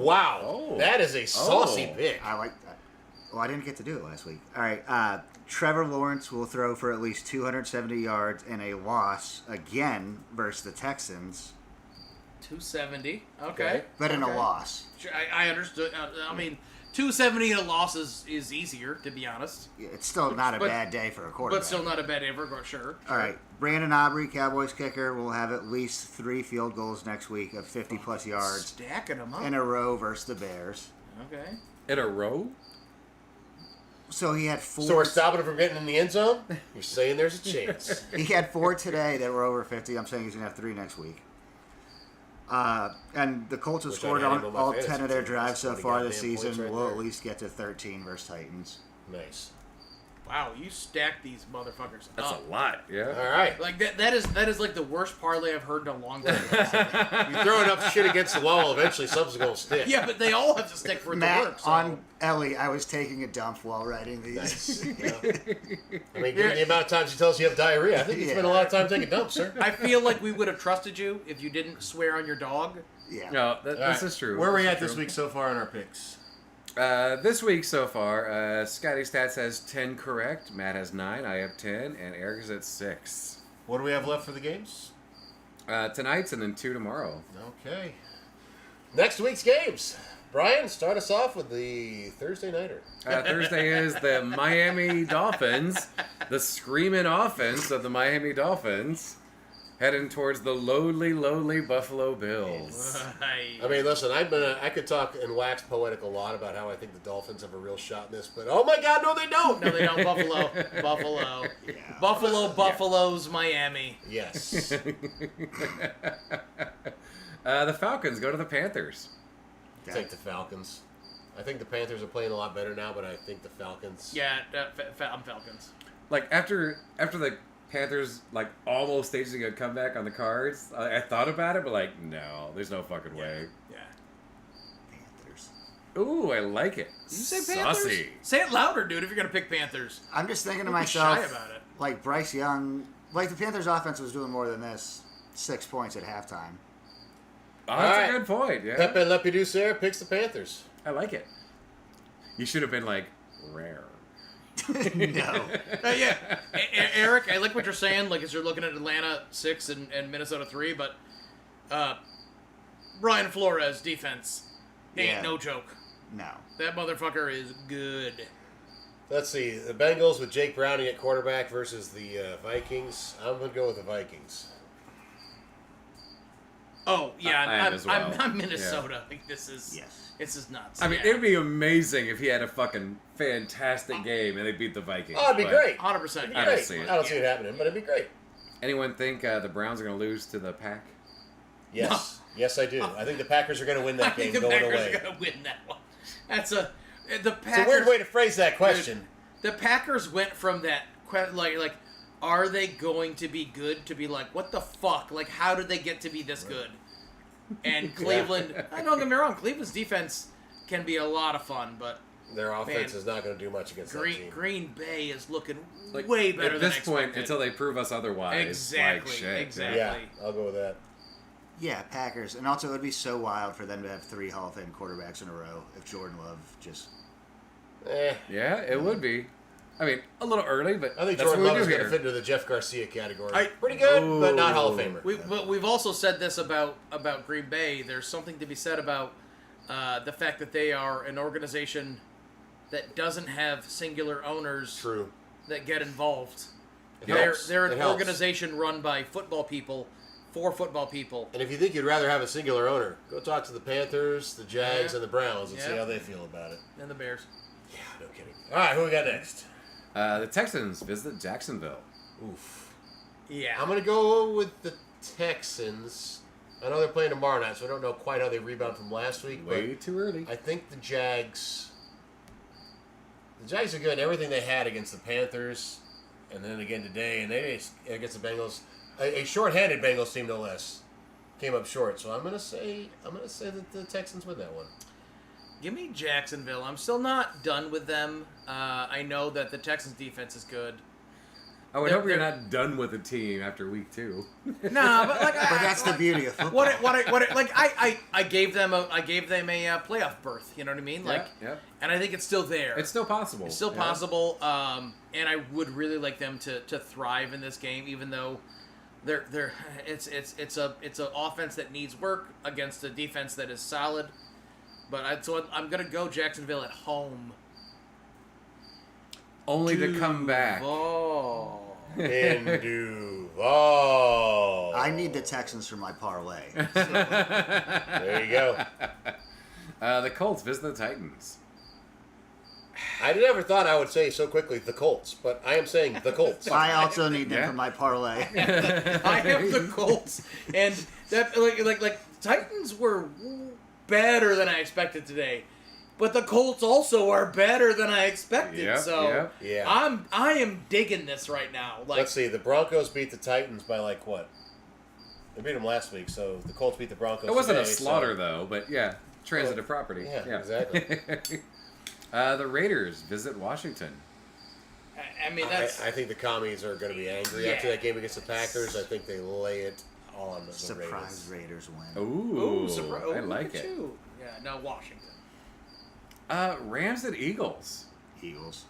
Wow. That is a saucy pick. I like that. Well, I didn't get to do it last week. All right. Trevor Lawrence will throw for at least 270 yards in a loss again versus the Texans. 270. Okay. But in a loss. I understood. I mean, 270 in a loss is easier, to be honest. Yeah, it's still not a bad day for a quarterback. But still not a bad day for a sure. All right. Brandon Aubrey, Cowboys kicker, will have at least 3 field goals next week of 50-plus yards. Stacking them up. In a row versus the Bears. Okay. In a row? So he had 4. So we're stopping him from getting in the end zone? You're saying there's a chance. He had 4 today that were over 50. I'm saying he's going to have 3 next week. And the Colts have Which scored I had on on my all fantasy 10 of their team. drives so That's far 20 this goddamn season. points right We'll there. at least get to 13 versus Titans. Nice. Wow, you stacked these motherfuckers That's up. a lot. Yeah. All right. Like that is like the worst parlay I've heard in a long time. You throw enough shit against the wall, eventually something's going to stick. Yeah, but they all have to stick for it to Matt, work. So. on Ellie, I was taking a dump while writing these. Nice. Yeah. I mean, given the amount of times you tell us you have diarrhea, I think you spend a lot of time taking dumps, sir. I feel like we would have trusted you if you didn't swear on your dog. Yeah. No, this right. is true. Where are we This at is this true. week so far in our picks? This week so far, Scotty Stats has 10 correct, Matt has 9, I have 10, and Eric is at 6. What do we have left for the games? Tonight's and then 2 tomorrow. Okay. Next week's games. Brian, start us off with the Thursday Nighter. Thursday is the Miami Dolphins, the screaming offense of the Miami Dolphins, heading towards the lowly Buffalo Bills. I mean, listen, I could talk and wax poetic a lot about how I think the Dolphins have a real shot in this, but oh my God, no, they don't. No, they don't. Buffalo. Yeah. Buffalo's Miami. Yes. The Falcons go to the Panthers. Take the Falcons. I think the Panthers are playing a lot better now, but I think the Falcons. Yeah, I'm Falcons. Like after the Panthers like almost staging a comeback on the Cards, I thought about it, but like no, there's no fucking way. Yeah. Panthers. Ooh, I like it. Did you say Panthers? Saucy. Say it louder, dude, if you're going to pick Panthers. I'm just thinking to Don't be myself, shy about it. like Bryce Young, like the Panthers offense was doing more than this. 6 points at halftime. Oh, that's All right. a good point. Yeah, Pepe Lepiducer picks the Panthers. I like it. You should have been like rare. No. Yeah, Eric, I like what you're saying. Like, as you're looking at Atlanta 6 and Minnesota 3, but Brian Flores defense ain't Yeah. no joke. No. That motherfucker is good. Let's see. The Bengals with Jake Browning at quarterback versus the Vikings. I'm going to go with the Vikings. Oh yeah, I am as well. I'm Minnesota. Like this is nuts. I mean, Yeah. it'd be amazing if he had a fucking fantastic game and they beat the Vikings. Oh, it'd be but great. 100%. I don't see it. I don't see it happening, but it'd be great. Anyone think the Browns are going to lose to the Pack? Yes. Yes, I do. I think the Packers are going to win I that think game the going Packers away. are gonna win that one. That's the Packers. It's a weird way to phrase that question. The Packers went from that like, are they going to be good to be like, what the fuck? Like, how did they get to be this good? And Cleveland, don't get me wrong, Cleveland's defense can be a lot of fun, but Their offense is not going to do much against that team. Green Bay is looking Like, way better at than this expected. point until they prove us otherwise. Exactly, Like shit. exactly. Yeah, I'll go with that. Yeah, Packers. And also, it would be so wild for them to have 3 Hall of Fame quarterbacks in a row if Jordan Love just... Yeah, it would be. I mean, a little early, but I think that's Jordan what Love we is do going to here. fit into the Jeff Garcia category. I- Pretty good, but not Hall of Famer. But we've also said this about Green Bay. There's something to be said about the fact that they are an organization that doesn't have singular owners True. that get involved. It They're helps. they're It an helps. organization run by football people for football people. And if you think you'd rather have a singular owner, go talk to the Panthers, the Jags, Yeah. and the Browns and see Yeah. how they feel about it. And the Bears. Yeah, no kidding. All right, who we got next? The Texans visit Jacksonville. Oof. Yeah. I'm going to go with the Texans. I know they're playing tomorrow night, so I don't know quite how they rebound from last week. Way too early. I think the Jags are good. Everything they had against the Panthers, and then again today, and they against the Bengals, a short-handed Bengals team no less, came up short. So I'm gonna say that the Texans win that one. Give me Jacksonville. I'm still not done with them. I know that the Texans defense is good. I would They're- hope you're they're- not done with the team after week 2. Nah, but like, But that's the beauty of football. I gave them a playoff berth. You know what I mean? Like, yeah. and I think it's still there. It's still possible. It's still Yeah. possible. And I would really like them to thrive in this game, even though it's an offense that needs work against a defense that is solid. But I'm gonna go Jacksonville at home. Only to come back. Oh. In Duval. I need the Texans for my parlay. There you go. The Colts visit the Titans. I never thought I would say so quickly the Colts, but I am saying the Colts. I also need them Yeah. for my parlay. I have the Colts, and that like Titans were better than I expected today. But the Colts also are better than I expected. I am digging this right now. Like, let's see. The Broncos beat the Titans by like what? They beat them last week, so the Colts beat the Broncos. It wasn't today, a slaughter though, but transitive property. Yeah, exactly. The Raiders visit Washington. I mean, that's. I think the commies are going to be angry after that game against the Packers. I think they lay it on the Surprise Raiders win. Ooh, I like it. Yeah, no, Washington. Rams at Eagles. Eagles.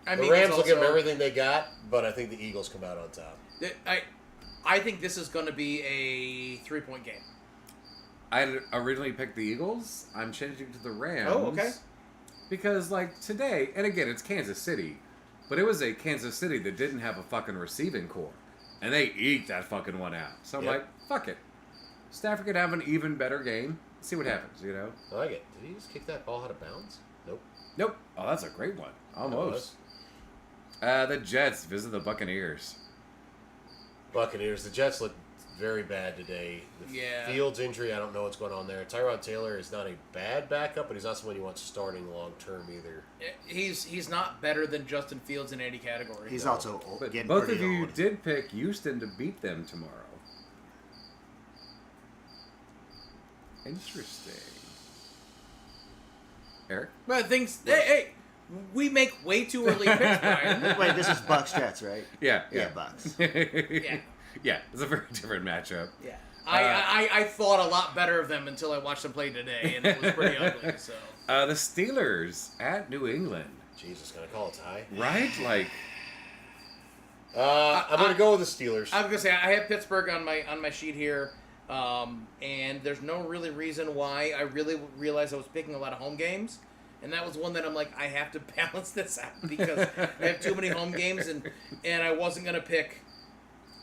I The mean, Rams will give them everything they got, but I think the Eagles come out on top. I think this is going to be a 3-point game. I had originally picked the Eagles. I'm changing to the Rams. Oh, okay. Because, like, today, and again, it's Kansas City, but it was a Kansas City that didn't have a fucking receiving core. And they eked that fucking one out. So I'm like, fuck it. Stafford could have an even better game. See what happens, you know? I like it. Did he just kick that ball out of bounds? Nope. Oh, that's a great one. Almost. The Jets visit the Buccaneers. Buccaneers. The Jets look very bad today. Fields injury, I don't know what's going on there. Tyrod Taylor is not a bad backup, but he's not someone you want starting long term either. He's not better than Justin Fields in any category. He's also old, but getting both pretty of you old. did pick Houston to beat them tomorrow. Interesting. Eric? But hey, we make way too early picks, Brian. Wait, this is Bucks Jets, right? Yeah. Bucks. Yeah, it's a very different matchup. Yeah. I thought a lot better of them until I watched them play today, and it was pretty ugly. So the Steelers at New England. Jesus, can I call it a tie? Right? Like, I'm going to go with the Steelers. I was gonna say I have Pittsburgh on my sheet here, and there's no really reason why. I really realized I was picking a lot of home games, and that was one that I'm like, I have to balance this out because I have too many home games, and I wasn't gonna pick.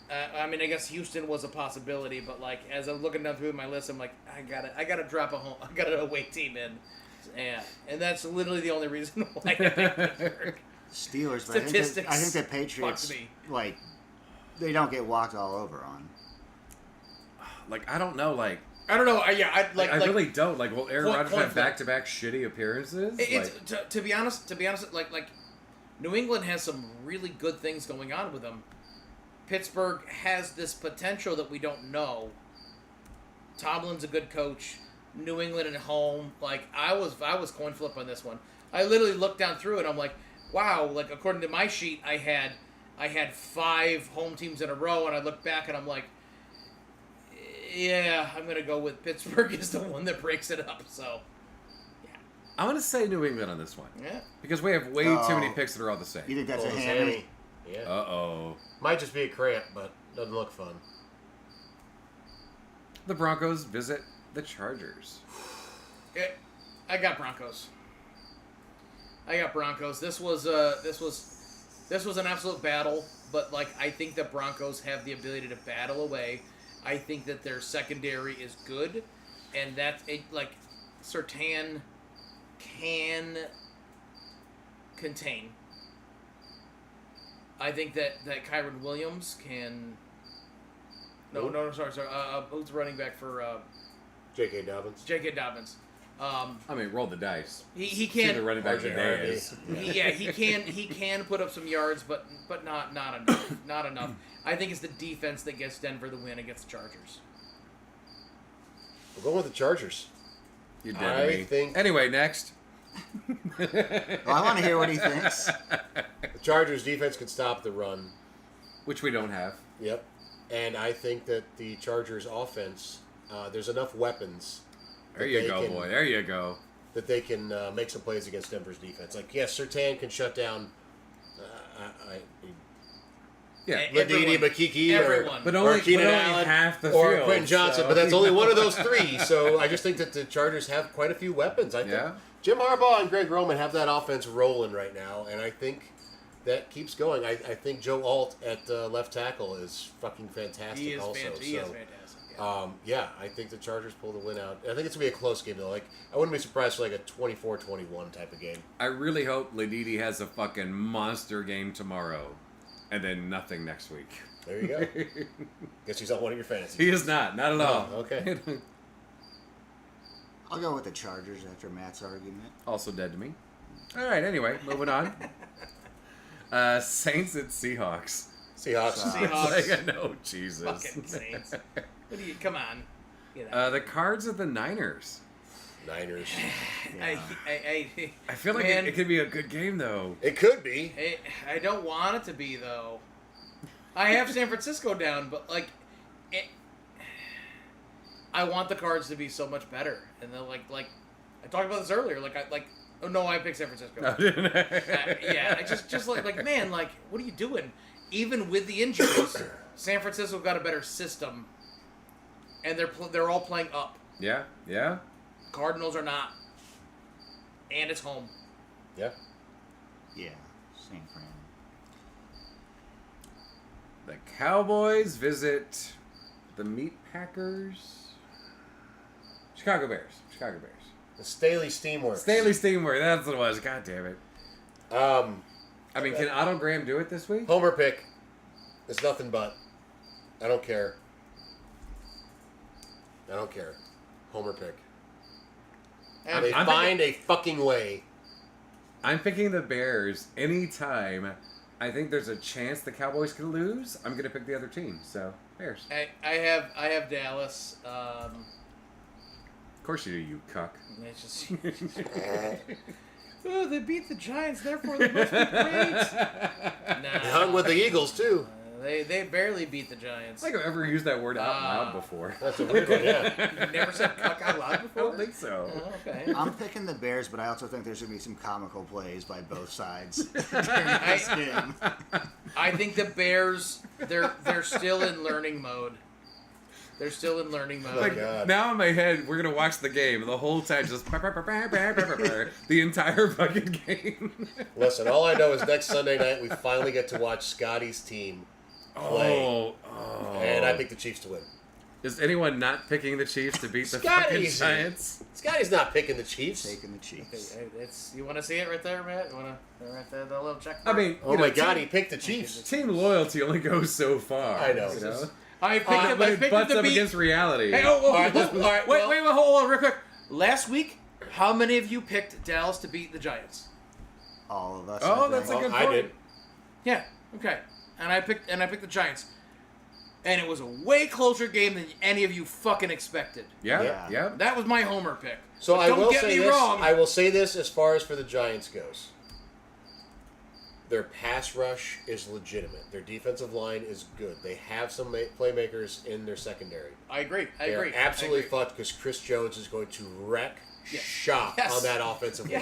I mean, I guess Houston was a possibility, but like as I'm looking down through my list, I'm like, I gotta drop a home, I got an away team in, and that's literally the only reason why I picked Pittsburgh. Steelers, but I think the Patriots, like, they don't get walked all over on. Like, I don't know, like... I don't know, I really don't. Like, will Aaron Rodgers have back-to-back shitty appearances? To be honest, like, New England has some really good things going on with them. Pittsburgh has this potential that we don't know. Tomlin's a good coach. New England at home, like, I was coin flip on this one. I literally looked down through it, I'm like, wow, like, according to my sheet, I had 5 home teams in a row, and I looked back and I'm like, yeah, I'm gonna go with Pittsburgh is the one that breaks it up. So, yeah, I'm gonna say New England on this one. Yeah, because we have way too many picks that are all the same. You think that's a hammy? Yeah. Uh-oh. Might just be a cramp, but doesn't look fun. The Broncos visit the Chargers. I got Broncos. This was an absolute battle, but like I think the Broncos have the ability to battle away. I think that their secondary is good, and that like Surtain can contain. I think that Kyron Williams can. No, sorry. Who's the running back for? J.K. Dobbins. J.K. Dobbins. I mean, roll the dice. He can. See the running back today is. He can put up some yards, but not enough. Not enough. I think it's the defense that gets Denver the win against the Chargers. We're going with the Chargers. You're dead to me. Think... Anyway, next. Well, I want to hear what he thinks. The Chargers' defense can stop the run, which we don't have. Yep, and I think that the Chargers' offense, there's enough weapons. There you go, boy. There you go. That they can make some plays against Denver's defense. Like, yes, Surtain can shut down. Ladidi, Makiki, or Keenan Allen, half the or field, Quentin Johnson, so. but that's only one of those 3. So I just think that the Chargers have quite a few weapons. I think Jim Harbaugh and Greg Roman have that offense rolling right now, and I think that keeps going. I think Joe Alt at left tackle is fucking fantastic. He is fantastic. Yeah. I think the Chargers pull the win out. I think it's gonna be a close game though. Like, I wouldn't be surprised for like a 24-21 type of game. I really hope Ladidi has a fucking monster game tomorrow, and then nothing next week. There you go. Guess he's not one of your fantasies. He is not at all. Oh, okay. I'll go with the Chargers after Matt's argument. Also dead to me. All right, anyway, moving on. Saints at Seahawks. Seahawks. Seahawks. No, Jesus. Fucking Saints. What do you? Come on. The Cards at the Niners. Niners. Yeah. I feel like it could be a good game, though. It could be. I don't want it to be, though. I have San Francisco down, but, like, I want the Cards to be so much better. And then, like I talked about this earlier. Oh, no, I picked San Francisco. Yeah, just like, man, like, what are you doing? Even with the injuries, San Francisco got a better system, and they're all playing up. Yeah. Cardinals are not, and it's home. Yeah. Yeah, San Fran. The Cowboys visit the Meat Packers. Chicago Bears. The Staley Steamworks. Steamworks. That's what it was. God damn it. I mean, can Otto Graham do it this week? Homer pick. It's nothing but. I don't care. Homer pick. They find a fucking way. I'm picking the Bears anytime I think there's a chance the Cowboys could lose. I'm going to pick the other team. So, Bears. I have Dallas. Of course you do, you cuck. It's just... oh, they beat the Giants, therefore they must be great. Nah. They hung with the Eagles, too. They barely beat the Giants. I think I've ever used that word out loud before. That's a weird one, yeah. You've never said cuck out loud I before? don't think so. Oh, okay. I'm picking the Bears, but I also think there's going to be some comical plays by both sides during this game. I think the Bears, they're still in learning mode. Oh, God. Now in my head, we're going to watch the game. The whole time just... the entire fucking game. Listen, all I know is next Sunday night we finally get to watch Scotty's team play. Oh. And I pick the Chiefs to win. Is anyone not picking the Chiefs to beat the fucking Scotty's Giants? Scotty's not picking the Chiefs. Taking the Chiefs. Okay, you want to see it right there, Matt? You want to right there, the little check? I mean, Oh my God, he picked the Chiefs. Team loyalty only goes so far. I know. You know? I picked But I it picked butts them up to beat. against reality. Hey, All right, wait, hold on, real quick. Last week, how many of you picked Dallas to beat the Giants? All of us. Oh, I that's think. a good I point. did. Yeah, okay. And I picked the Giants. And it was a way closer game than any of you fucking expected. Yeah. That was my homer pick. So But I don't will get say me this. wrong. I will say this as far as for the Giants goes. Their pass rush is legitimate. Their defensive line is good. They have some playmakers in their secondary. I agree. They are absolutely fucked because Chris Jones is going to wreck shop on that offensive line.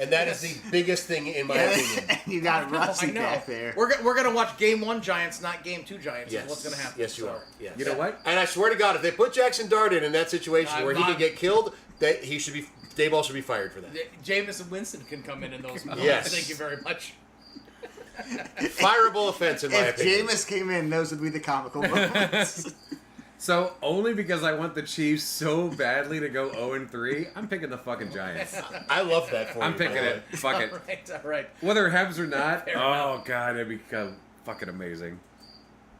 And that is the biggest thing in my opinion. You got Rusty I know. back there. We're gonna watch game 1 Giants, not game 2 Giants. Yes. Is what's gonna happen? Yes, you So, are. Yes. You know what? And I swear to God, if they put Jackson Dart in that situation where he can get killed, that he should be Dayball should be fired for that. Jameis Winston can come in those moments. Yes. Thank you very much. Fireable offense in my If opinion. Jameis came in, those would be the comical moments. So, only because I want the Chiefs so badly to go 0-3, I'm picking the fucking Giants. I love that for you. I'm picking by the it. way. Fuck it. All right. Whether it happens or not, Fair oh enough. god, it'd become fucking amazing.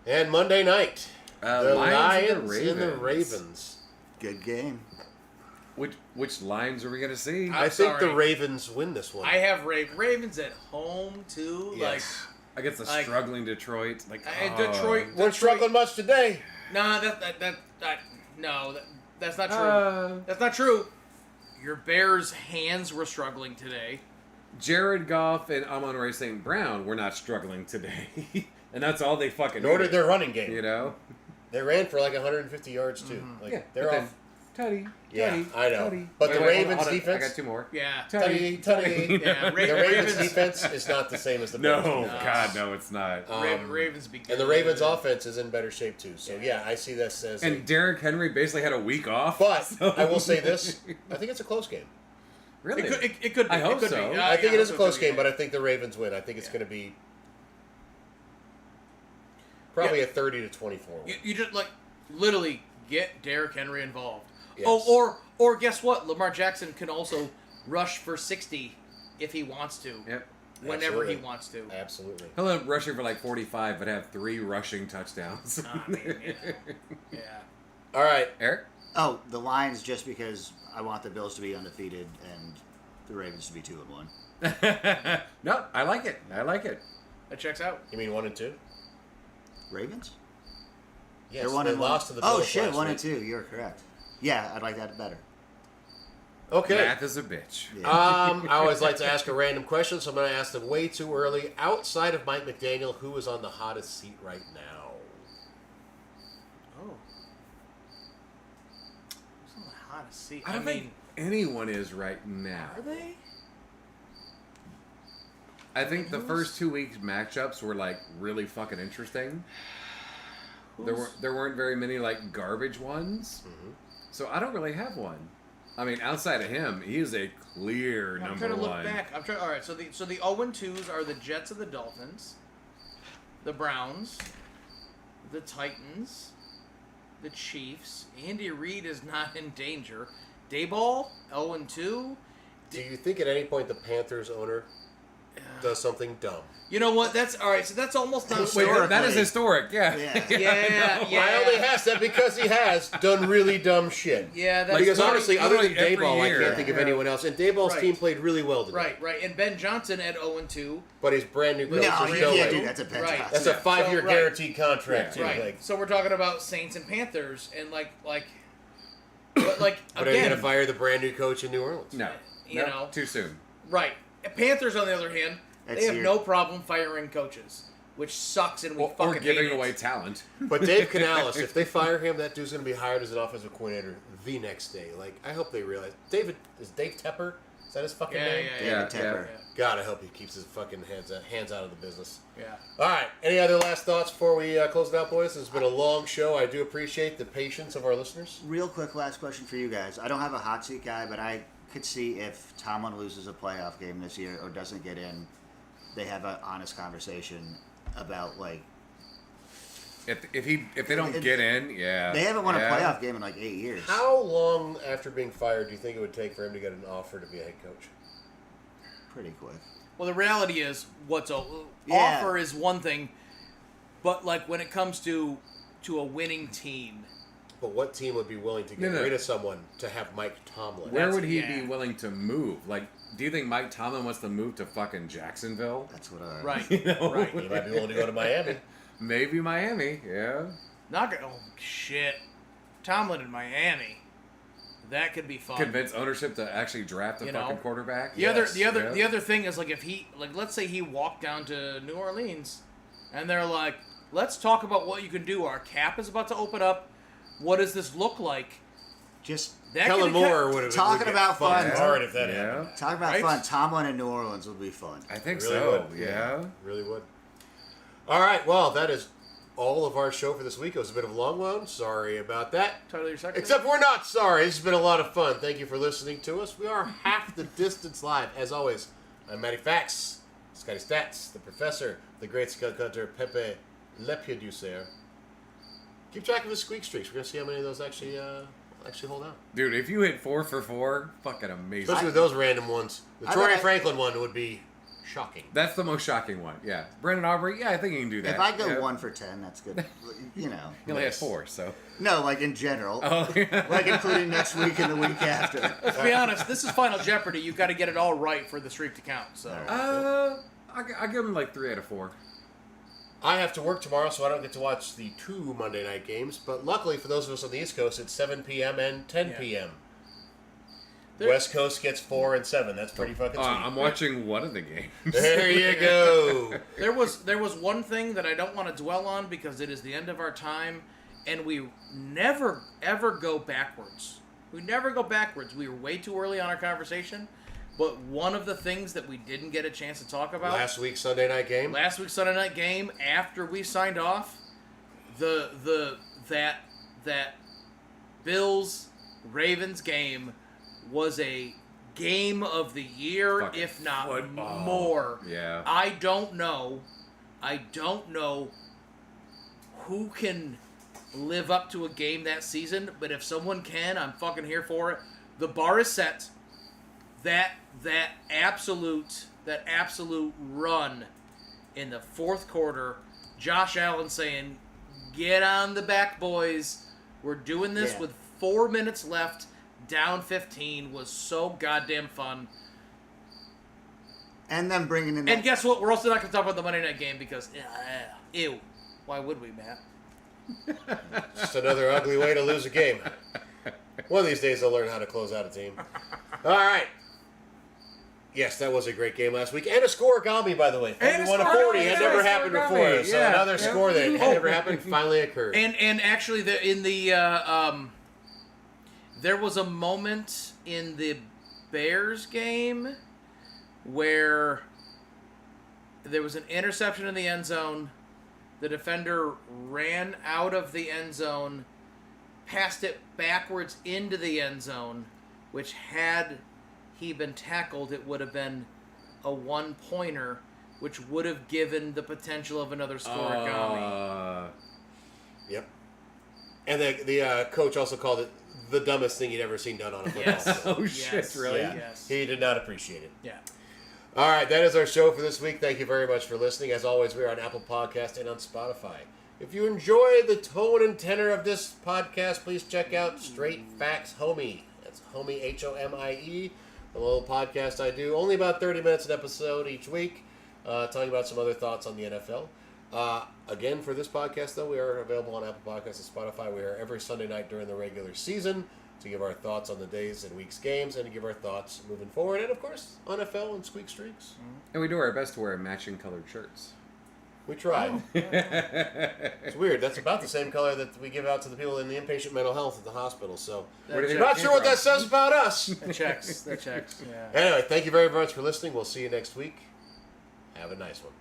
And Monday night, the Lions and Lions and the Ravens. Good game. Which lines are we gonna see? I think the sorry. Ravens win this one. I have Ravens at home too. Yes. Against the like- struggling Detroit. Like Detroit. We're struggling much today. No, that's not true. That's not true. Your Bears' hands were struggling today. Jared Goff and Amon-Ra St. Brown were not struggling today. And that's all they fucking Nor did needed, their running game. You know? They ran for like 150 yards too. Like Yeah. they're but then, off. Tutty. Yeah, Tutty, I know. Tutty. But the hold on, Ravens hold on. defense- I got two more. Yeah. Tutty, tutty. Yeah, The Ravens Ravens defense is not the same as the No, Bears defense. God, no, it's not. Ravens be good. And the Ravens offense is in better shape too. So yeah, I see this as. And Derrick Henry basically had a week off. But so- I will say this: I think it's a close game. Really? It could be. I hope it could so. Be. I think yeah, it is a so close could be. game, but I think the Ravens win. I think it's going to be probably a 30-24 win. You just literally get Derrick Henry involved. Yes. Oh, or guess what? Lamar Jackson can also rush for 60 if he wants to. Yep. whenever he wants to. Absolutely. He'll end up rushing for like 45, but have 3 rushing touchdowns. I mean, yeah. All right. Eric? Oh, the Lions, just because I want the Bills to be undefeated and the Ravens to be 2-1. No, I like it. That checks out. You mean 1 and 2? Ravens? Yes, They're 1 they and lost 1. to the Bills. Oh shit, last 1 and week. 2. You're correct. Yeah, I'd like that better. Okay. Math is a bitch. Yeah. I always like to ask a random question, so I'm going to ask them way too early. Outside of Mike McDaniel, who is on the hottest seat right now? Oh. Who's on the hottest seat? I don't think anyone is right now. Are they? I think the first 2 weeks matchups were like really fucking interesting. There weren't very many like garbage ones, so I don't really have one. I mean, outside of him, he is a clear number one. I'm trying to look back. All right. So the 0-2s are the Jets and the Dolphins, the Browns, the Titans, the Chiefs. Andy Reid is not in danger. Dayball 0-2. Do you think at any point the Panthers owner does something dumb? You know what? That's all right. So that's almost not Wait, that is historic. Yeah. Yeah. I only asked that because he has done really dumb shit. Yeah, that's because funny. honestly, other than Literally every Dayball, I year. can't think of anyone else. And Dayball's Right. team played really well today. Right. And Ben Johnson at 0-2. But he's brand new coach. No, there's you no can't way. do that to Penn Right. Johnson. That's a 5-year So, right. guaranteed contract, too. Right. Like, So we're talking about Saints and Panthers, and like, but but are you again, going to fire the brand new coach in New Orleans? No. You know. Too soon. Right. Panthers, on the other hand, That's they have your- no problem firing coaches, which sucks, and we Or fucking giving hate it. away talent. But Dave Canales, if they fire him, that dude's going to be hired as an offensive coordinator the next day. Like, I hope they realize. Dave Tepper? Is that his fucking name? Yeah. Tepper. God, I hope he keeps his fucking hands out of the business. Yeah. All right. Any other last thoughts before we close it out, boys? This has been a long show. I do appreciate the patience of our listeners. Real quick last question for you guys. I don't have a hot seat guy, but I could see if Tomlin loses a playoff game this year or doesn't get in, they have an honest conversation about like If they don't get in, yeah. they haven't won a playoff game in like 8 years. How long after being fired do you think it would take for him to get an offer to be a head coach? Pretty quick. Well, the reality is, Yeah. offer is one thing, but like when it comes to a winning team, But what team would be willing to get No. rid of someone to have Mike Tomlin? Where would he yeah. be willing to move? Like, do you think Mike Tomlin wants to move to fucking Jacksonville? That's what I right? You know? Right. He might be willing to go to Miami. Maybe Miami, yeah. Not gonna. Oh shit, Tomlin in Miami. That could be fun. Convince ownership to actually draft a You fucking know? quarterback. The other yeah. thing is like if he let's say he walked down to New Orleans, and they're like, let's talk about what you can do. Our cap is about to open up. What does this look like? just That Kellen could- Moore would have Talking about fun. hard if that Yeah. happened. talk about Right? fun. Tomlin in New Orleans would be fun. I think Really so. would. Yeah. Really would. All right. Well, that is all of our show for this week. It was a bit of a long one. Sorry about that. Totally your Except we're not sorry. This has been a lot of fun. Thank you for listening to us. We are half the distance live. As always, I'm Matty Fax, Scotty Stats, the Professor, the great skunk hunter, Pepe Le Producer. Keep track of his squeak streaks. We're going to see how many of those actually hold out. Dude, if you hit 4 for 4, fucking amazing. Especially with those random ones. The I Troy bet I- Franklin one would be shocking. That's the most shocking one. Yeah. Brandon Aubrey, yeah, I think he can do that. If I go yeah. 1 for 10, that's good. You know. He only had 4, so. No, like in general. Oh, yeah. Like including next week and the week after. Let's be honest. This is Final Jeopardy. You've got to get it all right for the streak to count. So I give him like 3 out of 4. I have to work tomorrow, so I don't get to watch the 2 Monday night games. But luckily for those of us on the East Coast, it's 7 p.m. and 10 p.m. West Coast gets 4 and 7. That's pretty fucking sweet. I'm watching one of the games. There you go. there was one thing that I don't want to dwell on because it is the end of our time, and we never ever go backwards. We never go backwards. We were way too early on our conversation, but one of the things that we didn't get a chance to talk about Last week's Sunday night game. last week's Sunday night game after we signed off, that Bills Ravens game was a game of the year, Fucking if not football. more. Yeah. I don't know who can live up to a game that season, but if someone can, I'm fucking here for it. The bar is set. That absolute that absolute run in the fourth quarter. Josh Allen saying, "Get on the back, boys. We're doing this with 4 minutes left. Down 15 was so goddamn fun." And then bringing in. And guess what? We're also not going to talk about the Monday night game because, ew. Why would we, Matt? Just another ugly way to lose a game. One of these days they'll learn how to close out a team. All right. Yes, that was a great game last week. And a score got me, by the way. 41-40 had never happened before. So another score that had never happened finally occurred. And actually, there was a moment in the Bears game where there was an interception in the end zone. The defender ran out of the end zone, passed it backwards into the end zone, which had he been tackled, it would have been a one-pointer, which would have given the potential of another score at Gami. Yep. And the coach also called it the dumbest thing he'd ever seen done on a football field. Oh, shit, really? Yeah. Yes. He did not appreciate it. Yeah. All right, that is our show for this week. Thank you very much for listening. As always, we are on Apple Podcast and on Spotify. If you enjoy the tone and tenor of this podcast, please check out Straight Facts Homie. That's Homie, H-O-M-I-E. A little podcast I do. Only about 30 minutes an episode each week, talking about some other thoughts on the NFL. Again, for this podcast, though, we are available on Apple Podcasts and Spotify. We are every Sunday night during the regular season to give our thoughts on the days and weeks' games and to give our thoughts moving forward. And, of course, on NFL and Squeak Streaks. And we do our best to wear matching colored shirts. We try. It's weird. That's about the same color that we give out to the people in the inpatient mental health at the hospital. So, I'm not sure what that says about us. That checks. Yeah. Anyway, thank you very much for listening. We'll see you next week. Have a nice one.